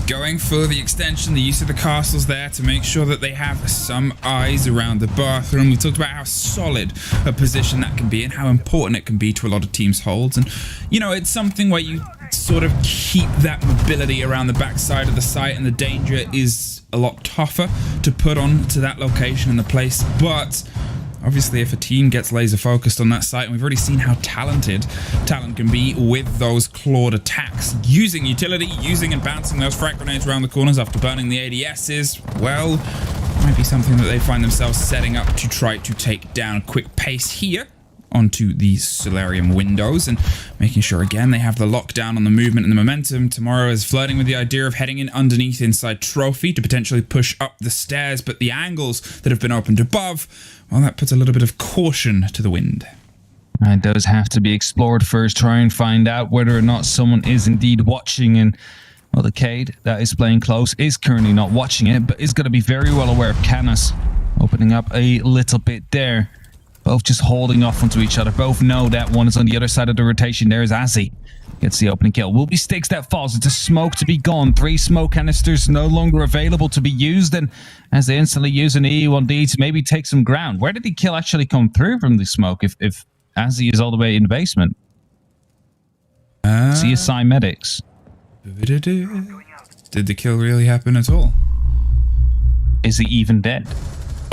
Going for the extension, the use of the castles there to make sure that they have some eyes around the bathroom. We talked about how solid a position that can be and how important it can be to a lot of teams' holds. And, you know, it's something where you sort of keep that mobility around the backside of the site, and the danger is a lot tougher to put on to that location and the place. But obviously, if a team gets laser focused on that site, and we've already seen how talented Talon can be with those clawed attacks, using utility, using and bouncing those frag grenades around the corners after burning the ADSs, well, might be something that they find themselves setting up to try to take down. Quick pace here onto the Solarium windows, and making sure again they have the lockdown on the movement and the momentum. Tomorrow is flirting with the idea of heading in underneath inside Trophy to potentially push up the stairs, but the angles that have been opened above, well, that puts a little bit of caution to the wind. It does have to be explored first, try and find out whether or not someone is indeed watching. And, well, the Cade that is playing close is currently not watching it, but is going to be very well aware of Canis opening up a little bit there. Both just holding off onto each other. Both know that one is on the other side of the rotation. There's Azzy. Gets the opening kill. Will be Sticks that falls. It's a smoke to be gone. 3 smoke canisters no longer available to be used. And as they instantly use an E1D to maybe take some ground. Where did the kill actually come through from the smoke if Azzy is all the way in the basement? CSI medics. Did the kill really happen at all? Is he even dead?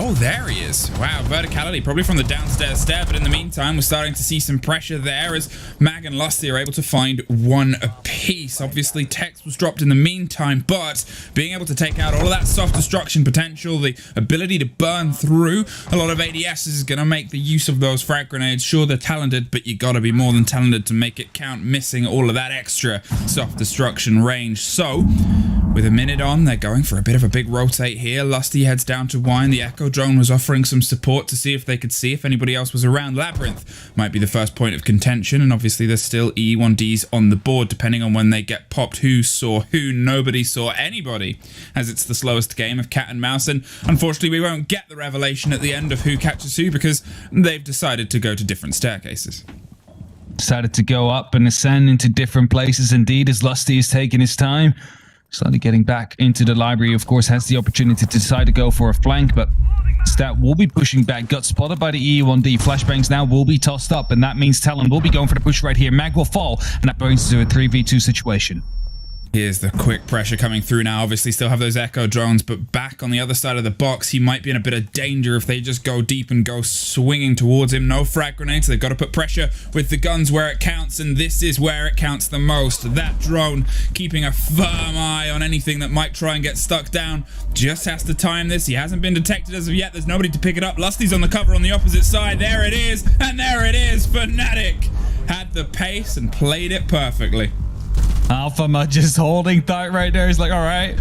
Oh, there he is. Wow, verticality, probably from the downstairs stair, but in the meantime, we're starting to see some pressure there as Mag and Lusty are able to find one apiece. Obviously, Tex was dropped in the meantime, but being able to take out all of that soft destruction potential, the ability to burn through a lot of ADSs is going to make the use of those frag grenades. Sure, they're talented, but you got to be more than talented to make it count, missing all of that extra soft destruction range. So, With a minute on, they're going for a bit of a big rotate here. Lusty heads down to Wine. The Echo Drone was offering some support to see if they could see if anybody else was around. Labyrinth might be the first point of contention, and obviously there's still E1Ds on the board, depending on when they get popped. Who saw who? Nobody saw anybody, as it's the slowest game of cat and mouse, and unfortunately we won't get the revelation at the end of who catches who because they've decided to go to different staircases. Decided to go up and ascend into different places indeed, as Lusty is taking his time. Slowly getting back into the library, of course, has the opportunity to decide to go for a flank, but Stat will be pushing back. Got spotted by the E1D. Flashbangs now will be tossed up, and that means Talon will be going for the push right here. Mag will fall, and that brings us to a 3v2 situation. Here's the quick pressure coming through now. Obviously still have those Echo Drones, but back on the other side of the box, he might be in a bit of danger if they just go deep and go swinging towards him. No frag grenades, so they've got to put pressure with the guns where it counts, and this is where it counts the most. That drone keeping a firm eye on anything that might try and get stuck down. Just has to time this. He hasn't been detected as of yet. There's nobody to pick it up. Lusty's on the cover on the opposite side. There it is, and there it is. Fnatic had the pace and played it perfectly. Alpha just holding tight right there. He's like, all right,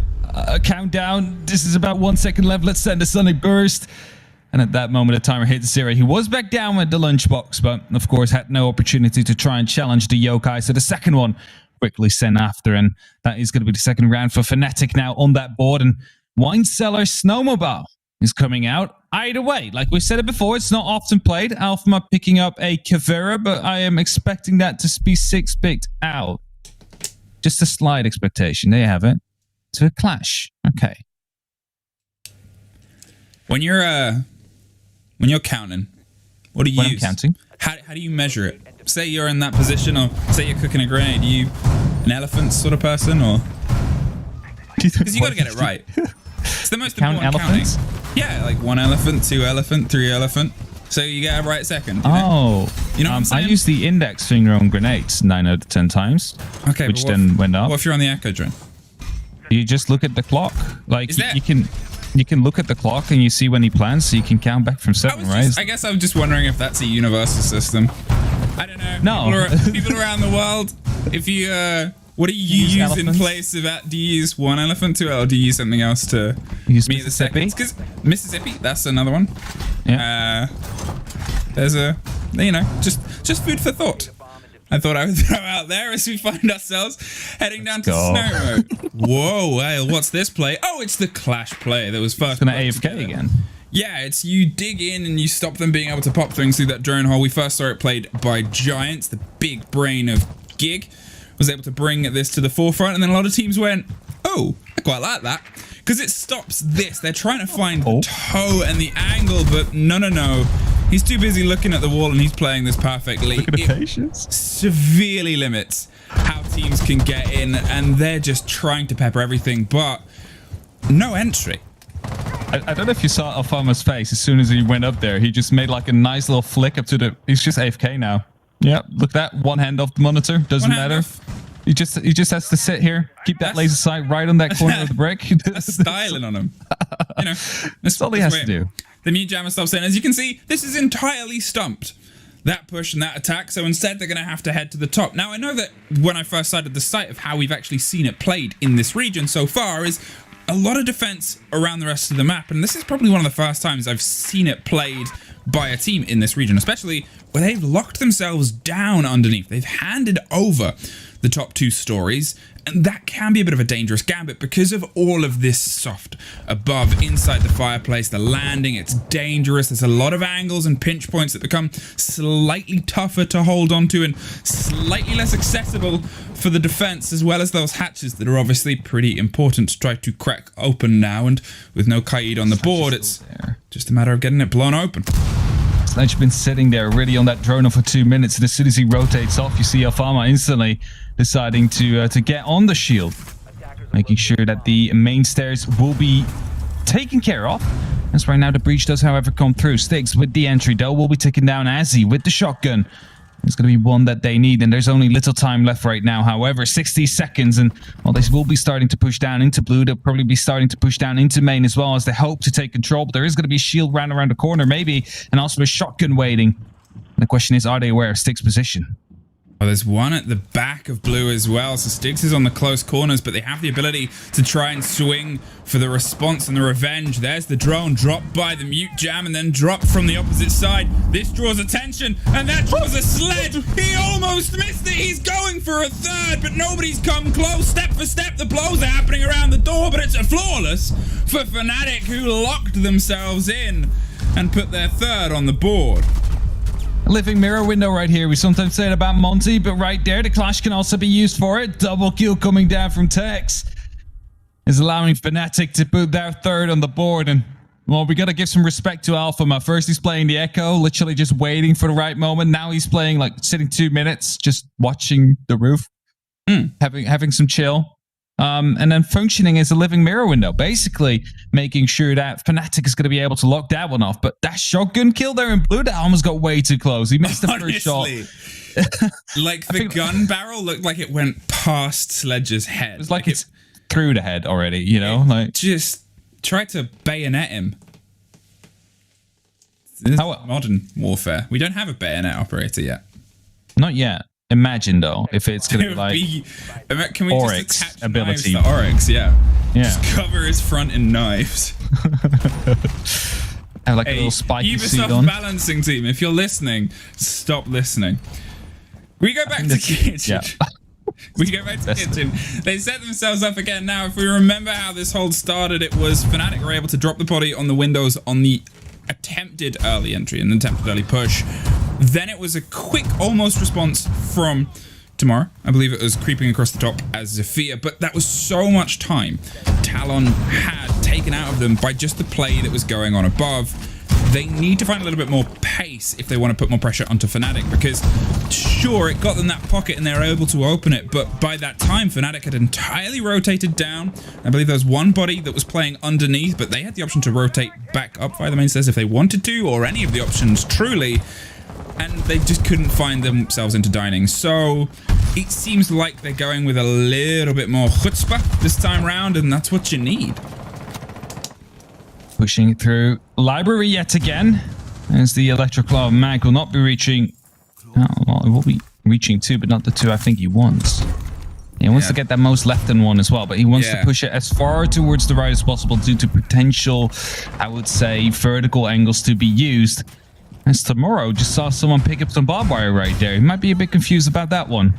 countdown. This is about 1 second left. Let's send a Sonic Burst. And at that moment, the timer hit 0. He was back down with the lunchbox, but of course had no opportunity to try and challenge the Yokai. So the second one quickly sent after, and that is going to be the second round for Fnatic now on that board. And Wine Cellar Snowmobile is coming out. Either way, like we said it before, it's not often played. Alpha picking up a Kavera, but I am expecting that to be 6-picked out. Just a slight expectation. There you have it. To a clash. Okay. When you're counting, what do you use? I'm counting. How do you measure it? Say you're in that position, or say you're cooking a grenade. Are you an elephant sort of person, or because you got to get it right. It's the most important elephants? counting. Yeah, like 1 elephant, 2 elephant, 3 elephant. So you get it right second. You know what I'm saying? I use the index finger on grenades 9 out of 10 times. Okay, which then went up. What if you're on the Echo Drone? You just look at the clock. Like you can look at the clock and you see when he plants, so you can count back from 7, right? I guess I was just wondering if that's a universal system. I don't know. No. People around the world, if you what do you use elephants in place of that? Do you use 1 elephant, 2, or do you use something else to meet the seconds? Because Mississippi, that's another one. Yeah. There's a, just food for thought. I thought I would throw out there as we find ourselves heading down to snow mode. Whoa, hey, what's this play? Oh, it's the Clash play that was first. It's gonna AFK again. Yeah, it's you dig in and you stop them being able to pop things through that drone hole. We first saw it played by Giants, the big brain of Gig. Was able to bring this to the forefront, and then a lot of teams went, oh, I quite like that, because it stops this. They're trying to find the toe and the angle, but no. He's too busy looking at the wall, and he's playing this perfectly. Look at the patience. Severely limits how teams can get in, and they're just trying to pepper everything, but no entry. I don't know if you saw Alfama's face as soon as he went up there. He just made like a nice little flick up to the... He's just AFK now. Yeah, look at that. One hand off the monitor. Doesn't matter. He just has to sit here, keep that laser sight right on that corner of the brick. That's styling on him. That's all he has to do. The mute jammer stops in. As you can see, this is entirely stumped. That push and that attack. So instead, they're going to have to head to the top. Now, I know that when I first cited the site of how we've actually seen it played in this region so far is a lot of defense around the rest of the map. And this is probably one of the first times I've seen it played by a team in this region, especially where they've locked themselves down underneath. They've handed over the top 2 stories, and that can be a bit of a dangerous gambit because of all of this soft above inside the fireplace. The landing, it's dangerous. There's a lot of angles and pinch points that become slightly tougher to hold onto and slightly less accessible for the defense, as well as those hatches that are obviously pretty important to try to crack open now. And with no Kaid on the board, it's just a matter of getting it blown open. Sledge been sitting there really on that drone for 2 minutes, and as soon as he rotates off, you see Alfama instantly deciding to get on the shield, making sure that the main stairs will be taken care of. As right now the breach does, however, come through. Sticks with the entry, though, will be taken down Azzy with the shotgun. It's going to be one that they need, and there's only little time left right now. However, 60 seconds, and well, they will be starting to push down into blue. They'll probably be starting to push down into main as well, as they hope to take control. But there is going to be a shield ran around the corner, maybe, and also a shotgun waiting. And the question is, are they aware of Stick's position? Oh, there's one at the back of blue as well. So Styx is on the close corners, but they have the ability to try and swing for the response and the revenge. There's the drone dropped by the mute jam and then dropped from the opposite side. This draws attention, and that draws a sled. He almost missed it. He's going for a third, but nobody's come close. Step for step, the blows are happening around the door, but it's a flawless for Fnatic, who locked themselves in and put their third on the board. Living mirror window right here. We sometimes say it about Monty, but right there, the clash can also be used for it. Double kill coming down from Tex is allowing Fnatic to put their third on the board. And, well, we got to give some respect to Alphama. First, he's playing the Echo, literally just waiting for the right moment. Now he's playing, like, sitting 2 minutes, just watching the roof, having some chill. And then functioning as a living mirror window, basically making sure that Fnatic is going to be able to lock that one off. But that shotgun kill there in blue, that almost got way too close. He missed the first shot. Like the gun barrel looked like it went past Sledge's head. It was like it's through the head already, you know? Like just tried to bayonet him. This is modern warfare. We don't have a bayonet operator yet. Not yet. Imagine though, if it's going to be like can we Oryx just attach ability. knives to Oryx, yeah. Yeah. Just cover his front in knives. Have like a little spiky suit Ubisoft on. balancing team, if you're listening, stop listening. We go back to kitchen. Yeah. We go back to kitchen. They set themselves up again. Now, if we remember how this hold started, it was Fnatic were able to drop the body on the windows on the attempted early entry and attempted early push. Then it was a quick almost response from Tomorrow. I believe it was creeping across the top as Zofia, but that was so much time Talon had taken out of them by just the play that was going on above. They need to find a little bit more pace if they want to put more pressure onto Fnatic, because sure, it got them that pocket and they were able to open it, but by that time Fnatic had entirely rotated down. I believe there was one body that was playing underneath, but they had the option to rotate back up via the main stairs if they wanted to, or any of the options truly, and they just couldn't find themselves into dining. So it seems like they're going with a little bit more chutzpah this time round, and that's what you need. Pushing through library yet again, as the Electroclaw mag will not be reaching. Oh, well, it will be reaching 2, but not the 2 I think he wants. He wants to get that most left in one as well, but he wants to push it as far towards the right as possible due to potential, I would say, vertical angles to be used. As Tomorrow just saw someone pick up some barbed wire right there. He might be a bit confused about that one.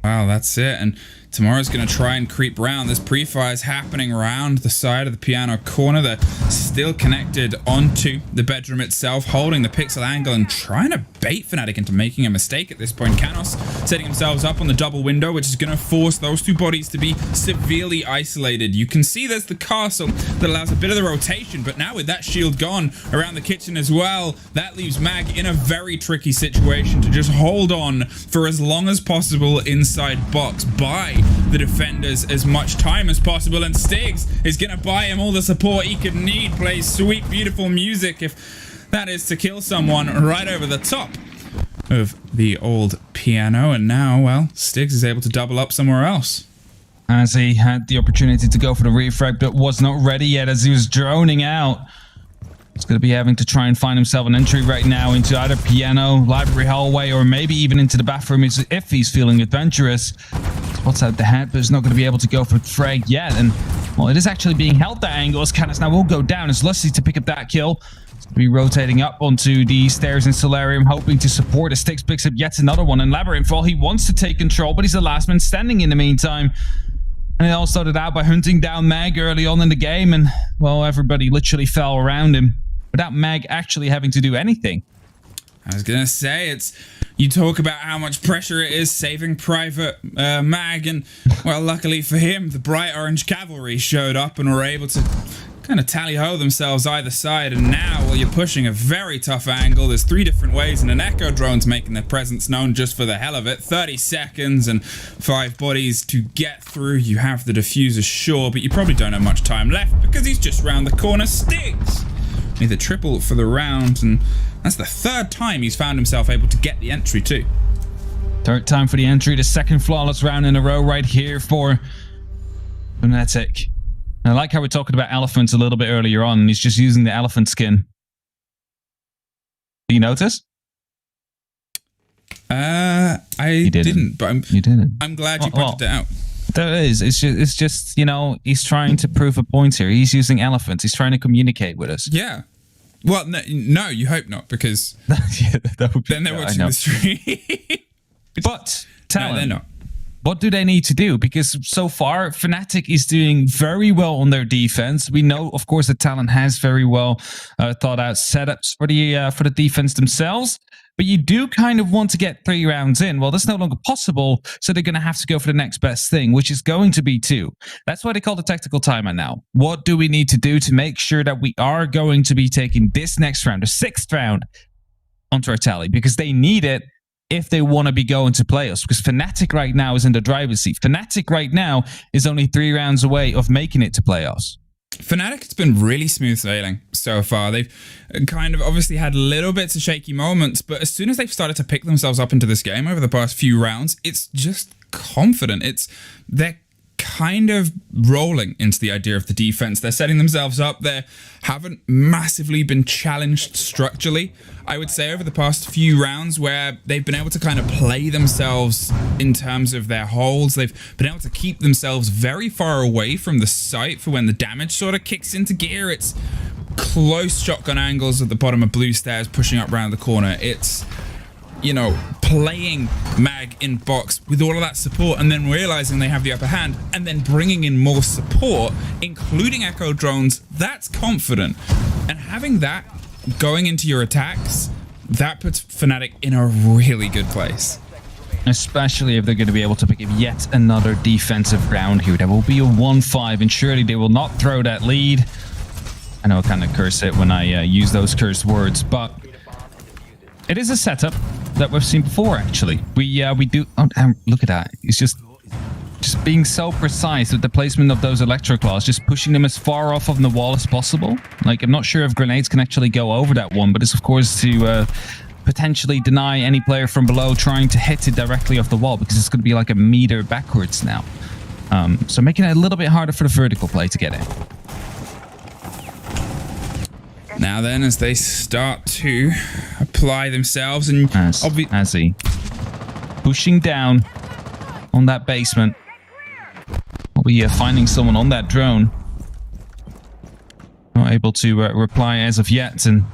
Wow, that's it. And Tomorrow's going to try and creep round. This pre-fire is happening around the side of the piano corner. They're still connected onto the bedroom itself, holding the pixel angle and trying to bait Fnatic into making a mistake at this point. Canos setting themselves up on the double window, which is going to force those two bodies to be severely isolated. You can see there's the castle that allows a bit of the rotation, but now with that shield gone around the kitchen as well, that leaves Mag in a very tricky situation to just hold on for as long as possible inside box by the defenders as much time as possible, and Stiggs is going to buy him all the support he could need. Plays sweet, beautiful music, if that is to kill someone right over the top of the old piano, and now, well, Stiggs is able to double up somewhere else. As he had the opportunity to go for the refrag, but was not ready yet as he was droning out. He's going to be having to try and find himself an entry right now into either piano, library hallway, or maybe even into the bathroom if he's feeling adventurous. Spots out the head, but he's not going to be able to go for frag yet. And, well, it is actually being held that angle as Canis now will go down. It's Lusty to pick up that kill. He's going to be rotating up onto the stairs in Solarium, hoping to support. As Styx picks up yet another one. And Labyrinth, well, he wants to take control, but he's the last man standing in the meantime. And it all started out by hunting down Mag early on in the game. And, well, everybody literally fell around him without Mag actually having to do anything. I was going to say, you talk about how much pressure it is saving Private Mag, and, well, luckily for him, the Bright Orange Cavalry showed up and were able to kind of tally-ho themselves either side, and now, well, you're pushing a very tough angle. There's 3 different ways, and an Echo drone's making their presence known just for the hell of it. 30 seconds and 5 bodies to get through. You have the diffuser, sure, but you probably don't have much time left because he's just round the corner. Stiggs! The triple for the round, and that's the 3rd time he's found himself able to get the entry too. 3rd time for the entry, the 2nd flawless round in a row right here for Fnatic. I like how we're talking about elephants a little bit earlier on, and he's just using the elephant skin. Do you notice? I didn't, but I'm glad you pointed it out. There is. It's just he's trying to prove a point here. He's using elephants. He's trying to communicate with us. Yeah. Well, no, you hope not, because then they're watching the stream. But Talon, no, they're not. What do they need to do? Because so far, Fnatic is doing very well on their defense. We know, of course, that Talon has very well thought out setups for the defense themselves. But you do kind of want to get 3 rounds in. Well, that's no longer possible, so they're going to have to go for the next best thing, which is going to be 2. That's why they call the tactical timeout now. What do we need to do to make sure that we are going to be taking this next round, the 6th round, onto our tally? Because they need it if they want to be going to playoffs. Because Fnatic right now is in the driver's seat. Fnatic right now is only 3 rounds away of making it to playoffs. Fnatic has been really smooth sailing so far. They've kind of obviously had little bits of shaky moments, but as soon as they've started to pick themselves up into this game over the past few rounds, it's just confident. They're kind of rolling into the idea of the defense. They're setting themselves up. They haven't massively been challenged structurally, I would say, over the past few rounds, where they've been able to kind of play themselves in terms of their holds. They've been able to keep themselves very far away from the site for when the damage sort of kicks into gear. It's close shotgun angles at the bottom of blue stairs pushing up around the corner. It's playing Mag in box with all of that support and then realizing they have the upper hand and then bringing in more support, including echo drones. That's confident. And having that going into your attacks, that puts Fnatic in a really good place. Especially if they're going to be able to pick up yet another defensive round here. There will be a 1-5, and surely they will not throw that lead. I know I kind of curse it when I use those cursed words, but it is a setup that we've seen before, actually. We do... Oh, look at that. It's just being so precise with the placement of those electro claws, just pushing them as far off of the wall as possible. Like, I'm not sure if grenades can actually go over that one, but it's, of course, to potentially deny any player from below trying to hit it directly off the wall, because it's going to be like a meter backwards now. So making it a little bit harder for the vertical play to get in. Now then, as they start to apply themselves and as he pushing down on that basement, we'll be finding someone on that drone. Not able to reply as of yet, and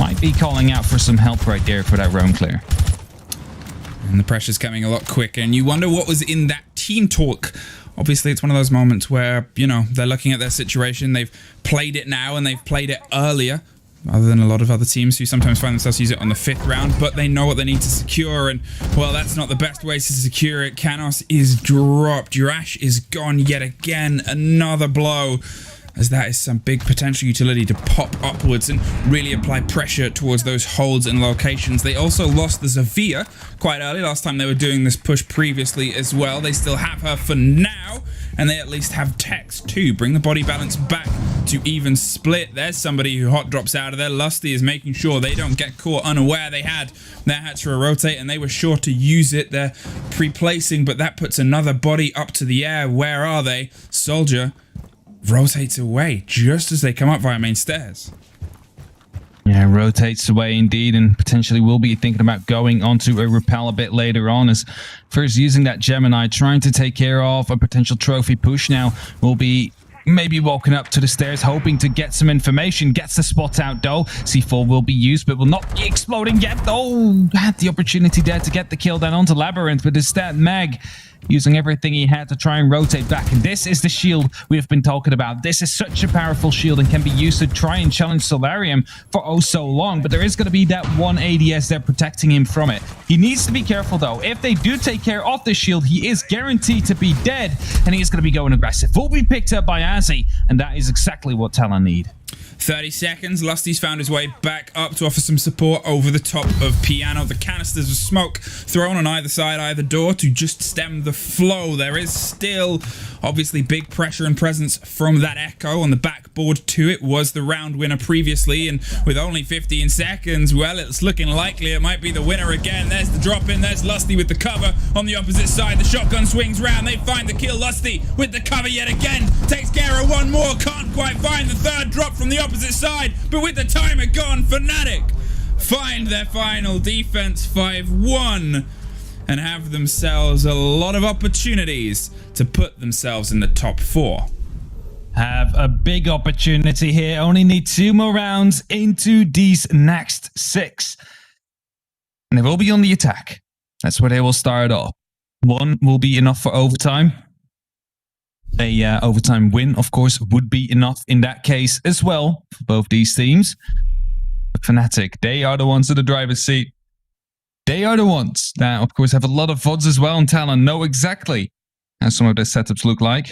might be calling out for some help right there for that roam clear. And the pressure's coming a lot quicker, and you wonder what was in that team talk. Obviously, it's one of those moments where, they're looking at their situation. They've played it now, and they've played it earlier, other than a lot of other teams who sometimes find themselves use it on the 5th round, but they know what they need to secure, and, well, that's not the best way to secure it. Canos is dropped. JIESCA is gone yet again. Another blow, as that is some big potential utility to pop upwards and really apply pressure towards those holds and locations. They also lost the Zavia quite early. Last time they were doing this push previously as well. They still have her for now, and they at least have Tex too. Bring the body balance back to even split. There's somebody who hot drops out of there. Lusty is making sure they don't get caught unaware. They had their Hatchery rotate, and they were sure to use it. They're pre-placing, but that puts another body up to the air. Where are they? Soldier rotates away just as they come up via main stairs. Yeah, rotates away indeed, and potentially will be thinking about going onto a repel a bit later on, as first using that Gemini, trying to take care of a potential trophy push. Now will be maybe walking up to the stairs, hoping to get some information. Gets the spot out though. C4 will be used, but will not be exploding yet. Oh, had the opportunity there to get the kill down onto Labyrinth, but instead Mag using everything he had to try and rotate back. And this is the shield we have been talking about. This is such a powerful shield and can be used to try and challenge Solarium for oh so long. But there is going to be that one ADS there protecting him from it. He needs to be careful though. If they do take care of the shield, he is guaranteed to be dead, and he is going to be going aggressive. Will be picked up by Azzy, and that is exactly what Talon need. 30 seconds. Lusty's found his way back up to offer some support over the top of Piano. The canisters of smoke thrown on either side, either door, to just stem the flow. There is still obviously big pressure and presence from that Echo on the backboard too. It was the round winner previously, and with only 15 seconds, well, it's looking likely it might be the winner again. There's the drop in. There's Lusty with the cover on the opposite side. The shotgun swings round. They find the kill. Lusty with the cover yet again. Takes care of one more. Can't quite find the third drop from the opposite side, but with the timer gone, Fnatic find their final defense 5-1 and have themselves a lot of opportunities to put themselves in the top 4. Have a big opportunity here. Only need 2 more rounds into these next 6. And they will be on the attack. That's where they will start off. 1 will be enough for overtime. A overtime win, of course, would be enough in that case as well for both these teams. But Fnatic, they are the ones in the driver's seat. They are the ones that, of course, have a lot of VODs as well, and Talon know exactly how some of their setups look like.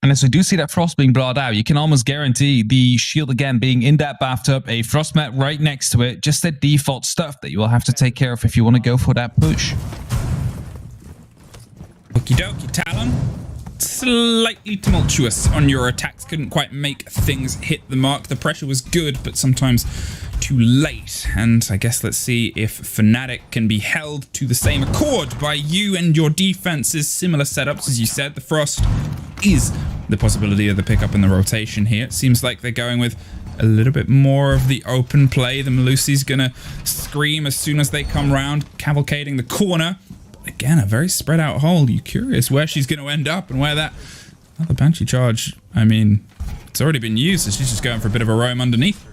And as we do see that Frost being brought out, you can almost guarantee the shield again being in that bathtub, a Frost mat right next to it, just that default stuff that you will have to take care of if you want to go for that push. Okie dokie, Talon. Slightly tumultuous on your attacks. Couldn't quite make things hit the mark. The pressure was good, but sometimes too late. And I guess let's see if Fnatic can be held to the same accord by you and your defenses. Similar setups, as you said. The Frost is the possibility of the pickup in the rotation here. It seems like they're going with a little bit more of the open play. The Melusi's gonna scream as soon as they come round, cavalcading the corner. But again, a very spread out hold. You're curious where she's gonna end up and where that other Banshee charge, I mean, it's already been used, so she's just going for a bit of a roam underneath.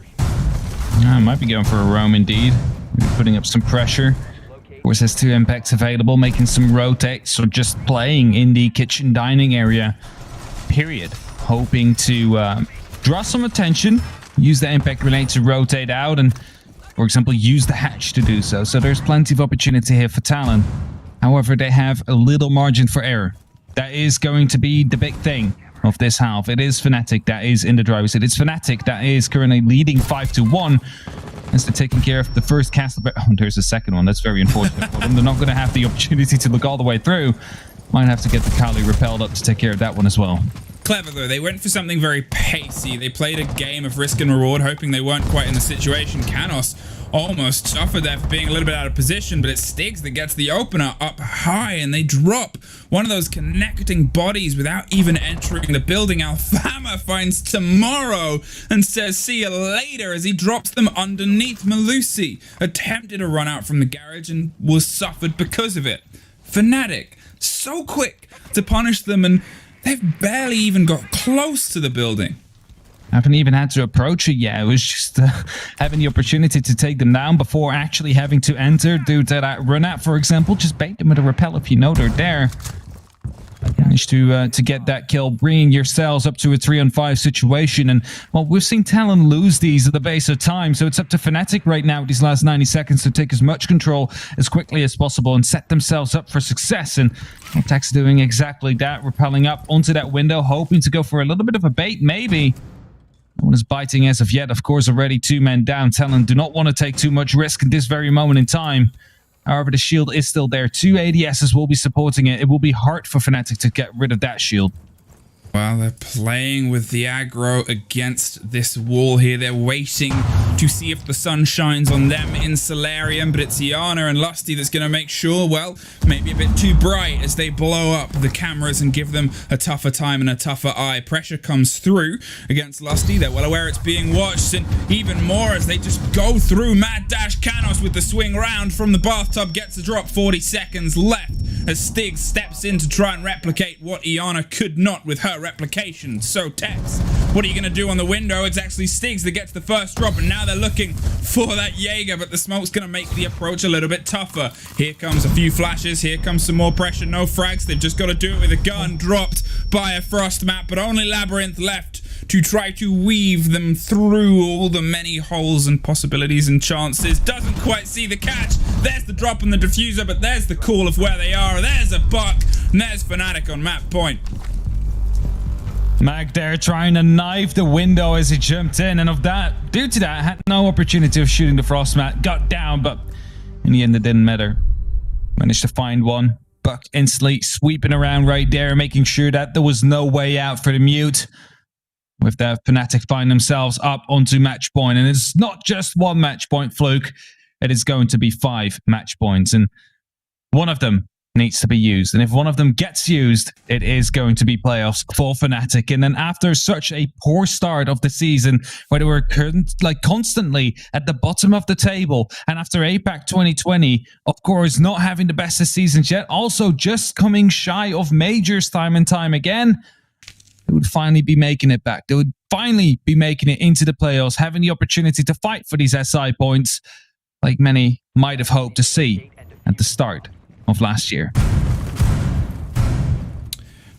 Might be going for a roam indeed. Putting up some pressure. Of course, there's 2 impacts available, making some rotates, or just playing in the kitchen dining area, period. Hoping to draw some attention, use the impact grenade to rotate out, and, for example, use the hatch to do so. So there's plenty of opportunity here for Talon. However, they have a little margin for error. That is going to be the big thing of this half. It is Fnatic that is in the driver's seat. It's Fnatic that is currently leading 5-1. As they're taking care of the first castle. Oh, there's a second one. That's very unfortunate for them. They're not going to have the opportunity to look all the way through. Might have to get the Kali repelled up to take care of that one as well. Clever, though. They went for something very pacey. They played a game of risk and reward, hoping they weren't quite in the situation. Canos almost suffered there for being a little bit out of position, but it's Stiggs that gets the opener up high, and they drop one of those connecting bodies without even entering the building. Alfama finds Tomorrow and says see you later as he drops them underneath. Melusi attempted a run out from the garage and was suffered because of it. Fnatic, so quick to punish them, and they've barely even got close to the building. Haven't even had to approach it yet. It was just having the opportunity to take them down before actually having to enter due to that run out, for example. Just bait them with a repel if you know they're there. Managed to get that kill, bringing yourselves up to a 3-on-5 situation. And, well, we've seen Talon lose these at the base of time, so it's up to Fnatic right now with these last 90 seconds to take as much control as quickly as possible and set themselves up for success. And Attack's doing exactly that, rappelling up onto that window, hoping to go for a little bit of a bait, maybe. No one is biting as of yet. Of course, already 2 men down. Talon do not want to take too much risk in this very moment in time. However, the shield is still there. 2 ADSs will be supporting it. It will be hard for Fnatic to get rid of that shield. Well, they're playing with the aggro against this wall here. They're waiting to see if the sun shines on them in Solarium, but it's Iana and Lusty that's going to make sure, well, maybe a bit too bright as they blow up the cameras and give them a tougher time and a tougher eye. Pressure comes through against Lusty. They're well aware it's being watched, and even more as they just go through. Mad Dash Canos with the swing round from the bathtub gets the drop. 40 seconds left as Stiggs steps in to try and replicate what Iana could not with her replication. So Tex, what are you going to do on the window? It's actually Stiggs that gets the first drop, and now they're looking for that Jaeger, but the smoke's going to make the approach a little bit tougher. Here comes a few flashes. Here comes some more pressure. No frags. They've just got to do it with a gun dropped by a frost map, but only Labyrinth left to try to weave them through all the many holes and possibilities and chances. Doesn't quite see the catch. There's the drop on the diffuser, but there's the call of where they are. There's a buck, and there's Fnatic on map point. Mag there trying to knife the window as he jumped in, and due to that, had no opportunity of shooting the frost mat. Got down, but in the end it didn't matter. Managed to find one. Buck instantly sweeping around right there, making sure that there was no way out for the mute. With that, Fnatic find themselves up onto match point, and it's not just 1 match point, Fluke. It is going to be 5 match points, and one of them needs to be used. And if one of them gets used, it is going to be playoffs for Fnatic. And then after such a poor start of the season, where they were constantly at the bottom of the table, and after APAC 2020, of course, not having the best of seasons yet, also just coming shy of majors time and time again, they would finally be making it back. They would finally be making it into the playoffs, having the opportunity to fight for these SI points, like many might have hoped to see at the start of last year.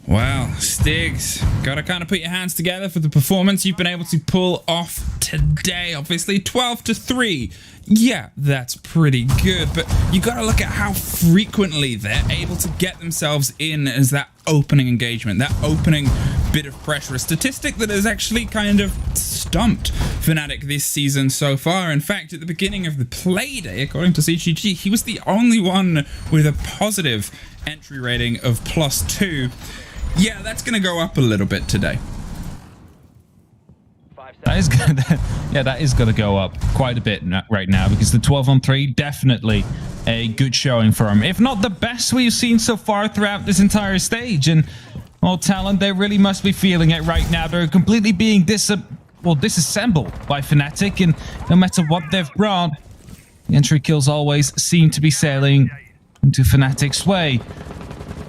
Well, Stigs, gotta kind of put your hands together for the performance you've been able to pull off today. Obviously, 12-3. Yeah, that's pretty good, but you gotta look at how frequently they're able to get themselves in as that opening engagement, that opening bit of pressure. A statistic that has actually kind of stumped Fnatic this season so far. In fact, at the beginning of the play day, according to CGG, he was the only one with a positive entry rating of +2. Yeah, that's going to go up a little bit today. That is going to go up quite a bit right now, because the 12-on-3 definitely a good showing for him. If not the best we've seen so far throughout this entire stage. And, well, Talon, they really must be feeling it right now. They're completely being disassembled by Fnatic, and no matter what they've brought, the entry kills always seem to be sailing into Fnatic's way.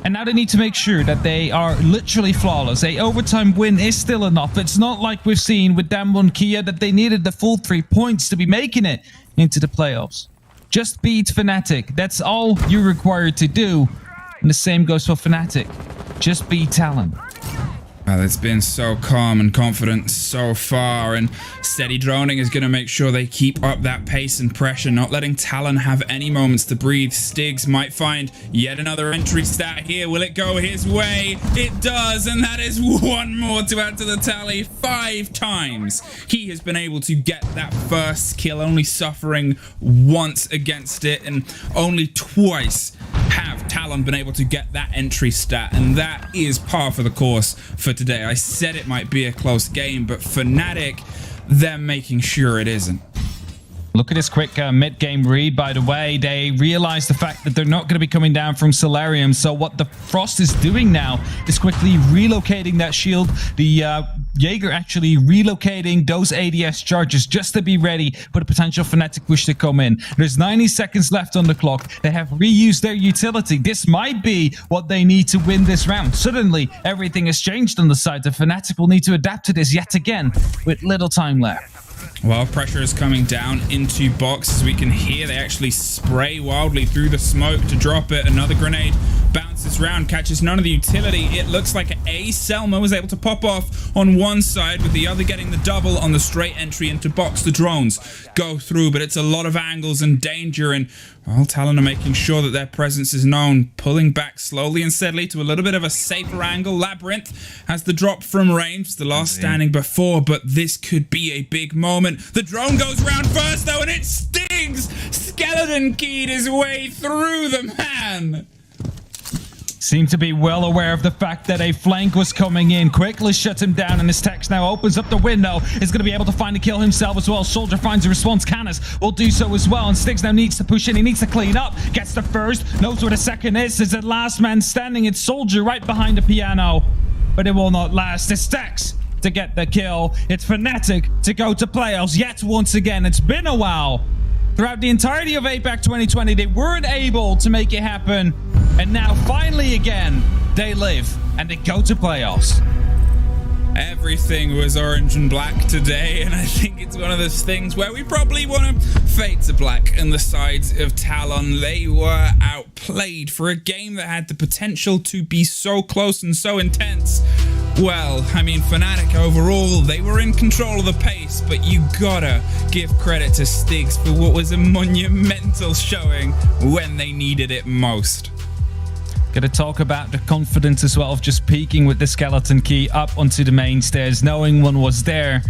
And now they need to make sure that they are literally flawless. A overtime win is still enough. It's not like we've seen with Damwon Kia that they needed the full 3 points to be making it into the playoffs. Just beat Fnatic. That's all you're required to do. And the same goes for Fnatic. Just beat Talon. Well, it's been so calm and confident so far, and steady droning is going to make sure they keep up that pace and pressure, not letting Talon have any moments to breathe. Stigs might find yet another entry stat here. Will it go his way? It does, and that is one more to add to the tally. 5 times he has been able to get that first kill, only suffering once against it, and only twice have Talon been able to get that entry stat, and that is par for the course for today. I said it might be a close game, but Fnatic, they're making sure it isn't. Look at this quick mid-game read, by the way. They realize the fact that they're not going to be coming down from Solarium. So what the Frost is doing now is quickly relocating that shield. The Jaeger actually relocating those ADS charges just to be ready for the potential Fnatic push to come in. There's 90 seconds left on the clock. They have reused their utility. This might be what they need to win this round. Suddenly, everything has changed on the side. The Fnatic will need to adapt to this yet again with little time left. Well, pressure is coming down into box. As we can hear, they actually spray wildly through the smoke to drop it. Another grenade bounces round, catches none of the utility. It looks like a Selma was able to pop off on one side, with the other getting the double on the straight entry into box. The drones go through, but it's a lot of angles and danger, and well, Talon are making sure that their presence is known, pulling back slowly and steadily to a little bit of a safer angle. Labyrinth has the drop from range, the last standing before, but this could be a big moment. The drone goes round first, though, and it stings! Skeleton keyed his way through the man! Seem to be well aware of the fact that a flank was coming in. Quickly shuts him down, and his text now opens up the window. Is going to be able to find a kill himself as well. Soldier finds a response. Canis will do so as well, and Stigs now needs to push in. He needs to clean up. Gets the first, knows where the second is. Is the last man standing. It's Soldier right behind the piano, but it will not last. It's Stex to get the kill. It's Fnatic to go to playoffs yet once again. It's been a while. Throughout the entirety of APAC 2020, they weren't able to make it happen. And now, finally again, they live and they go to playoffs. Everything was orange and black today, and I think it's one of those things where we probably want to fade to black on the sides of Talon. They were outplayed for a game that had the potential to be so close and so intense. Well, I mean, Fnatic overall, they were in control of the pace, but you gotta give credit to Stigs for what was a monumental showing when they needed it most. Gonna talk about the confidence as well of just peeking with the skeleton key up onto the main stairs, knowing one was there,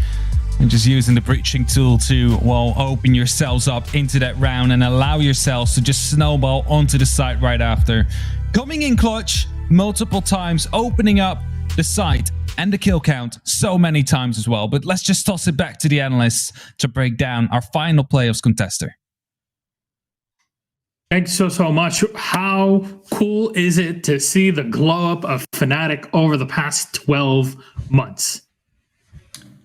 and just using the breaching tool to, well, open yourselves up into that round and allow yourselves to just snowball onto the site right after. Coming in clutch multiple times, opening up the site and the kill count so many times as well. But let's just toss it back to the analysts to break down our final playoffs contester. Thanks so much. How cool is it to see the glow up of Fnatic over the past 12 months?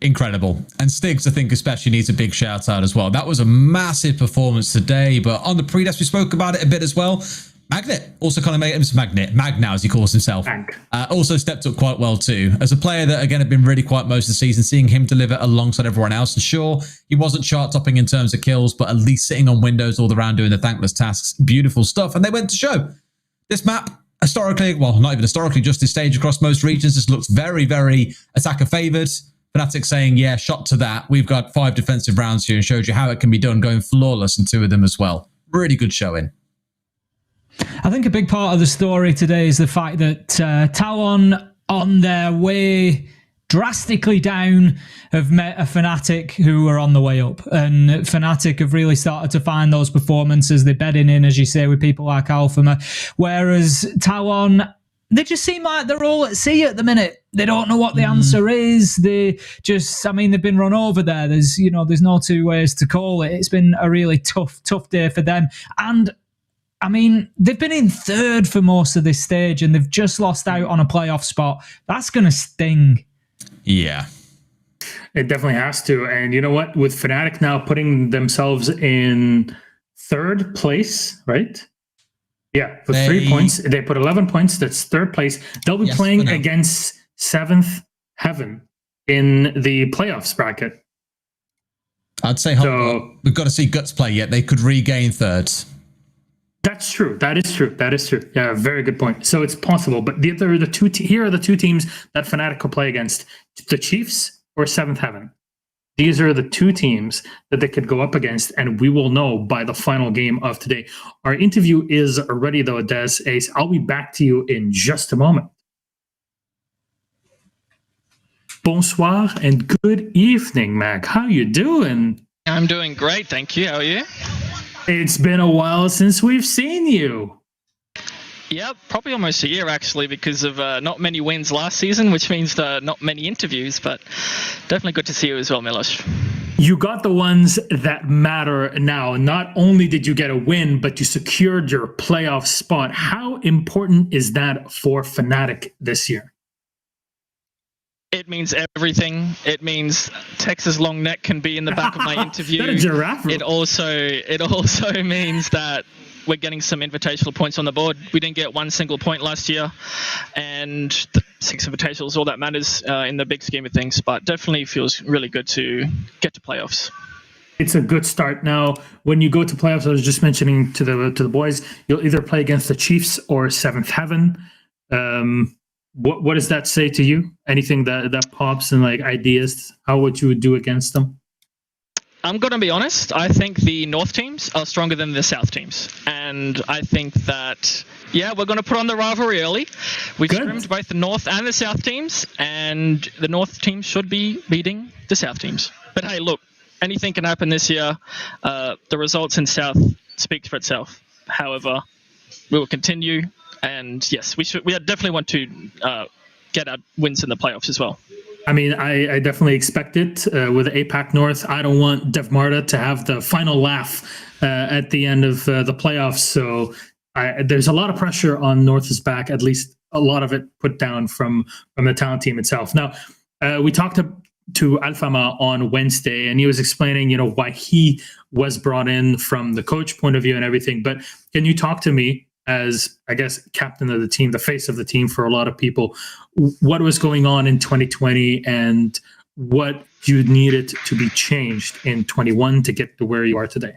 Incredible. And Stigs, I think, especially needs a big shout out as well. That was a massive performance today, but on the pre-test, we spoke about it a bit as well. Magnet also kind of made him Mag now, as he calls himself. Also stepped up quite well too. As a player that, again, had been really quiet most of the season, seeing him deliver alongside everyone else. And sure, he wasn't chart topping in terms of kills, but at least sitting on windows all around doing the thankless tasks. Beautiful stuff. And they went to show. This map, historically, well, not even historically, just this stage across most regions, just looks very, very attacker favored. Fnatic saying, yeah, shot to that. We've got 5 defensive rounds here and showed you how it can be done, going flawless in 2 of them as well. Really good showing. I think a big part of the story today is the fact that Talon, on their way drastically down, have met a Fnatic who are on the way up. And Fnatic have really started to find those performances. They're bedding in, as you say, with people like Alphama. Whereas Talon, they just seem like they're all at sea at the minute. They don't know what the answer is. They just, I mean, they've been run over there. There's no 2 ways to call it. It's been a really tough day for them. And I mean, they've been in 3rd for most of this stage and they've just lost out on a playoff spot. That's going to sting. Yeah. It definitely has to. And you know what? With Fnatic now putting themselves in 3rd place, right? Yeah, with 3 points. They put 11 points. That's 3rd place. They'll be playing against 7th Heaven in the playoffs bracket. I'd say we've got to see Guts play yet. They could regain 3rd. That's true. That is true. Yeah, very good point. So it's possible. But here are the 2 teams that Fnatic will play against: the Chiefs or 7th Heaven. These are the 2 teams that they could go up against, and we will know by the final game of today. Our interview is ready, though, Des. Ace, I'll be back to you in just a moment. Bonsoir and good evening, Mag. How you doing? I'm doing great, thank you. How are you? It's been a while since we've seen you. Yeah, probably almost a year, actually, because of not many wins last season, which means not many interviews, but definitely good to see you as well, Milos. You got the ones that matter now. Not only did you get a win, but you secured your playoff spot. How important is that for Fnatic this year? It means everything. It means Texas long neck can be in the back of my interview. It also means that we're getting some invitational points on the board. We didn't get 1 single point last year, and the 6 invitationals, all that matters in the big scheme of things. But definitely feels really good to get to playoffs. It's a good start. Now, when you go to playoffs, I was just mentioning to the boys, you'll either play against the Chiefs or 7th Heaven. What does that say to you? Anything that pops and like ideas? How would you do against them? I'm going to be honest. I think the North teams are stronger than the South teams. And I think that, yeah, we're going to put on the rivalry early. We've scrimmed both the North and the South teams, and the North teams should be beating the South teams. But hey, look, anything can happen this year. The results in South speak for itself. However, we will continue. And yes, we definitely want to get our wins in the playoffs as well. I mean, I definitely expect it with APAC North. I don't want Dev Marta to have the final laugh at the end of the playoffs. So there's a lot of pressure on North's back, at least a lot of it put down from the talent team itself. Now, we talked to Alphama on Wednesday, and he was explaining, why he was brought in from the coach point of view and everything. But can you talk to me, as I guess captain of the team, the face of the team for a lot of people, what was going on in 2020 and what you needed to be changed in 21 to get to where you are today?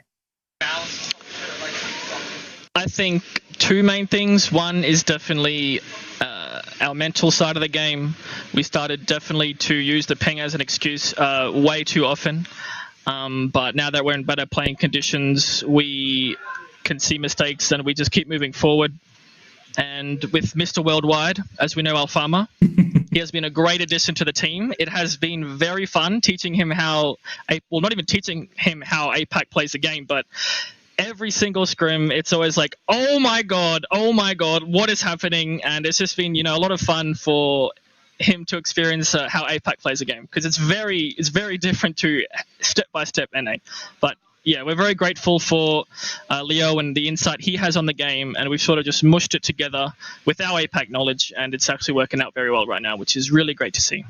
I think 2 main things. One is definitely our mental side of the game. We started definitely to use the ping as an excuse way too often. But now that we're in better playing conditions, we can see mistakes and we just keep moving forward. And with Mr. Worldwide, as we know, Alphama, he has been a great addition to the team. It has been very fun teaching him how, well, not even teaching him how APAC plays the game, but every single scrim, it's always like, oh my god, what is happening? And it's just been, a lot of fun for him to experience how APAC plays a game, because it's very different to step-by-step NA. But yeah, we're very grateful for Leo and the insight he has on the game, and we've sort of just mushed it together with our APAC knowledge, and it's actually working out very well right now, which is really great to see.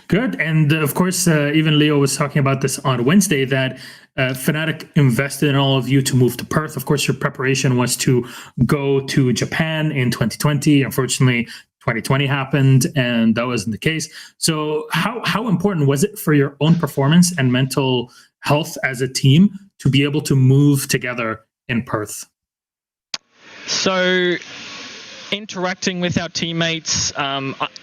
Good. And of course, even Leo was talking about this on Wednesday that Fnatic invested in all of you to move to Perth. Of course, your preparation was to go to Japan in 2020. Unfortunately, 2020 happened and that wasn't the case. So how important was it for your own performance and mental health as a team to be able to move together in Perth? So interacting with our teammates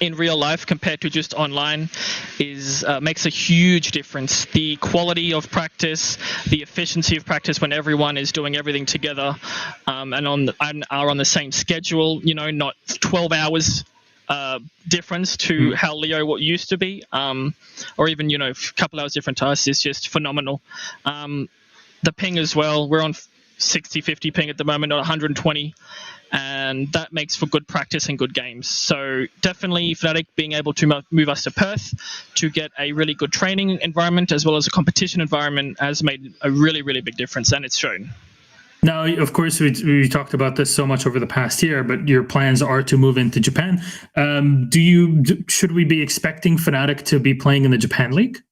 in real life compared to just online is makes a huge difference. The quality of practice, the efficiency of practice when everyone is doing everything together and are on the same schedule, you know, not 12 hours difference to how Leo used to be, or even, you know, a couple hours different to us is just phenomenal. The ping as well, we're on 60-50 ping at the moment, not 120, and that makes for good practice and good games. So definitely Fnatic being able to move us to Perth to get a really good training environment as well as a competition environment has made a really, really big difference, and it's shown. Now, of course, we talked about this so much over the past year, but your plans are to move into Japan. Should we be expecting Fnatic to be playing in the Japan League?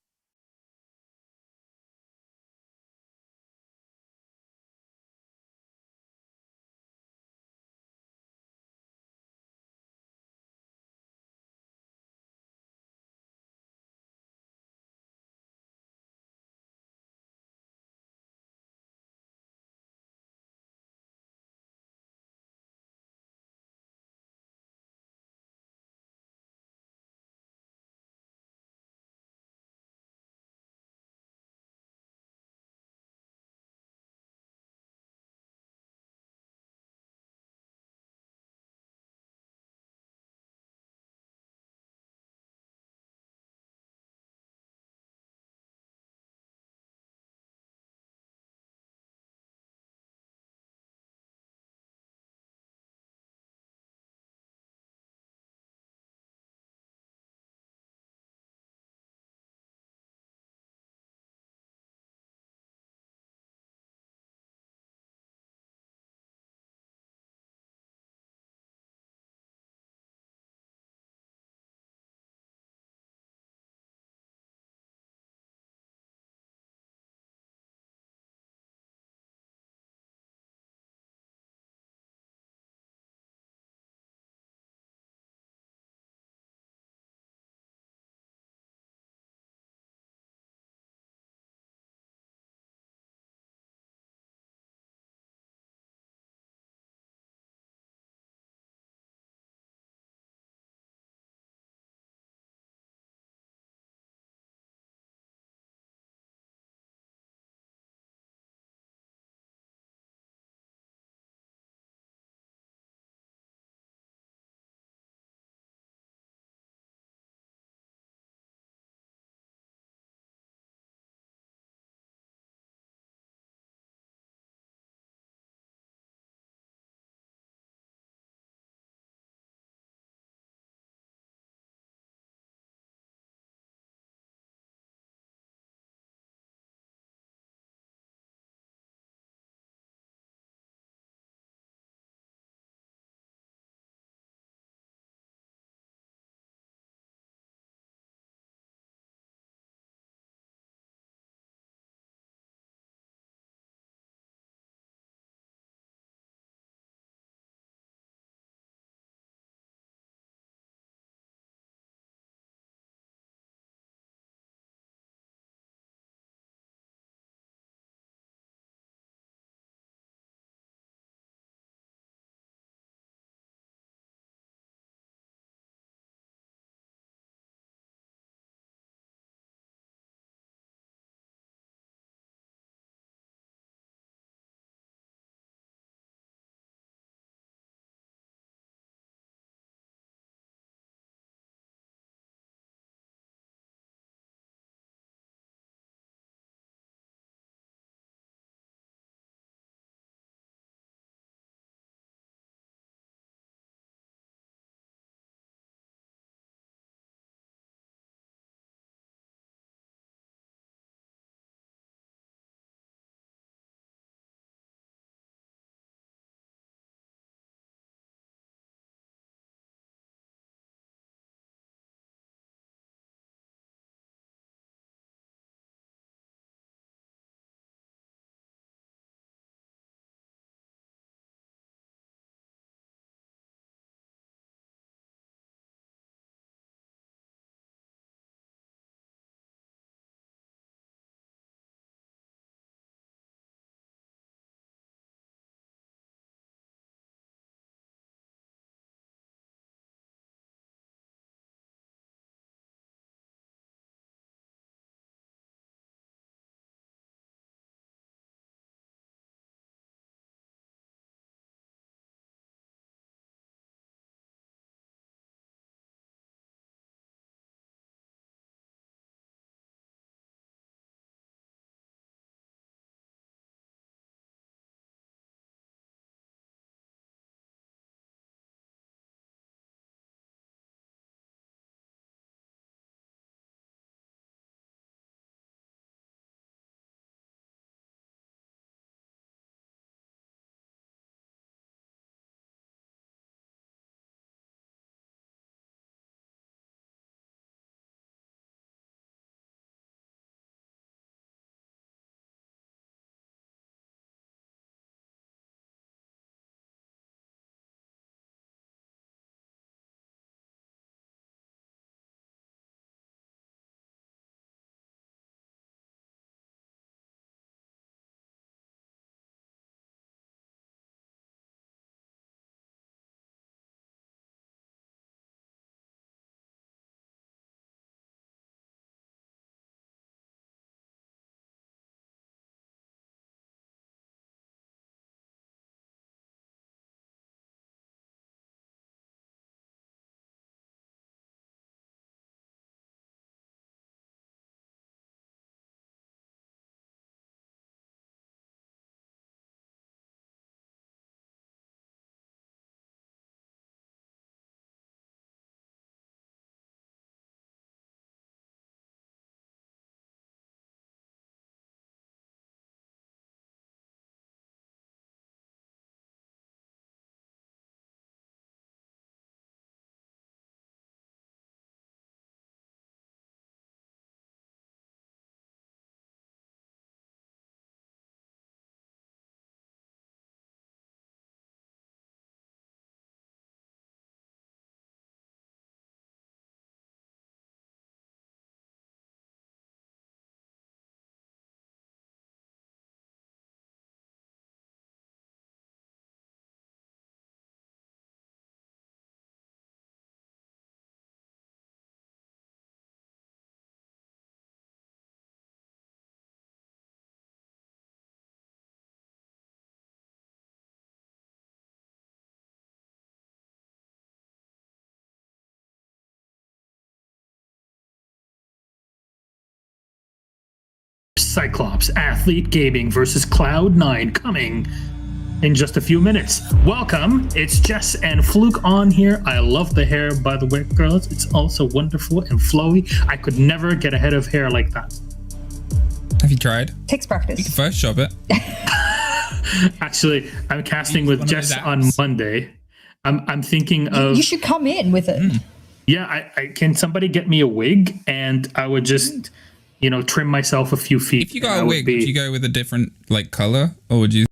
Cyclops Athlete Gaming versus Cloud9 coming in just a few minutes. Welcome, it's Jess and Fluke on here. I love the hair, by the way, girls. It's also wonderful and flowy. I could never get a head of hair like that. Have you tried? Takes practice. You can Photoshop it. Actually, I'm casting with Jess on Monday. I'm thinking of... You should come in with it. Yeah, I can somebody get me a wig, and I would just, trim myself a few feet. If you got a wig, would you go with a different, color? Or would you...